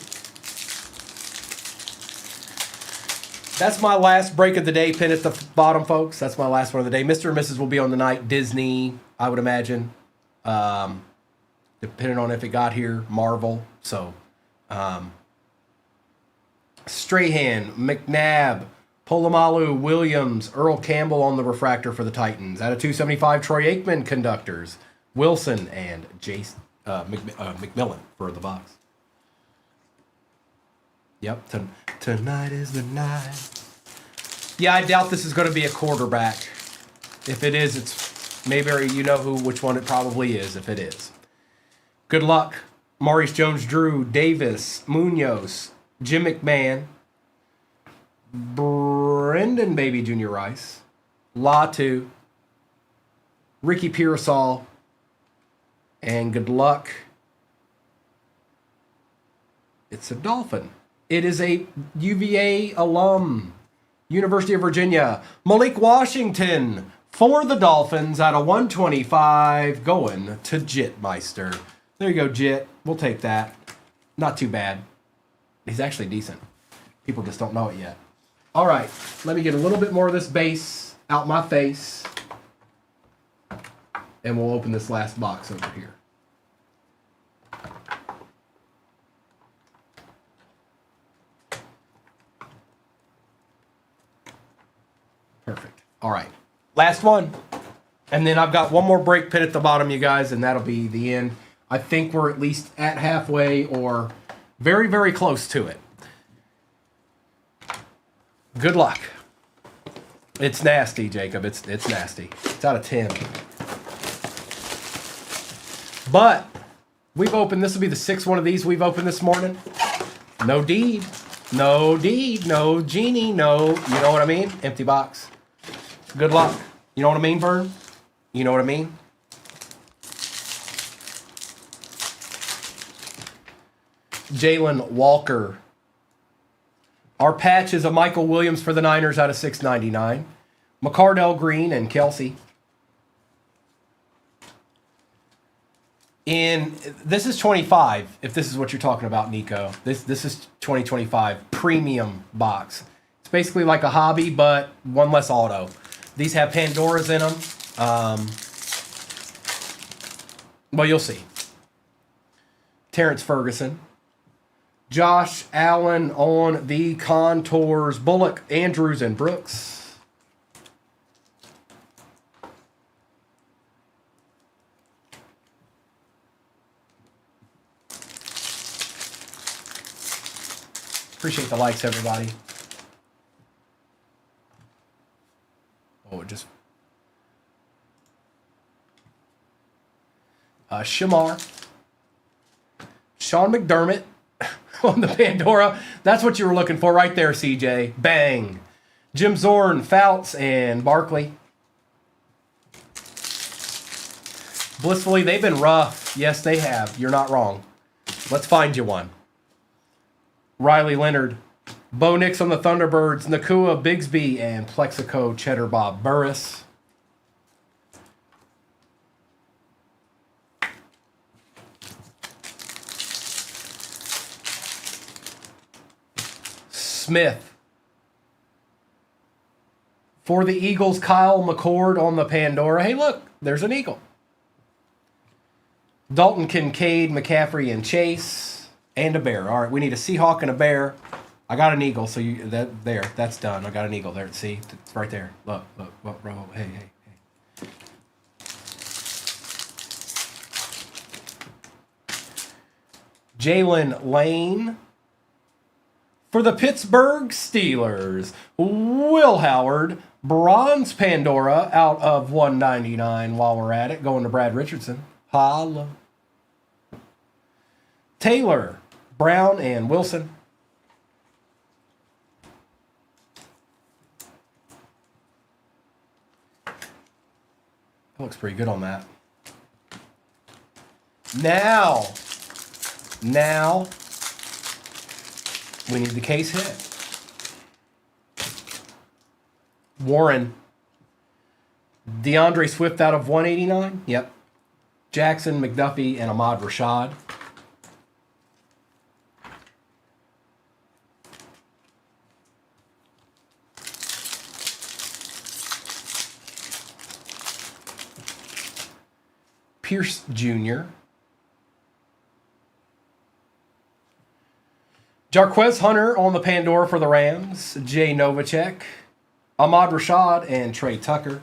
That's my last break of the day. Pin at the bottom, folks. That's my last one of the day. Mr. and Mrs. will be on the night. Disney, I would imagine. Depending on if it got here. Marvel. So, Strahan, McNabb, Polamalu, Williams, Earl Campbell on the refractor for the Titans. Out of 275, Troy Aikman conductors. Wilson and McMillan for the Bucs. Yep, tonight is the night. Yeah, I doubt this is going to be a quarterback. If it is, it's Mayberry. You know which one it probably is. If it is, good luck. Maurice Jones-Drew, Davis, Munoz, Jim McMahon, Brendan Baby Jr. Rice, Latu, Ricky Pearsall, and good luck. It's a Dolphin. It is a UVA alum, University of Virginia, Malik Washington for the Dolphins out of 125, going to Jitmeister. There you go, Jit. We'll take that. Not too bad. He's actually decent. People just don't know it yet. All right, let me get a little bit more of this base out my face, and we'll open this last box over here. Perfect. All right. Last one. And then I've got one more break pit at the bottom, you guys, and that'll be the end. I think we're at least at halfway or very, very close to it. Good luck. It's nasty, Jacob. It's nasty. It's out of 10. But we've opened, this will be the sixth one of these we've opened this morning. No deed. No deed. No genie. No, you know what I mean? Empty box. Good luck. You know what I mean, Vern? You know what I mean? Jalen Walker. Our patch is a Michael Williams for the Niners out of 699. McCardell Green and Kelsey. This is 25, if this is what you're talking about, Nico. This is 2025 premium box. It's basically like a hobby, but one less auto. These have Pandoras in them. Well, you'll see. Terrence Ferguson. Josh Allen on the contours. Bullock, Andrews, and Brooks. Appreciate the likes, everybody. Oh, it just... Shamar. Sean McDermott on the Pandora. That's what you were looking for right there, CJ. Bang. Jim Zorn, Fouts, and Barkley. Blissfully, they've been rough. Yes, they have. You're not wrong. Let's find you one. Riley Leonard. Bo Nix on the Thunderbirds. Nakua Bigsby, and Plexico Cheddar Bob Burris. Smith. For the Eagles, Kyle McCord on the Pandora. Hey, look, there's an Eagle. Dalton Kincaid, McCaffrey, and Chase, and a Bear. All right, we need a Seahawk and a Bear. I got an Eagle, so that's done. I got an Eagle there. See, it's right there. Look, bro. Hey. Jalen Lane. For the Pittsburgh Steelers, Will Howard, bronze Pandora out of 199 while we're at it, going to Brad Richardson. Holla. Taylor, Brown, and Wilson. That looks pretty good on that. Now, we need the case hit. Warren. DeAndre Swift out of 189. Yep. Jackson, McDuffie, and Ahmad Rashad. Pierce Jr. Jarquez Hunter on the Pandora for the Rams. Jay Novacek. Ahmad Rashad and Trey Tucker.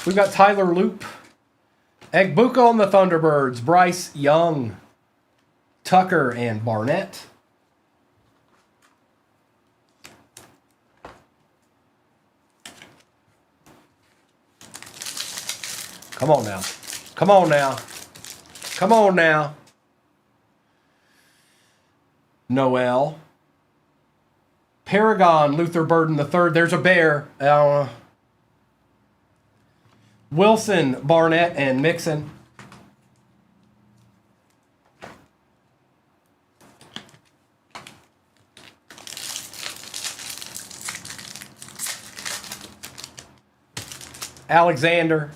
We've got Tyler Loop. Egbuka on the Thunderbirds. Bryce Young. Tucker and Barnett. Come on now. Come on now. Come on now. Noel. Paragon, Luther Burden III. There's a Bear. Wilson, Barnett, and Mixon. Alexander.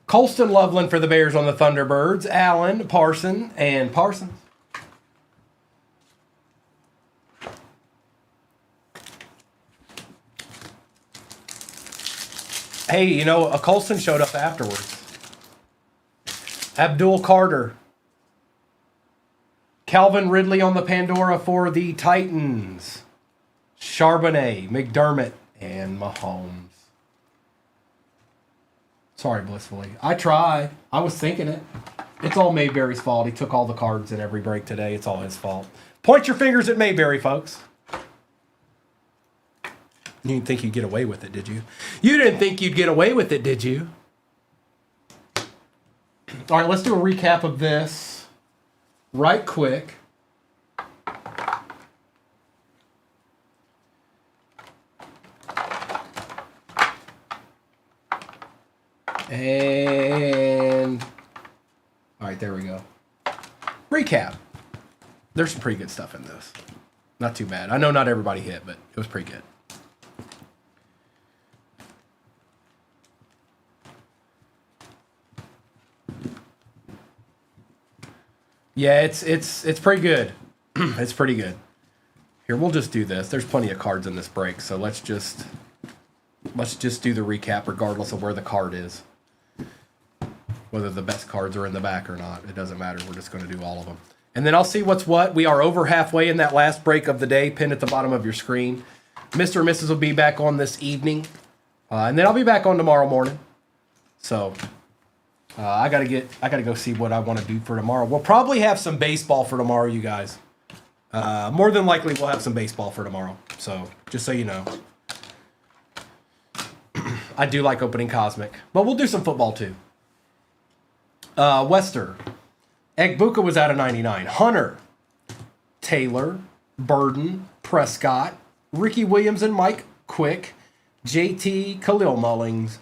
Colston Loveland for the Bears on the Thunderbirds. Allen, Parson, and Parsons. Hey, you know, a Colston showed up afterwards. Abdul Carter. Calvin Ridley on the Pandora for the Titans. Charbonnet, McDermott, and Mahomes. Sorry, Blissfully. I tried. I was thinking it. It's all Mayberry's fault. He took all the cards in every break today. It's all his fault. Point your fingers at Mayberry, folks. You didn't think you'd get away with it, did you? You didn't think you'd get away with it, did you? All right, let's do a recap of this right quick. And All right, there we go. Recap. There's some pretty good stuff in this. Not too bad. I know not everybody hit, but it was pretty good. Yeah, it's pretty good. It's pretty good. Here, we'll just do this. There's plenty of cards in this break, so let's just do the recap regardless of where the card is. Whether the best cards are in the back or not, it doesn't matter. We're just going to do all of them. And then I'll see what's what. We are over halfway in that last break of the day, pinned at the bottom of your screen. Mr. and Mrs. will be back on this evening. And then I'll be back on tomorrow morning. So I gotta go see what I want to do for tomorrow. We'll probably have some baseball for tomorrow, you guys. More than likely, we'll have some baseball for tomorrow. So just so you know, I do like opening Cosmic, but we'll do some football too. Wester, Egbuka was out of 99. Hunter, Taylor, Burden, Prescott, Ricky Williams and Mike Quick, JT, Khalil Mullings,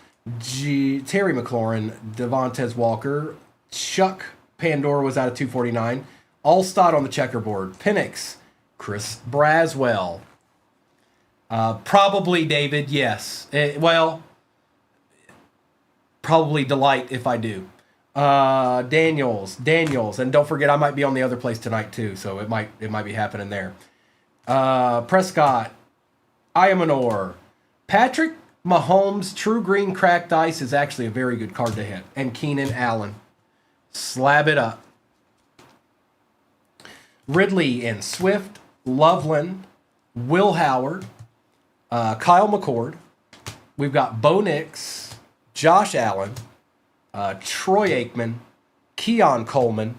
Terry McLaurin, Devontae Walker, Chuck Pandora was out of 249. Allstott on the checkerboard. Penix, Chris Braswell. Probably David, yes. Probably Delight if I do. Daniels, and don't forget I might be on the other place tonight too, so it might be happening there. Prescott, Iamanor, Patrick Mahomes, True Green Cracked Ice is actually a very good card to hit, and Keenan Allen. Slab it up. Ridley and Swift, Loveland, Will Howard, Kyle McCord. We've got Bo Nix, Josh Allen, Troy Aikman, Keon Coleman,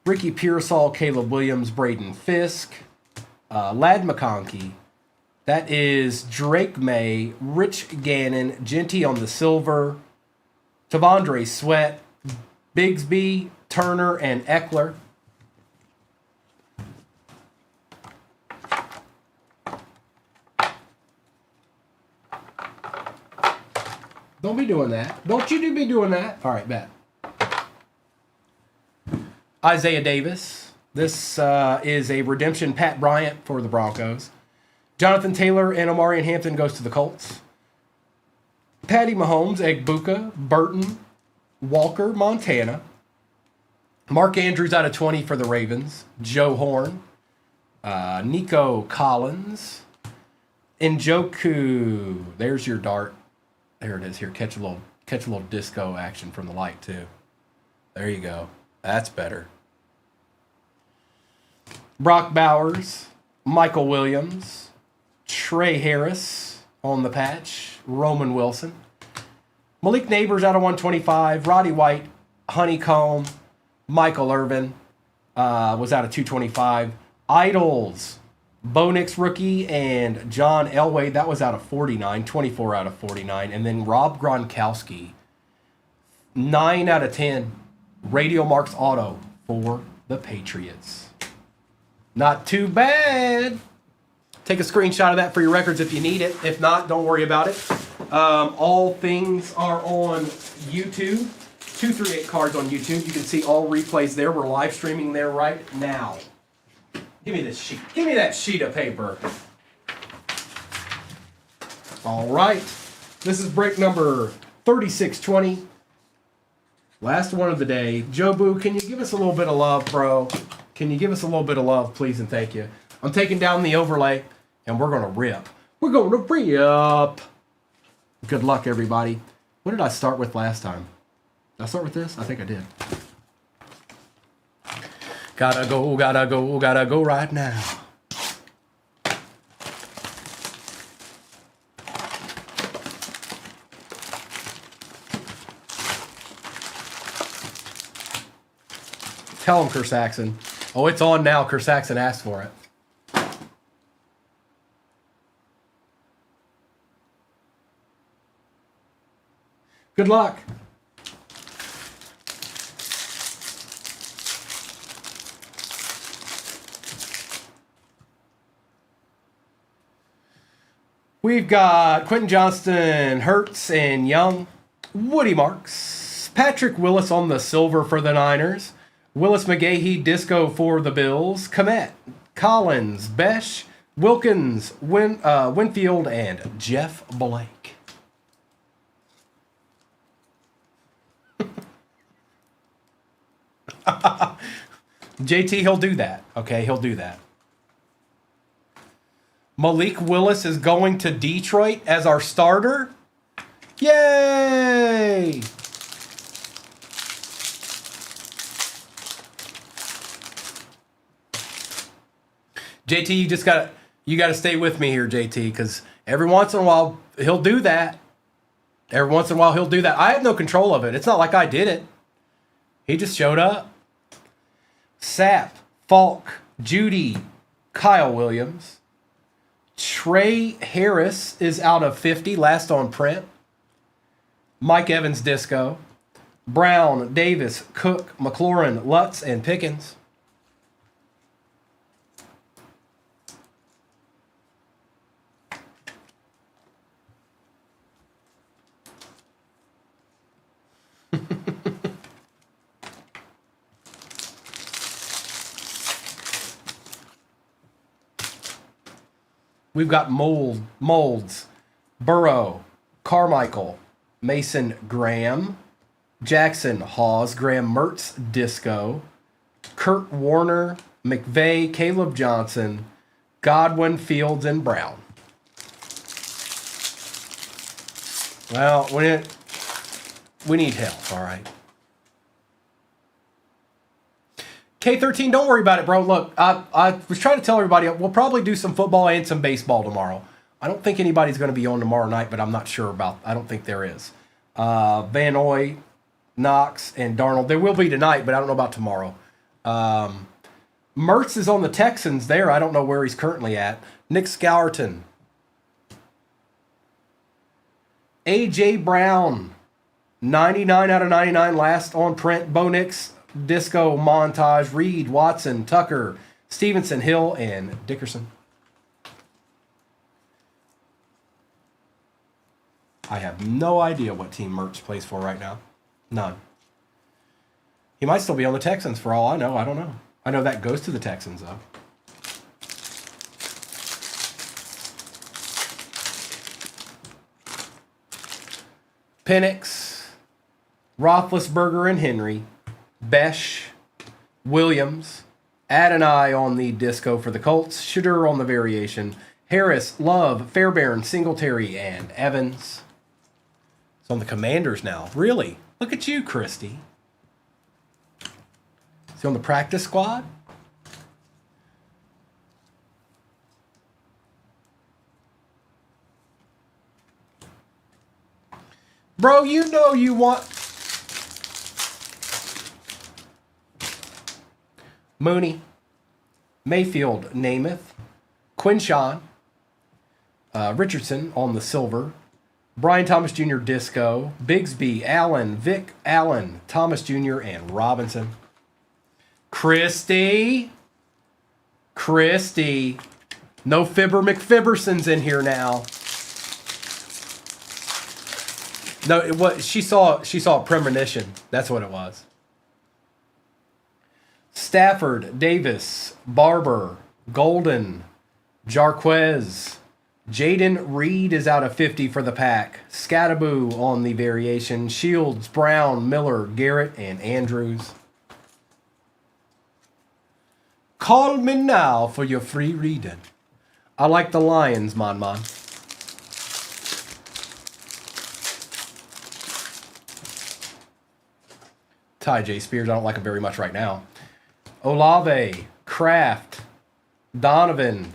Ricky Pearsall, Caleb Williams, Braden Fisk, Lad McConkey. That is Drake May, Rich Gannon, Genty on the silver, Tavondre Sweat, Bigsby, Turner, and Eckler. Don't be doing that. Don't you be doing that. All right, bet. Isaiah Davis. This is a redemption Pat Bryant for the Broncos. Jonathan Taylor and Omarion Hampton goes to the Colts. Patty Mahomes, Egbuka, Burton, Walker, Montana. Mark Andrews out of 20 for the Ravens. Joe Horn. Nico Collins. Njoku. There's your dart. There it is. Here, catch a little disco action from the light too. There you go. That's better. Brock Bowers, Michael Williams, Trey Harris on the patch, Roman Wilson, Malik Neighbors out of 125, Roddy White, Honeycomb, Michael Irvin was out of 225. Idols, Bo Nix rookie, and John Elway, that was out of 49, 24 out of 49. And then Rob Gronkowski, 9 out of 10, Radio Marks Auto for the Patriots. Not too bad. Take a screenshot of that for your records if you need it. If not, don't worry about it. All things are on YouTube. 238 cards on YouTube. You can see all replays there. We're live streaming there right now. Give me this sheet. Give me that sheet of paper. All right. This is break number 3620. Last one of the day. Jobu, can you give us a little bit of love, bro? Can you give us a little bit of love, please, and thank you. I'm taking down the overlay, and we're going to rip. We're going to rip. Good luck, everybody. What did I start with last time? Did I start with this? I think I did. Gotta go right now. Tell him, Kersaxon. Oh, it's on now. Kersaxon asked for it. Good luck. We've got Quentin Johnston, Hertz, and Young. Woody Marks, Patrick Willis on the silver for the Niners. Willis McGahee disco for the Bills. Komet, Collins, Besh, Wilkins, Winfield, and Jeff Blake. JT, he'll do that. Okay, he'll do that. Malik Willis is going to Detroit as our starter. Yay! JT, you gotta stay with me here, JT, because every once in a while he'll do that. Every once in a while he'll do that. I have no control of it. It's not like I did it. He just showed up. Sapp, Falk, Judy, Kyle Williams. Trey Harris is out of 50, last on print. Mike Evans disco. Brown, Davis, Cook, McLaurin, Lutz, and Pickens. We've got Molds, Burrow, Carmichael, Mason Graham, Jackson Hawes, Graham Mertz disco, Kurt Warner, McVay, Caleb Johnson, Godwin, Fields, and Brown. Well, we need help, all right. K13, don't worry about it, bro. Look, I was trying to tell everybody we'll probably do some football and some baseball tomorrow. I don't think anybody's going to be on tomorrow night, but I'm not sure about. I don't think there is. Van Noy, Knox, and Darnold. There will be tonight, but I don't know about tomorrow. Mertz is on the Texans there. I don't know where he's currently at. Nick Scourton. A.J. Brown, 99 out of 99, last on print. Bo Nix, disco montage. Reed, Watson, Tucker, Stevenson, Hill, and Dickerson. I have no idea what team Mertz plays for right now. None. He might still be on the Texans for all I know. I don't know. I know that goes to the Texans, though. Penix, Roethlisberger and Henry, Besh, Williams, Adonai on the disco for the Colts, Shadur on the variation, Harris, Love, Fairbairn, Singletary, and Evans. It's on the Commanders now. Really? Look at you, Christy. Is he on the practice squad? Bro, you know you want... Mooney, Mayfield, Namath, Quinshawn, Richardson on the silver, Brian Thomas Jr. disco, Bigsby, Allen, Vic Allen, Thomas Jr., and Robinson. Christy. No Fibber McFibberson's in here now. No, it was, she saw a premonition. That's what it was. Stafford, Davis, Barber, Golden, Jarquez, Jaden Reed is out of 50 for the Pack. Scattaboo on the variation. Shields, Brown, Miller, Garrett, and Andrews. Call me now for your free reading. I like the Lions, man. Ty J. Spears, I don't like him very much right now. Olave, Kraft, Donovan,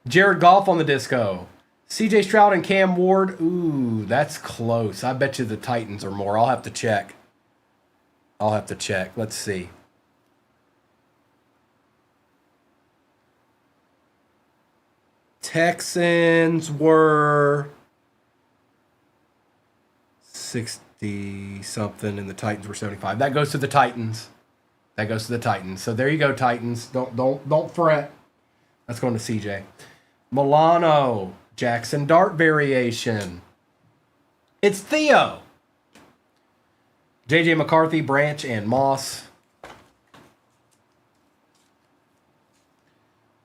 Jared Goff on the disco. CJ Stroud and Cam Ward. Ooh, that's close. I bet you the Titans are more. I'll have to check. Let's see. Texans were 60-something and the Titans were 75. That goes to the Titans. So there you go, Titans. Don't fret. That's going to CJ. Milano, Jackson Dart variation. It's Theo. J.J. McCarthy, Branch, and Moss.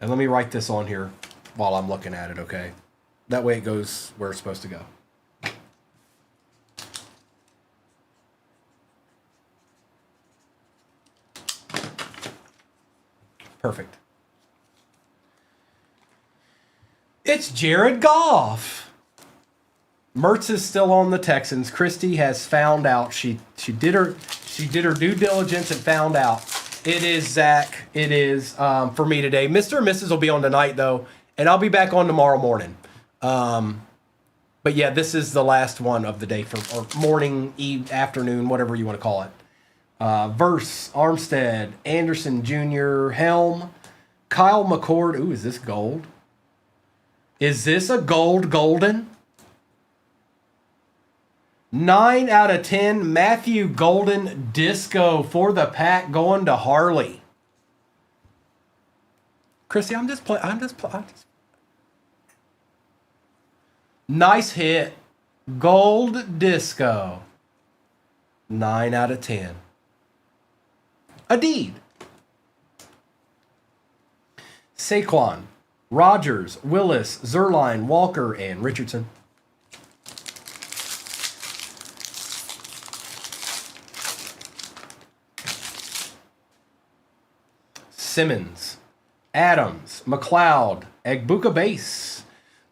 And let me write this on here while I'm looking at it, okay? That way it goes where it's supposed to go. Perfect. It's Jared Goff. Mertz is still on the Texans. Christy has found out. She did her due diligence and found out. It is Zach. It is for me today. Mr. and Mrs. will be on tonight though, and I'll be back on tomorrow morning. But yeah, this is the last one of the day or morning, eve, afternoon, whatever you want to call it. Verse, Armstead, Anderson Jr., Helm, Kyle McCord. Ooh, is this gold? Is this a golden? 9 out of 10, Matthew Golden Disco for the pack going to Harley. Chrissy, I'm just playing. Nice hit. Gold Disco. 9 out of 10. A deed. Saquon, Rogers, Willis, Zerline, Walker, and Richardson. Simmons, Adams, McLeod, Egbuka Base,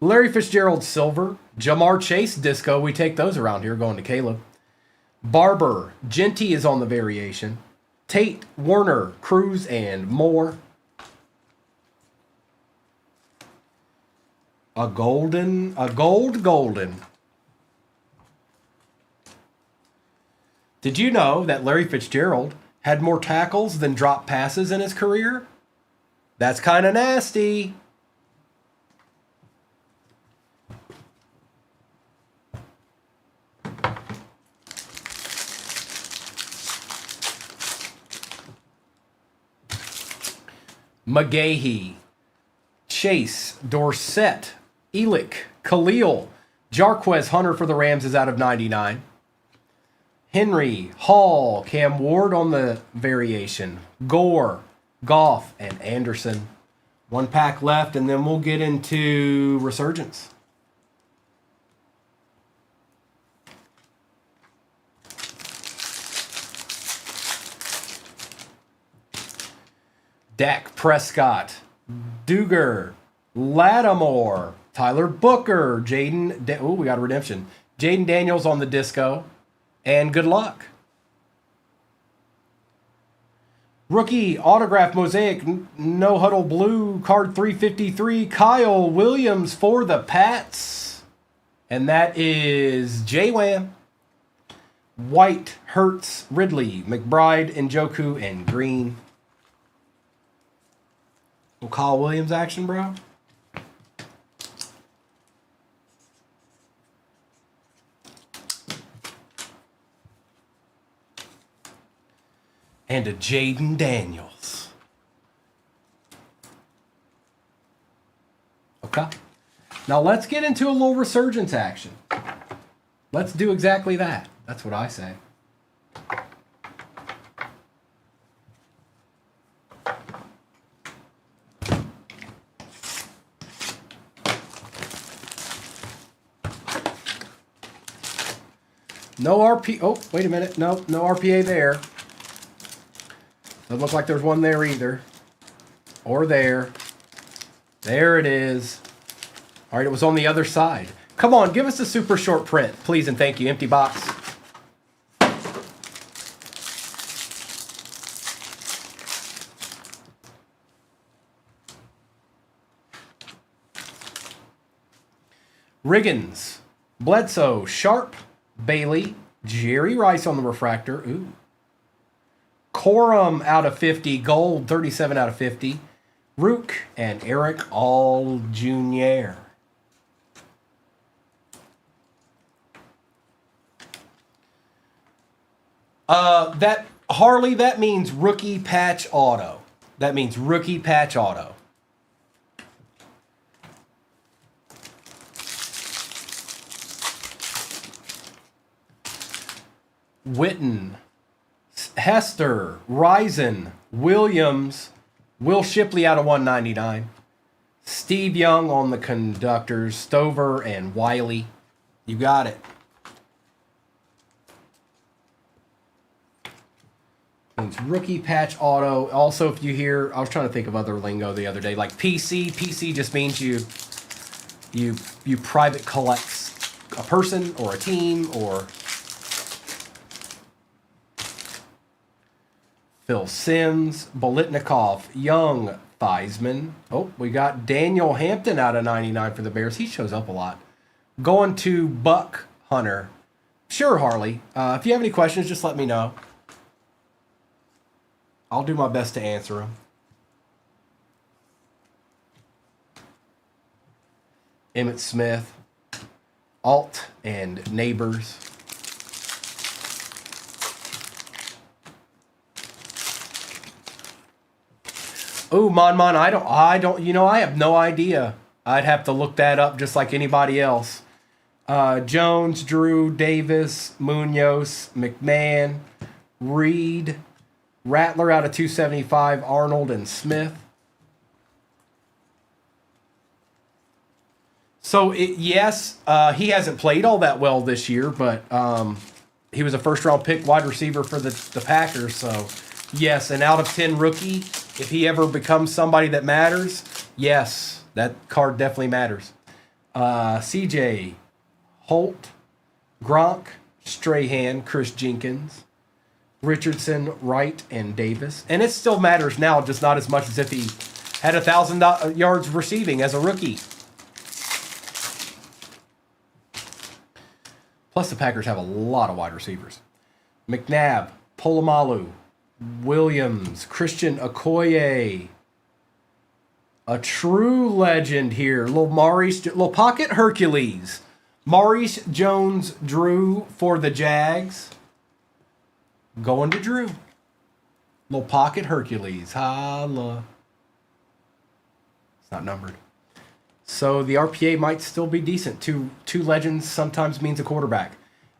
Larry Fitzgerald Silver, Jamar Chase Disco. We take those around here going to Caleb. Barber, Genty is on the variation. Tate, Warner, Cruz, and Moore. A golden. Did you know that Larry Fitzgerald had more tackles than drop passes in his career? That's kind of nasty. McGahee, Chase, Dorsett, Elick, Khalil, Jarquez Hunter for the Rams is out of 99. Henry, Hall, Cam Ward on the variation, Gore, Goff, and Anderson. One pack left, and then we'll get into Resurgence. Dak Prescott, Duger, Lattimore, Tyler Booker, we got a redemption. Jaden Daniels on the disco, and good luck. Rookie autograph mosaic, no huddle blue, card 353, Kyle Williams for the Pats. And that is J-Wham. White, Hurts, Ridley, McBride, Njoku, and Green. Little Kyle Williams action, bro. And a Jaden Daniels. Okay. Now let's get into a little Resurgence action. Let's do exactly that. That's what I say. No RP. Oh, wait a minute. No RPA there. Doesn't look like there's one there either. Or there. There it is. All right, it was on the other side. Come on, give us a super short print, please and thank you. Empty box. Riggins, Bledsoe, Sharp, Bailey, Jerry Rice on the refractor. Ooh. Corum out of 50, gold 37 out of 50. Rook and Eric All Jr. That Harley, that means rookie patch auto. That means rookie patch auto. Witten, Hester, Risen, Williams, Will Shipley out of 199. Steve Young on the conductors, Stover and Wiley. You got it. It's rookie patch auto. Also, if you hear, I was trying to think of other lingo the other day, like PC. PC just means you private collects a person or a team or. Phil Sims, Bolitnikov, Young, Theismann. Oh, we got Daniel Hampton out of 99 for the Bears. He shows up a lot. Going to Buck Hunter. Sure, Harley. If you have any questions, just let me know. I'll do my best to answer them. Emmitt Smith, Alt, and Neighbors. Oh, Mon, I don't, I have no idea. I'd have to look that up just like anybody else. Jones, Drew, Davis, Munoz, McMahon, Reed, Rattler out of 275, Arnold, and Smith. So, yes, he hasn't played all that well this year, but he was a first-round pick wide receiver for the Packers. So, yes, an out of 10 rookie. If he ever becomes somebody that matters, yes, that card definitely matters. CJ, Holt, Gronk, Strahan, Chris Jenkins, Richardson, Wright, and Davis. And it still matters now, just not as much as if he had 1,000 yards receiving as a rookie. Plus, the Packers have a lot of wide receivers. McNabb, Polamalu, Williams, Christian Okoye. A true legend here. Little pocket Hercules. Maurice Jones-Drew for the Jags. Going to Drew. Little pocket Hercules. Holla. It's not numbered. So the RPA might still be decent. Two legends sometimes means a quarterback.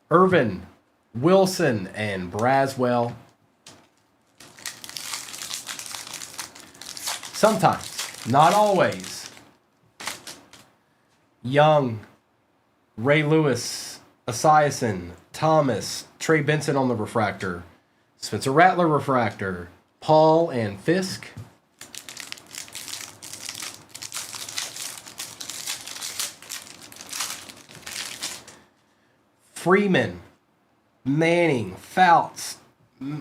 Irvin, Wilson, and Braswell. Sometimes, not always. Young, Ray Lewis, Esiason, Thomas, Trey Benson on the refractor, Spencer Rattler refractor, Paul and Fisk. Freeman, Manning, Fouts,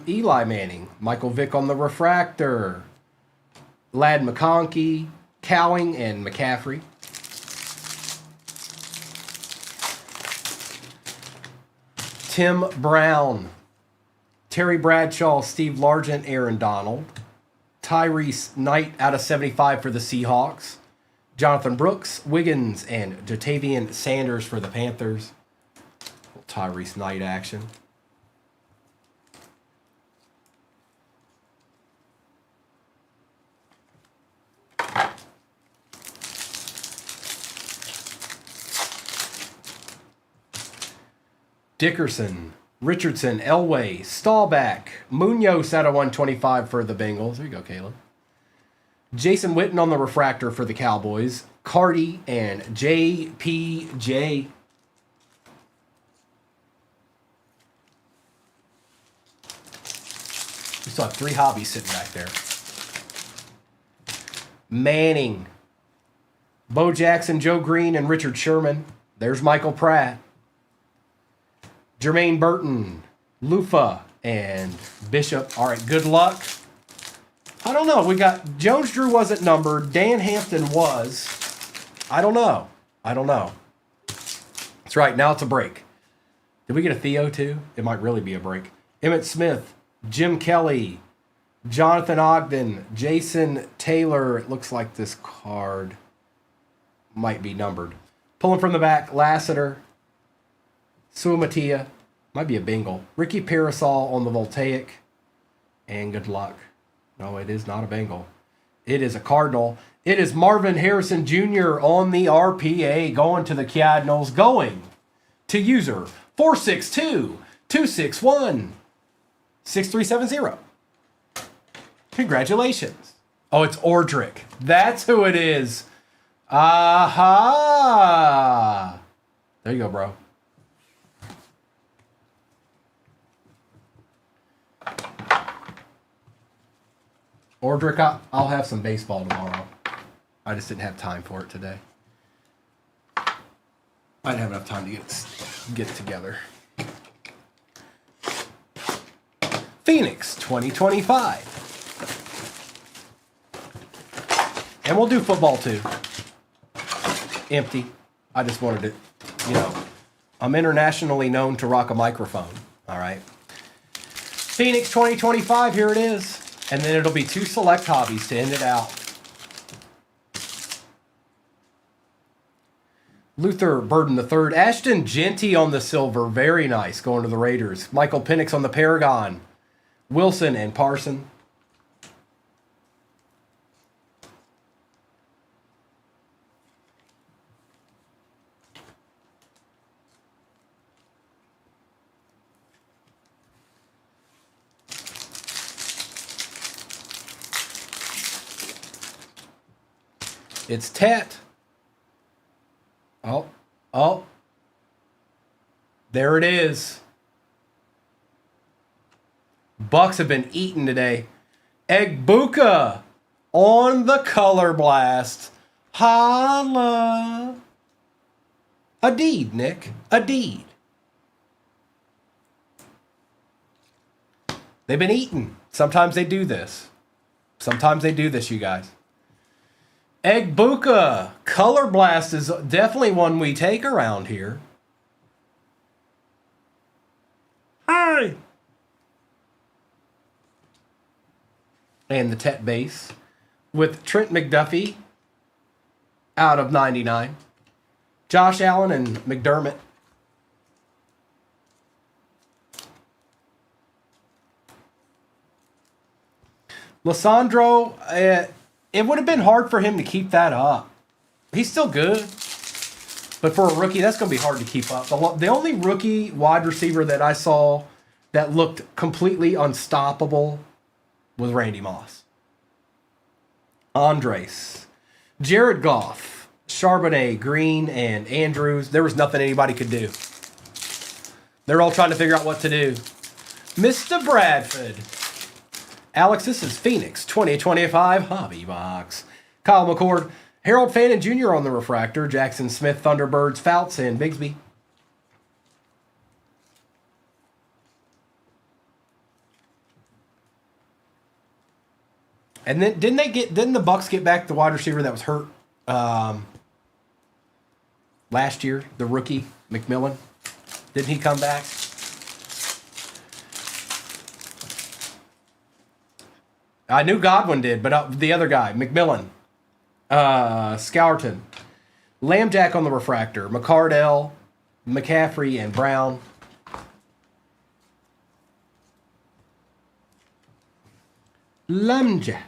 Eli Manning, Michael Vick on the refractor, Lad McConkey, Cowing, and McCaffrey. Tim Brown, Terry Bradshaw, Steve Largent, Aaron Donald, Tyrese Knight out of 75 for the Seahawks, Jonathan Brooks, Wiggins, and Jatavian Sanders for the Panthers. Tyrese Knight action. Dickerson, Richardson, Elway, Staubach, Munoz out of 125 for the Bengals. There you go, Caleb. Jason Witten on the refractor for the Cowboys. Cardi and JPJ. We still have 3 hobbies sitting back there. Manning, Bo Jackson, Joe Green, and Richard Sherman. There's Michael Pratt. Jermaine Burton, Lufa, and Bishop. All right, good luck. I don't know. We got Jones-Drew wasn't numbered. Dan Hampton was. I don't know. That's right. Now it's a break. Did we get a Theo too? It might really be a break. Emmitt Smith, Jim Kelly, Jonathan Ogden, Jason Taylor. It looks like this card might be numbered. Pulling from the back, Lassiter, Suamatia, might be a Bengal. Ricky Parasol on the Voltaic, and good luck. No, it is not a Bengal. It is a Cardinal. It is Marvin Harrison Jr. on the RPA, going to the Cardinals, going to user 462 261 6370. Congratulations. Oh, it's Ordrick. That's who it is. Aha. There you go, bro. Ordrick, I'll have some baseball tomorrow. I just didn't have time for it today. I didn't have enough time to get it together. Phoenix 2025. And we'll do football too. Empty. I just wanted to, I'm internationally known to rock a microphone. All right. Phoenix 2025, here it is. And then it'll be 2 select hobbies to end it out. Luther Burden III. Ashton Genty on the silver. Very nice. Going to the Raiders. Michael Penix on the Paragon. Wilson and Parson. It's Tet. Oh. There it is. Bucks have been eaten today. Egbuka on the color blast. Holla. A deed, Nick. A deed. They've been eaten. Sometimes they do this. You guys. Egbuka. Color blast is definitely one we take around here. Hi. And the Tet base with Trent McDuffie out of 99. Josh Allen and McDermott. Lissandro, it would have been hard for him to keep that up. He's still good. But for a rookie, that's going to be hard to keep up. The only rookie wide receiver that I saw that looked completely unstoppable was Randy Moss. Andres. Jared Goff. Charbonnet, Green, and Andrews. There was nothing anybody could do. They're all trying to figure out what to do. Mr. Bradford. Alex, this is Phoenix 2025 Hobby Box. Kyle McCord. Harold Fannin Jr. on the refractor. Jackson Smith, Thunderbirds, Fouts, and Bigsby. And then didn't the Bucks get back the wide receiver that was hurt last year, the rookie McMillan? Didn't he come back? I knew Godwin did, but the other guy, McMillan, Scourton, Lambjack on the refractor, McCardell, McCaffrey, and Brown. Lambjack.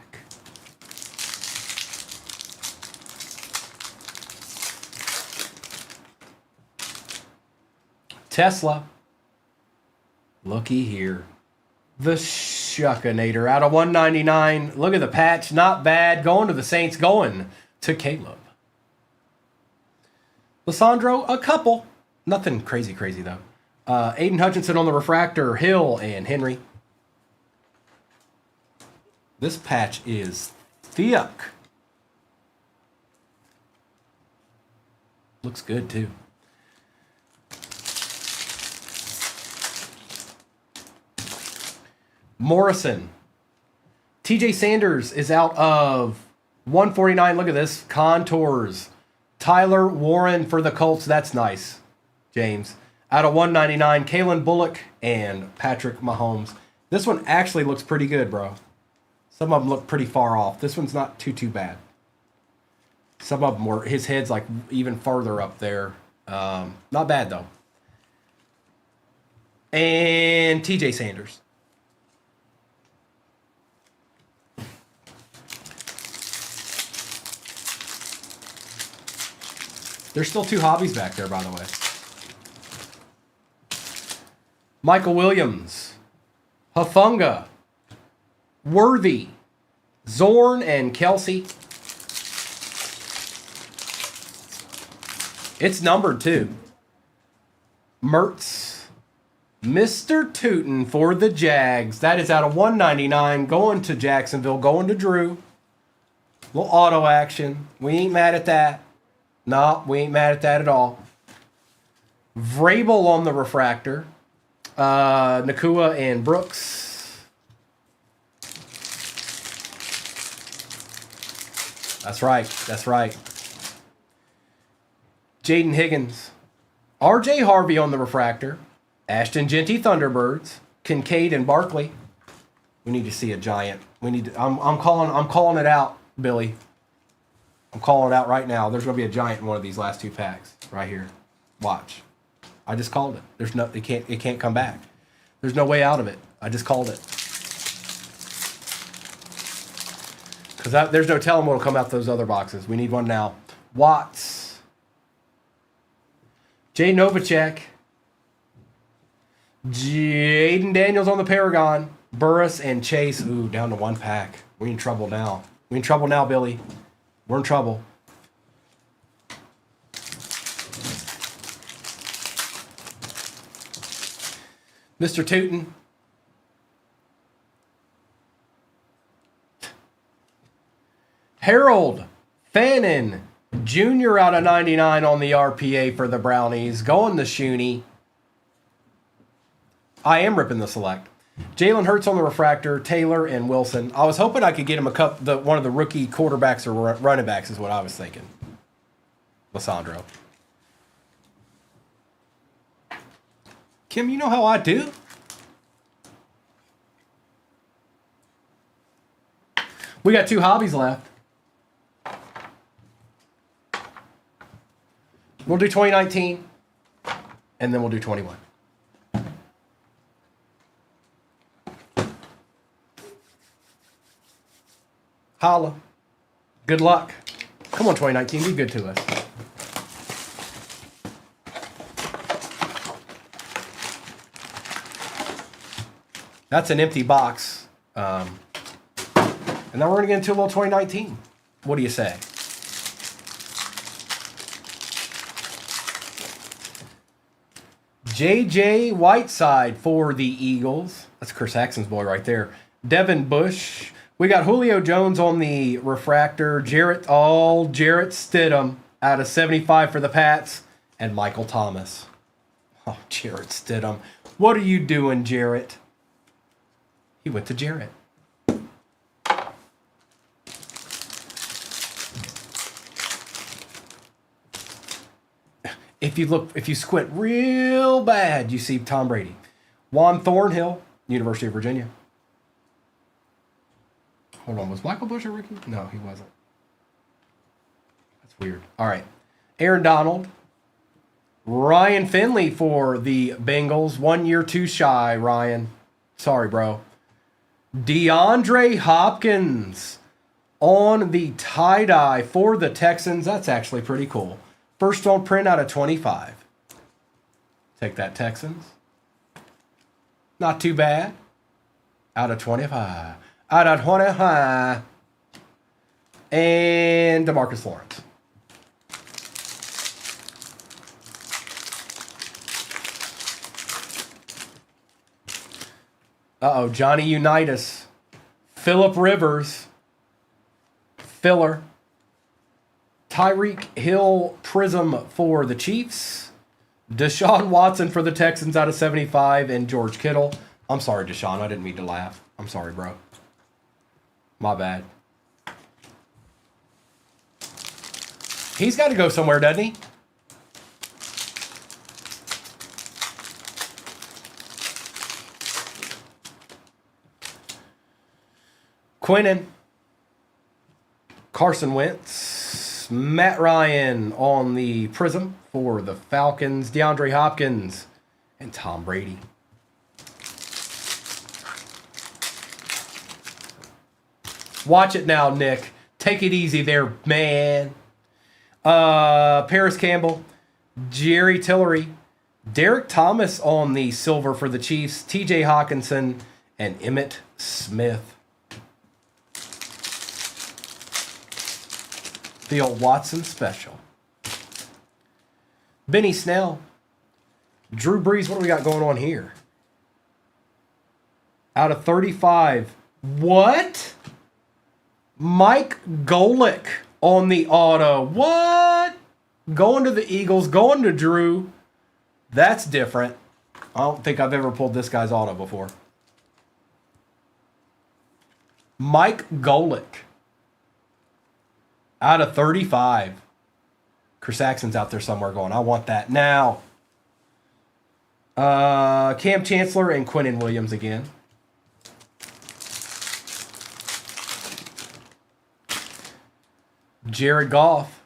Tesla. Looky here. The Shuckinator out of 199. Look at the patch. Not bad. Going to the Saints. Going to Caleb. Lissandro, a couple. Nothing crazy though. Aiden Hutchinson on the refractor. Hill and Henry. This patch is thick. Looks good too. Morrison. TJ Sanders is out of 149. Look at this. Contours. Tyler Warren for the Colts. That's nice, James. Out of 199. Kalen Bullock and Patrick Mahomes. This one actually looks pretty good, bro. Some of them look pretty far off. This one's not too bad. Some of them were, his head's like even farther up there. Not bad though. And TJ Sanders. There's still 2 hobbies back there, by the way. Michael Williams, Hafunga, Worthy, Zorn, and Kelsey. It's numbered too. Mertz, Mr. Tootin for the Jags. That is out of 199, going to Jacksonville, going to Drew. Little auto action. We ain't mad at that. No, we ain't mad at that at all. Vrabel on the refractor. Nakua and Brooks. That's right. That's right. Jaden Higgins. RJ Harvey on the refractor. Ashton Genty Thunderbirds. Kincaid and Barkley. We need to see a giant. We need to, I'm calling it out, Billy. I'm calling it out right now. There's going to be a giant in one of these last two packs right here. Watch. I just called it. There's no it can't come back. There's no way out of it. I just called it. Cuz there's no telling what'll come out those other boxes. We need one now. Watts. Jay Novacek. Jaden Daniels on the Paragon. Burris and Chase. Ooh, down to one pack. We're in trouble now. We're in trouble now, Billy. We're in trouble. Mr. Tootin. Harold Fannin Jr. out of 99 on the RPA for the Brownies. Going to Shuney. I am ripping the select. Jalen Hurts on the refractor, Taylor and Wilson. I was hoping I could get him one of the rookie quarterbacks or running backs is what I was thinking. Lysandro. Kim, you know how I do? We got 2 hobbies left. We'll do 2019, and then we'll do 21. Holla. Good luck. Come on, 2019. Be good to us. That's an empty box. And then we're going to get into a little 2019. What do you say? J.J. Whiteside for the Eagles. That's Chris Saxon's boy right there. Devin Bush. We got Julio Jones on the refractor. Jarrett Stidham out of 75 for the Pats. And Michael Thomas. Oh, Jarrett Stidham. What are you doing, Jarrett? He went to Jarrett. If you squint real bad, you see Tom Brady. Juan Thornhill, University of Virginia. Hold on, was Michael Bush a rookie? No, he wasn't. That's weird. All right. Aaron Donald. Ryan Finley for the Bengals. 1 year too shy, Ryan. Sorry, bro. DeAndre Hopkins on the tie-dye for the Texans. That's actually pretty cool. First on print out of 25. Take that, Texans. Not too bad. Out of 25. Out of 25. And DeMarcus Lawrence. Uh-oh, Johnny Unitas. Phillip Rivers. Filler. Tyreek Hill Prism for the Chiefs. Deshaun Watson for the Texans out of 75. And George Kittle. I'm sorry, Deshaun. I didn't mean to laugh. I'm sorry, bro. My bad. He's got to go somewhere, doesn't he? Quinnen. Carson Wentz. Matt Ryan on the Prism for the Falcons. DeAndre Hopkins and Tom Brady. Watch it now, Nick. Take it easy there, man. Paris Campbell. Jerry Tillery. Derek Thomas on the silver for the Chiefs. TJ Hawkinson and Emmitt Smith. The old Watson special. Benny Snell. Drew Brees, what do we got going on here? Out of 35. What? Mike Golick on the auto. What? Going to the Eagles, going to Drew. That's different. I don't think I've ever pulled this guy's auto before. Mike Golick. Out of 35. Chris Saxon's out there somewhere going, I want that now. Cam Chancellor and Quinnen Williams again. Jared Goff.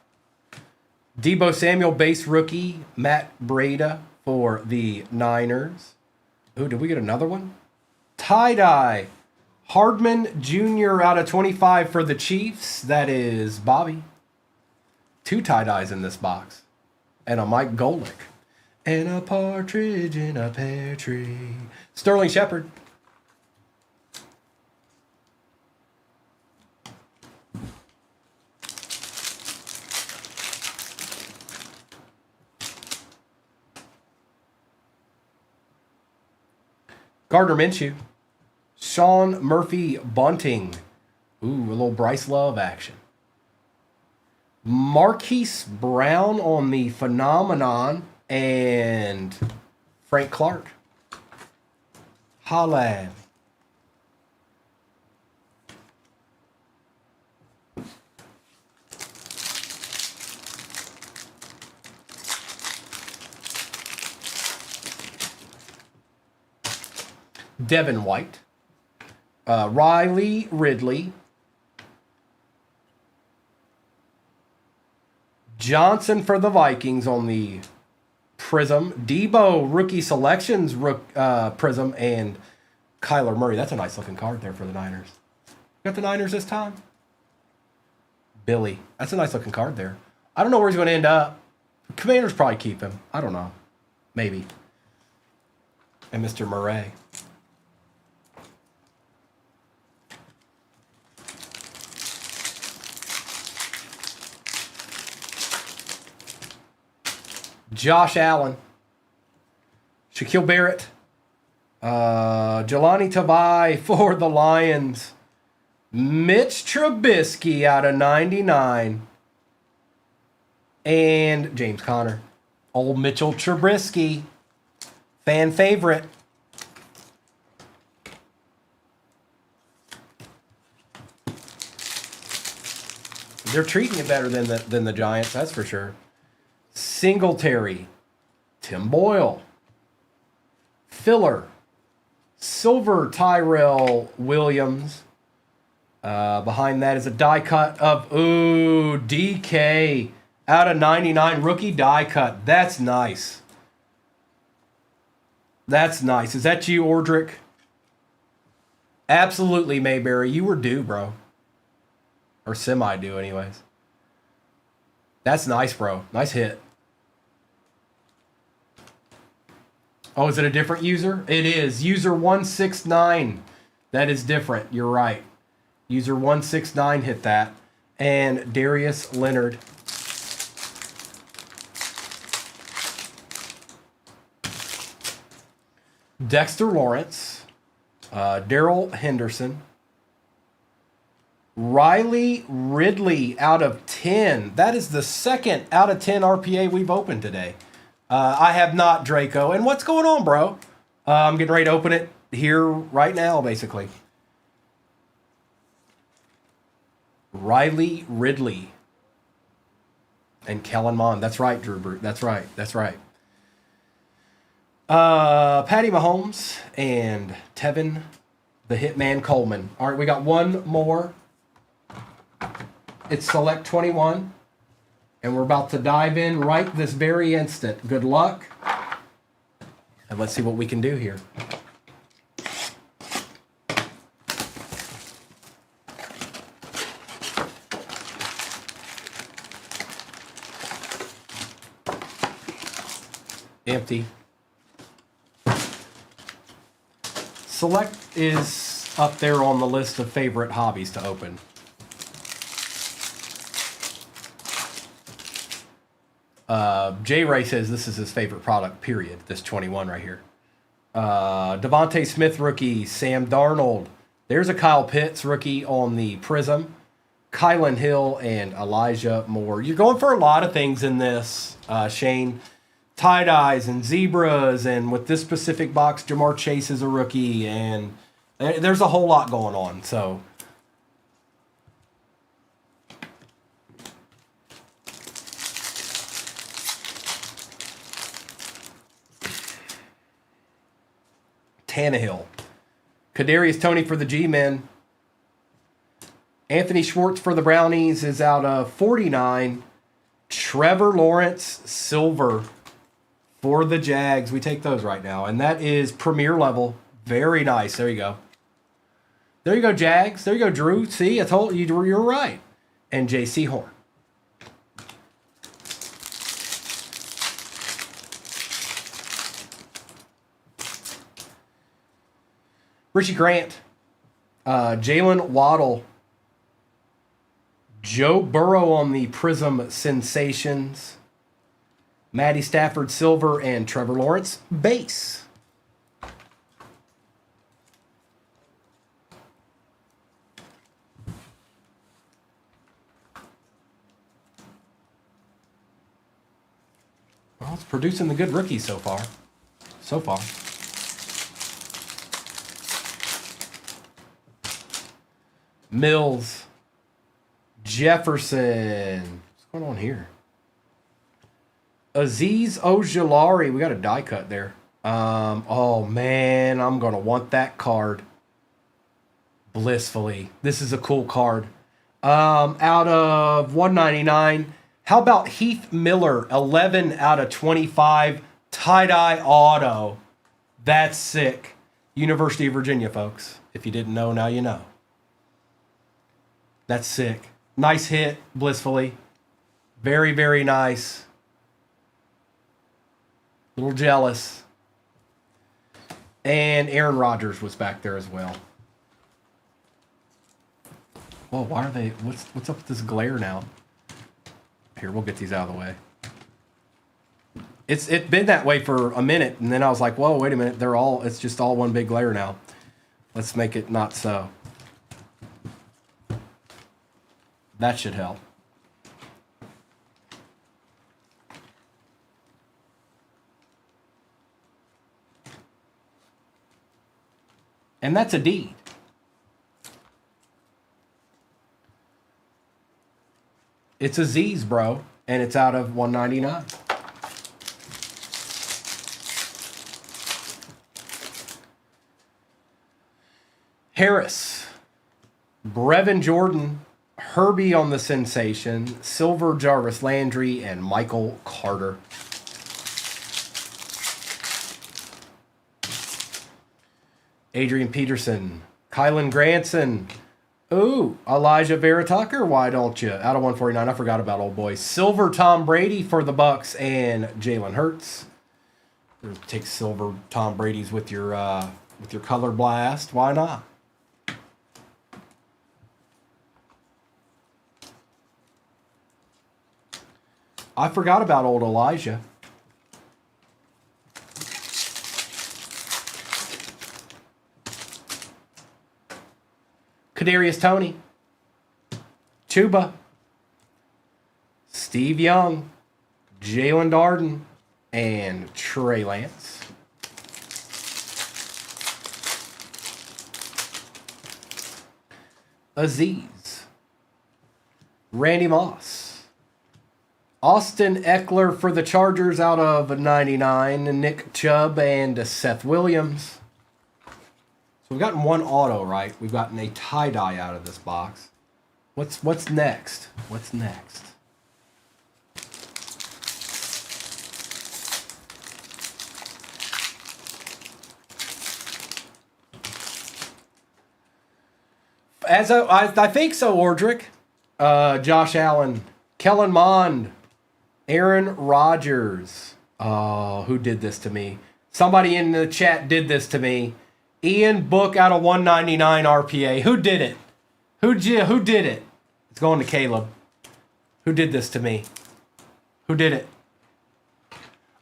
Deebo Samuel, base rookie. Matt Breida for the Niners. Ooh, did we get another one? Tie-dye. Hardman Jr. out of 25 for the Chiefs. That is Bobby. 2 tie-dyes in this box. And a Mike Golick. And a partridge in a pear tree. Sterling Shepard. Gardner Minshew. Sean Murphy Bunting. Ooh, a little Bryce Love action. Marquise Brown on the Phenomenon. And Frank Clark. Holla. Devin White. Riley Ridley. Johnson for the Vikings on the Prism. Debo rookie selections Prism, and Kyler Murray. That's a nice looking card there for the Niners. Got the Niners this time. Billy. That's a nice looking card there. I don't know where he's going to end up. Commanders probably keep him. I don't know. Maybe. And Mr. Murray. Josh Allen, Shaquille Barrett, Jelani Tavai for the Lions, Mitch Trubisky out of 99, and James Conner. Old Mitchell Trubisky, fan favorite. They're treating it better than the Giants, that's for sure. Singletary, Tim Boyle, Filler, Silver Tyrell Williams. Behind that is a die cut of, DK out of 99, rookie die cut. That's nice. That's nice. Is that you, Ordrick? Absolutely, Mayberry. You were due, bro. Or semi-due, anyways. That's nice, bro. Nice hit. Oh, is it a different user? It is. User 169. That is different. You're right. User 169 hit that. And Darius Leonard. Dexter Lawrence. Darrell Henderson. Riley Ridley out of 10. That is the second out of 10 RPA we've opened today. I have not, Draco. And what's going on, bro? I'm getting ready to open it here right now, basically. Riley Ridley. And Kellen Mond. That's right, Drew Brute. That's right. That's right. Patty Mahomes and Tevin the Hitman Coleman. All right, we got one more. It's Select 21. And we're about to dive in right this very instant. Good luck. And let's see what we can do here. Empty. Select is up there on the list of favorite hobbies to open. J. Ray says this is his favorite product, period. This 21 right here. Devontae Smith rookie, Sam Darnold. There's a Kyle Pitts rookie on the Prism. Kylan Hill and Elijah Moore. You're going for a lot of things in this, Shane. Tie-dyes and zebras, and with this specific box, Jamar Chase is a rookie, and there's a whole lot going on. So Tannehill. Kadarius Toney for the G-Men. Anthony Schwartz for the Brownies is out of 49. Trevor Lawrence, silver for the Jags. We take those right now. And that is premier level. Very nice. There you go. There you go, Jags. There you go, Drew. See, I told you you're right. And J.C. Horn. Richie Grant. Jalen Waddle. Joe Burrow on the Prism Sensations. Matty Stafford silver and Trevor Lawrence base. Well, it's producing the good rookies so far. Mills. Jefferson. What's going on here? Azeez Ojulari. We got a die cut there. Oh, man. I'm going to want that card. Blissfully. This is a cool card. Out of 199. How about Heath Miller? 11 out of 25. Tie-dye auto. That's sick. University of Virginia, folks. If you didn't know, now you know. That's sick. Nice hit, blissfully. Very, very nice. A little jealous. And Aaron Rodgers was back there as well. Whoa, why are they... What's up with this glare now? Here, we'll get these out of the way. It's been that way for a minute, and then I was like, whoa, wait a minute. It's just all one big glare now. Let's make it not so. That should help. And that's a deed. It's a Z's, bro, and it's out of 199. Harris, Brevin Jordan, Herbie on the Sensation, Silver Jarvis Landry, and Michael Carter. Adrian Peterson, Kylan Granson. Ooh, Elijah Vera Tucker, why don't you? Out of 149, I forgot about old boy. Silver Tom Brady for the Bucks and Jalen Hurts. Take silver Tom Brady's with your color blast. Why not? I forgot about old Elijah. Kadarius Toney, Chuba, Steve Young, Jalen Darden, and Trey Lance. Aziz, Randy Moss, Austin Eckler for the Chargers out of 99, Nick Chubb, and Seth Williams. We've gotten one auto, right? We've gotten a tie-dye out of this box. What's next? What's next? I think so, Ordrick. Josh Allen, Kellen Mond, Aaron Rodgers. Oh, who did this to me? Somebody in the chat did this to me. Ian Book out of 199 RPA. Who did it? Who did it? It's going to Caleb. Who did this to me? Who did it?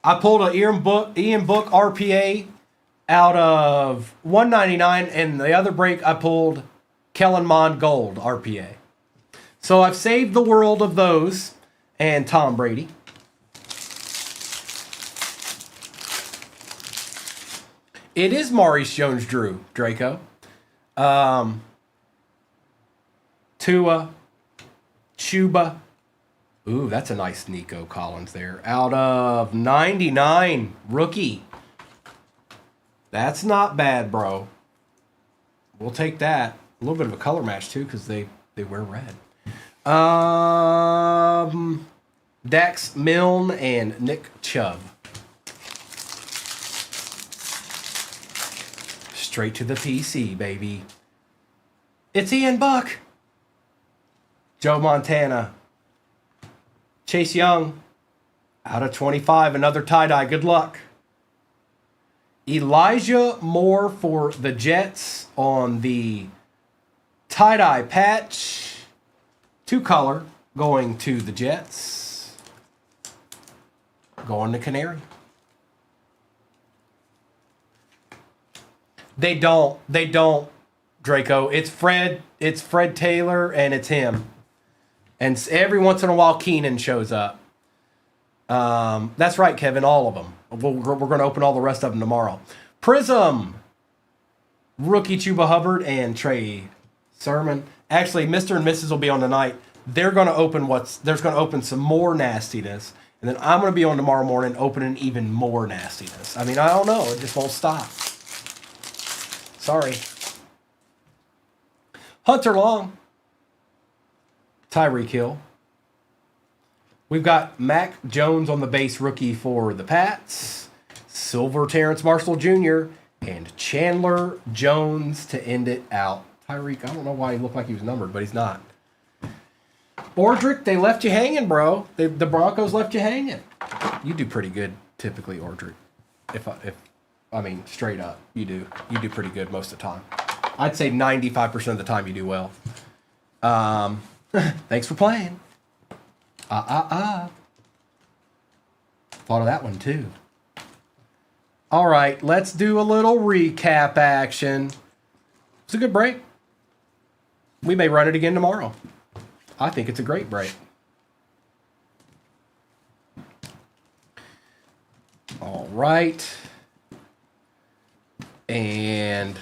I pulled an Ian Book RPA out of 199, and the other break I pulled Kellen Mond Gold RPA. So I've saved the world of those and Tom Brady. It is Maurice Jones-Drew, Draco. Tua, Chuba. Ooh, that's a nice Nico Collins there. Out of 99, rookie. That's not bad, bro. We'll take that. A little bit of a color match, too, because they wear red. Dax Milne and Nick Chubb. Straight to the PC, baby. It's Ian Buck. Joe Montana. Chase Young. Out of 25, another tie-dye. Good luck. Elijah Moore for the Jets on the tie-dye patch. 2-color going to the Jets. Going to Canary. They don't, Draco. It's Fred Taylor, and it's him. And every once in a while, Keenan shows up. That's right, Kevin, all of them. We're going to open all the rest of them tomorrow. Prism. Rookie Chuba Hubbard and Trey Sermon. Actually, Mr. and Mrs. will be on tonight. They're going to open some more nastiness. And then I'm going to be on tomorrow morning opening even more nastiness. I mean, I don't know. It just won't stop. Sorry. Hunter Long. Tyreek Hill. We've got Mac Jones on the base rookie for the Pats. Silver Terrence Marshall Jr. And Chandler Jones to end it out. Tyreek, I don't know why he looked like he was numbered, but he's not. Ordrick, they left you hanging, bro. The Broncos left you hanging. You do pretty good, typically, Ordrick. I mean, straight up, you do. You do pretty good most of the time. I'd say 95% of the time you do well. Thanks for playing. Thought of that one, too. All right, let's do a little recap action. It's a good break. We may run it again tomorrow. I think it's a great break. All right. And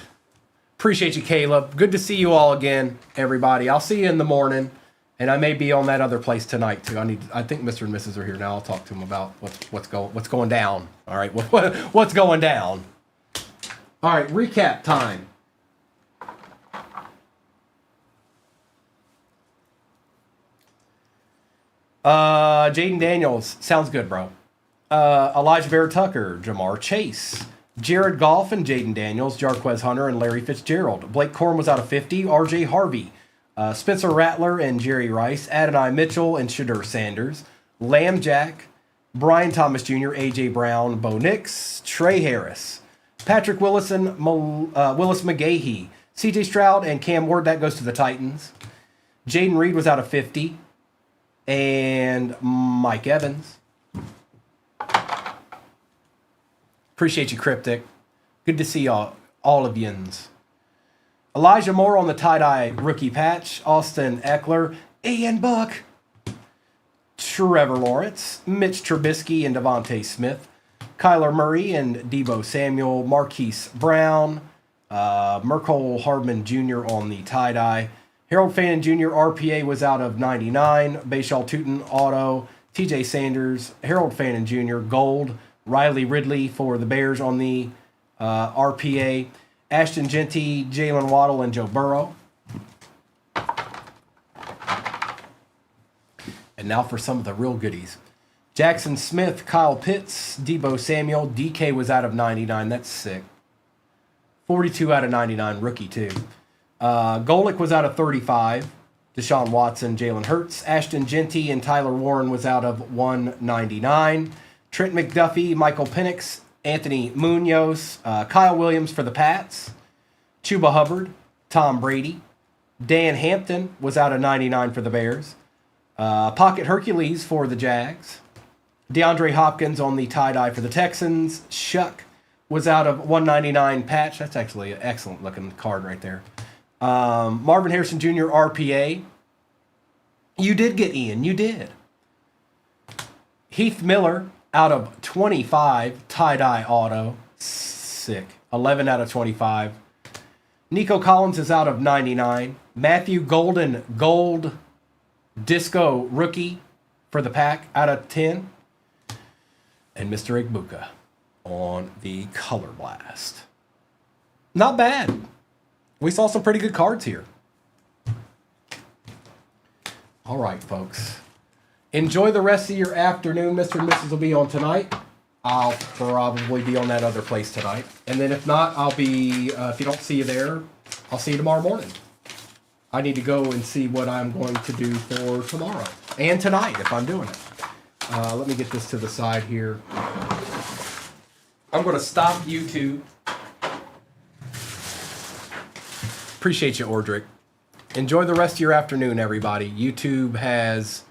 appreciate you, Caleb. Good to see you all again, everybody. I'll see you in the morning, and I may be on that other place tonight too. I think Mr. and Mrs. are here now. I'll talk to them about what's going down. All right, what's going down? All right, recap time. Jaden Daniels sounds good, bro. Elijah Vera Tucker, Jamar Chase. Jared Goff and Jaden Daniels, Jarquez Hunter and Larry Fitzgerald. Blake Corum was out of 50. RJ Harvey. Spencer Rattler and Jerry Rice. Adonai Mitchell and Shadur Sanders. Lamb Jack. Brian Thomas Jr., A.J. Brown, Bo Nix. Trey Harris. Patrick Willis and Willis McGahee. C.J. Stroud and Cam Ward. That goes to the Titans. Jaden Reed was out of 50. And Mike Evans. Appreciate you, Cryptic. Good to see all of yins. Elijah Moore on the tie-dye rookie patch. Austin Eckler. Ian Buck. Trevor Lawrence. Mitch Trubisky and Devontae Smith. Kyler Murray and Deebo Samuel. Marquise Brown. Mercole Hardman Jr. on the tie-dye. Harold Fannin Jr. RPA was out of 99. Bayshall Tootin auto. TJ Sanders. Harold Fannin Jr. gold. Riley Ridley for the Bears on the RPA. Ashton Genty, Jalen Waddle, and Joe Burrow. And now for some of the real goodies. Jackson Smith, Kyle Pitts, Deebo Samuel. DK was out of 99. That's sick. 42 out of 99. Rookie, too. Golick was out of 35. Deshaun Watson, Jalen Hurts. Ashton Genty and Tyler Warren was out of 199. Trent McDuffie, Michael Penix, Anthony Munoz, Kyle Williams for the Pats, Chuba Hubbard, Tom Brady. Dan Hampton was out of 99 for the Bears. Pocket Hercules for the Jags. DeAndre Hopkins on the tie-dye for the Texans. Shuck was out of 199 patch. That's actually an excellent looking card right there. Marvin Harrison Jr. RPA. You did get Ian. You did. Heath Miller out of 25 tie-dye auto. Sick. 11 out of 25. Nico Collins is out of 99. Matthew Golden gold disco rookie for the Pack out of 10. And Mr. Igbuka on the Color Blast. Not bad. We saw some pretty good cards here. All right, folks. Enjoy the rest of your afternoon. Mr. and Mrs. will be on tonight. I'll probably be on that other place tonight. And then if not, I'll be, if you don't see you there, I'll see you tomorrow morning. I need to go and see what I'm going to do for tomorrow. And tonight, if I'm doing it. Let me get this to the side here. I'm going to stop YouTube. Appreciate you, Ordric. Enjoy the rest of your afternoon, everybody. YouTube has